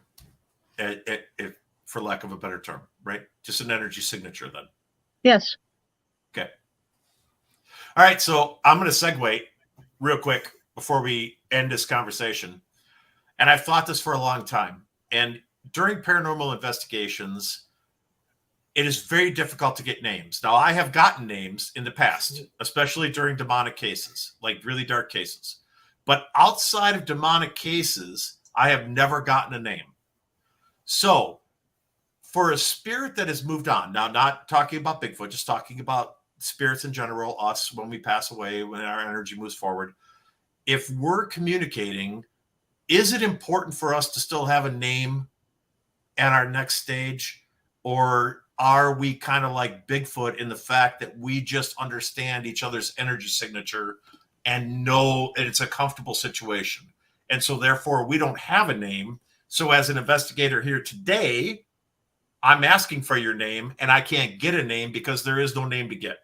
for lack of a better term, right? Just an energy signature, then. Yes. Okay. All right, so I'm going to segue real quick before we end this conversation. And I've thought this for a long time. And during paranormal investigations, it is very difficult to get names. Now, I have gotten names in the past, especially during demonic cases, like really dark cases. But outside of demonic cases, I have never gotten a name. So for a spirit that has moved on, now not talking about Bigfoot, just talking about spirits in general, us when we pass away, when our energy moves forward, if we're communicating, is it important for us to still have a name at our next stage? Or are we kind of like Bigfoot in the fact that we just understand each other's energy signature and know it's a comfortable situation? And so therefore we don't have a name. So as an investigator here today, I'm asking for your name and I can't get a name because there is no name to get.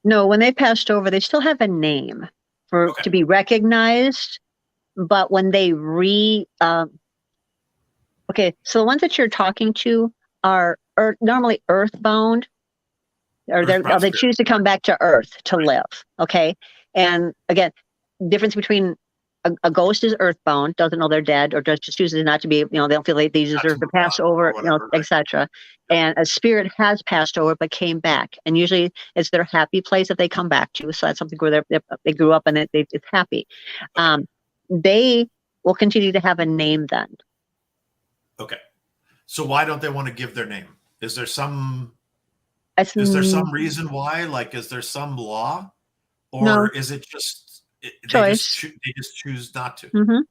No, when they passed over, they still have a name for to be recognized. But when they okay, so the ones that you're talking to are normally earthbound, or they choose to come back to Earth to live. Okay, and again, difference between a ghost is earthbound, doesn't know they're dead, or just chooses not to be. They don't feel like they deserve to pass over, etc. And a spirit has passed over but came back, and usually it's their happy place that they come back to. So that's something where they grew up and it's happy. They will continue to have a name then. Okay. So why don't they want to give their name? Is there some reason why? Like, is there some law, or is it just choice? They just choose not to. Mm-hmm.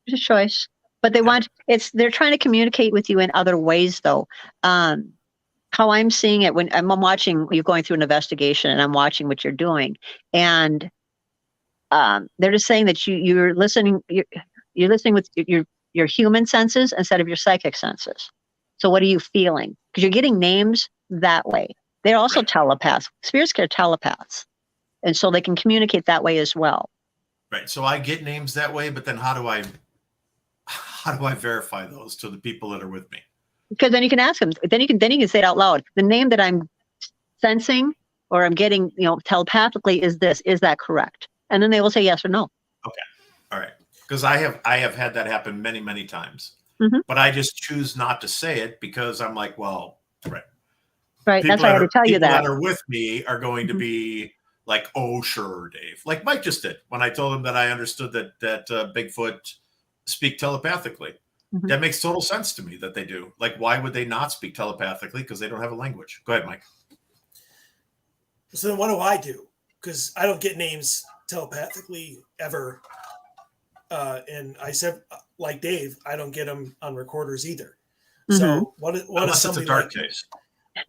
It's a choice, but they're trying to communicate with you in other ways, though. How I'm seeing it when I'm watching you going through an investigation, and I'm watching what you're doing, and they're just saying that you're listening. You're listening with your human senses instead of your psychic senses. So what are you feeling? Because you're getting names that way. They're also telepaths. Spirits are telepaths, and so they can communicate that way as well. Right. So I get names that way, but then how do I verify those to the people that are with me? Because then you can ask them. Then you can say it out loud. The name that I'm sensing or I'm getting, telepathically is this. Is that correct? And then they will say yes or no. Okay. All right. Because I have had that happen many, many times. Mm-hmm. But I just choose not to say it because I'm like, well, right. Right. That's why I had to tell you that. People that are with me are going to be like, oh, sure, Dave. Like Mike just did when I told him that I understood that Bigfoot speak telepathically. Mm-hmm. That makes total sense to me that they do. Like, why would they not speak telepathically? Because they don't have a language. Go ahead, Mike. So then what do I do? Because I don't get names telepathically ever. And I said, like Dave, I don't get them on recorders either. Mm-hmm. So what is something it's a dark case?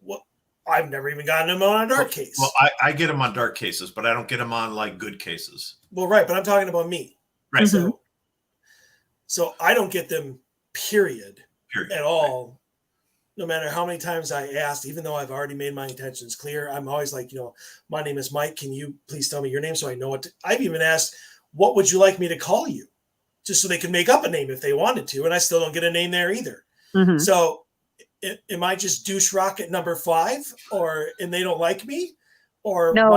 Well, I've never even gotten them on a dark case. Well, I get them on dark cases, but I don't get them on like good cases. Well, right, but I'm talking about me. Right. Mm-hmm. So I don't get them, period. At all. No matter how many times I asked, even though I've already made my intentions clear, I'm always like, my name is Mike. Can you please tell me your name so I know what I've even asked, what would you like me to call you? Just so they could make up a name if they wanted to. And I still don't get a name there either. Mm-hmm. So am I just douche rocket number 5 and they don't like me? Or no,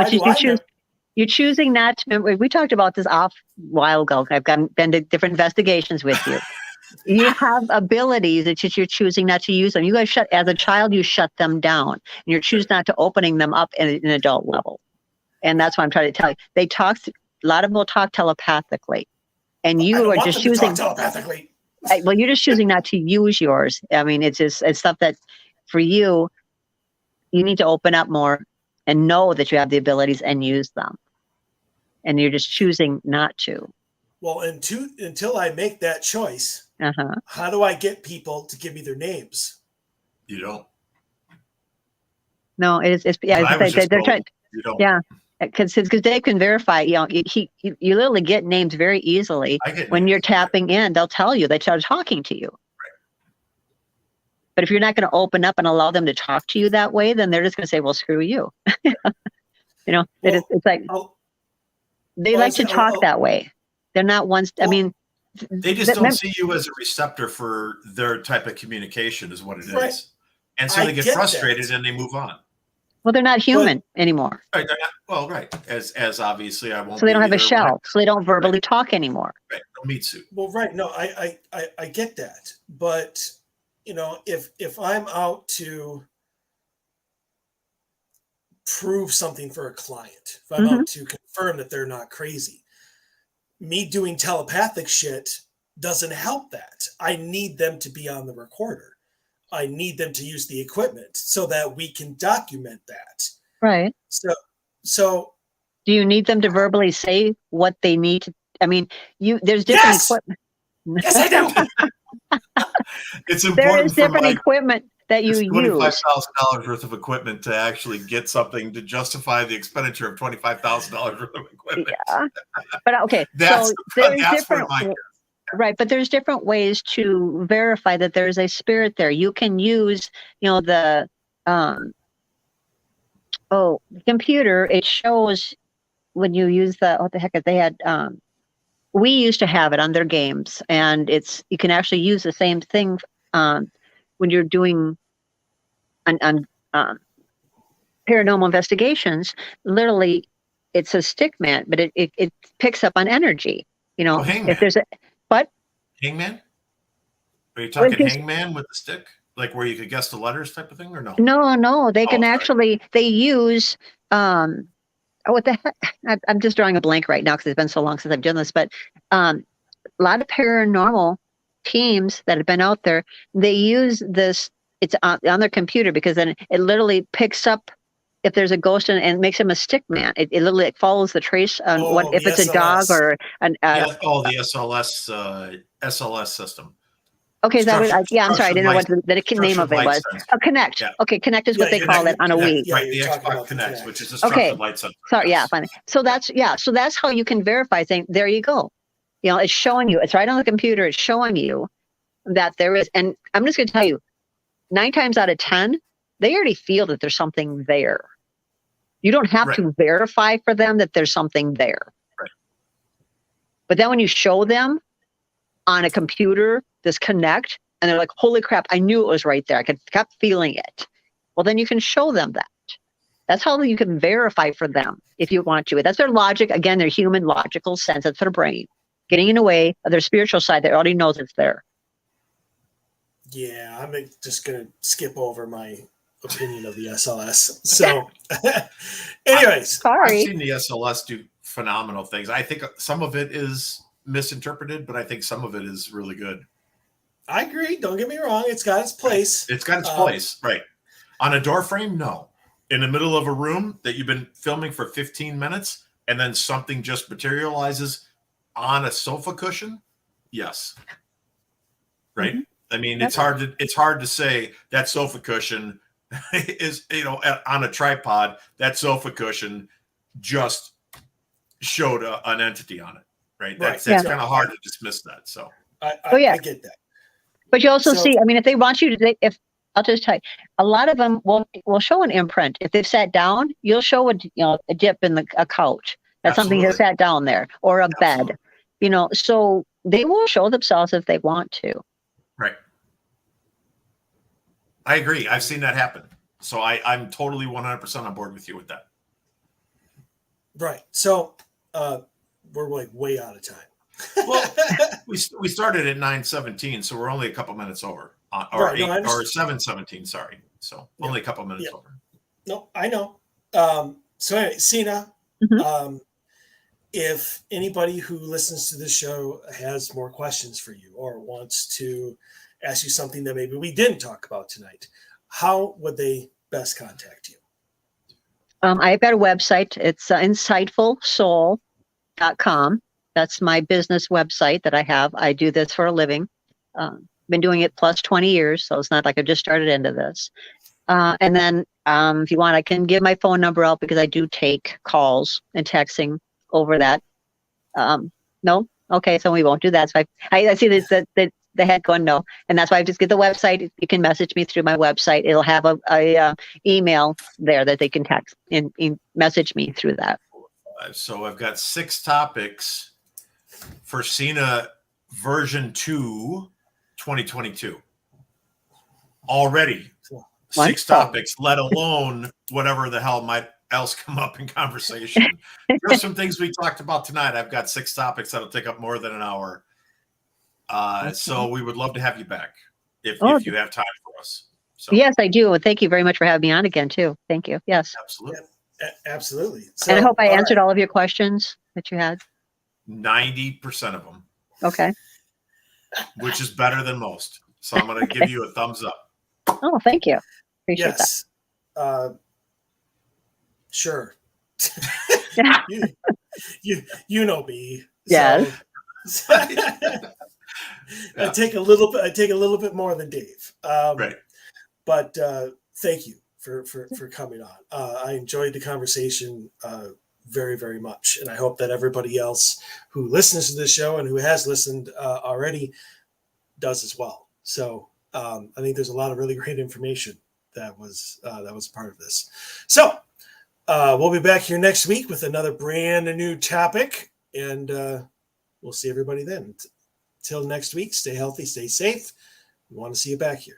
you're choosing not to. We talked about this a while ago. I've been to different investigations with you. You have abilities that you're choosing not to use them. You guys as a child, you shut them down. And you're choosing not to opening them up at an adult level. And that's what I'm trying to tell you. A lot of them will talk telepathically. And you are just choosing telepathically. Well, you're just choosing not to use yours. I mean, it's stuff that for you need to open up more and know that you have the abilities and use them. And you're just choosing not to. Well, until I make that choice, how do I get people to give me their names? You don't. No, they're trying. You don't. Yeah. Because Dave can verify, you literally get names very easily. When you're tapping in, they'll tell you, they start talking to you. Right. But if you're not going to open up and allow them to talk to you that way, then they're just going to say, well, screw you. It's like they like to talk that way. They're not ones. I mean, they just don't see you as a receptor for their type of communication is what it is. And so they get frustrated and they move on. Well, they're not human anymore. Right. They're not, well, right. As obviously I won't. So they don't have a shell. So they don't verbally talk anymore. Right. No meat suit. Well, right. No, I get that. But, if I'm out to prove something for a client, if I'm out to confirm that they're not crazy, me doing telepathic shit doesn't help that. I need them to be on the recorder. I need them to use the equipment so that we can document that. Right. So Do you need them to verbally say what they need to? I mean, there's different yes, equipment. yes, I do. It's There important is for different Mike. equipment that you It's use. $25,000 worth of equipment to actually get something to justify the expenditure of $25,000 worth of equipment. Yeah. But okay, That's, so there's that's where different. Mike is. Right, but there's different ways to verify that there's a spirit there. You can use, the the computer. It shows when you use what the heck they had. We used to have it on their games, and you can actually use the same thing when you're doing on paranormal investigations. Literally, it's a stick man, but it picks up on energy. Oh, hangman. If there's Hangman? Are you talking just- hangman with the stick? Like where you could guess the letters type of thing, or no? No, they can sorry. actually, they use, what the heck? I'm just drawing a blank right now because it's been so long since I've done this, but a lot of paranormal teams that have been out there, they use this, it's on their computer, because then it literally picks up if there's a ghost and makes him a stick man. It literally follows the trace on if it's a dog SLS. or an. The SLS system. Okay, is that what? Structured- Yeah, I'm sorry, I didn't know what the name structured of it light was. sensor. Oh, Connect. Yeah. Okay, Connect is what Yeah, they call it on a Connect, Wii. yeah, Right, the you're talking Xbox about the Connect, Connect. which is a structured Okay. light sensor. Sorry, yeah, Yes. fine. So that's how you can verify things. There you go. It's showing you. It's right on the computer. It's showing you that there is. And I'm just going to tell you, 9 times out of 10, they already feel that there's something there. You don't have to verify for them that there's something there. Right. But then when you show them on a computer this Connect, and they're like, "Holy crap! I knew it was right there. I kept feeling it." Well, then you can show them that. That's how you can verify for them if you want to. That's their logic. Again, their human logical sense. That's their brain getting in the way of their spiritual side that already knows it's there. Yeah, I'm just going to skip over my opinion of the SLS. So, anyways, Sorry. I've seen the SLS do phenomenal things. I think some of it is misinterpreted, but I think some of it is really good. I agree. Don't get me wrong. It's got its place. It's got its place, right? On a door frame, no. In the middle of a room that you've been filming for 15 minutes, and then something just materializes on a sofa cushion, yes. Right? Mm-hmm. I mean, it's hard to say that sofa cushion is, on a tripod, that sofa cushion just showed an entity on it, right? That's kind of hard to dismiss that. So I get that. But you also see, I mean, if they want you to, I'll just tell you, a lot of them will show an imprint. If they've sat down, you'll show a dip in a couch. That's something that sat down there, or a bed, so they will show themselves if they want to. Right. I agree. I've seen that happen. So I'm totally 100% on board with you with that. Right. So we're like way out of time. Well, we started at 9:17, so we're only a couple minutes over, or 7:17. Sorry, so only a couple minutes over. No, I know. So anyway, Sena, if anybody who listens to this show has more questions for you or wants to ask you something that maybe we didn't talk about tonight, how would they best contact you? I've got a website. It's insightfulsoul.com. That's my business website that I have. I do this for a living. Been doing it plus 20 years, so it's not like I just started into this. And then if you want, I can give my phone number out because I do take calls and texting over that. No? Okay, so we won't do that. So I see the head going no. And that's why I just get the website. You can message me through my website. It'll have a email there that they can text and message me through that. So I've got 6 topics for Sena version 2, 2022. Already 6 topics, let alone whatever the hell might else come up in conversation. There's some things we talked about tonight. I've got 6 topics that'll take up more than an hour. So we would love to have you back if you have time for us. So. Yes, I do. And thank you very much for having me on again, too. Thank you. Yes. Absolutely. Absolutely. So, and I hope I answered all of your questions that you had. 90% of them. Okay. Which is better than most. So I'm going to give you a thumbs up. Oh, thank you. Appreciate Yes. Sure. that. you know me. Yes. So I take a little bit more than Dave. Right. But thank you for coming on. I enjoyed the conversation very, very much, and I hope that everybody else who listens to this show and who has listened already does as well. So I think there's a lot of really great information that was part of this. So we'll be back here next week with another brand new topic, and we'll see everybody then. Till next week, stay healthy, stay safe. We want to see you back here.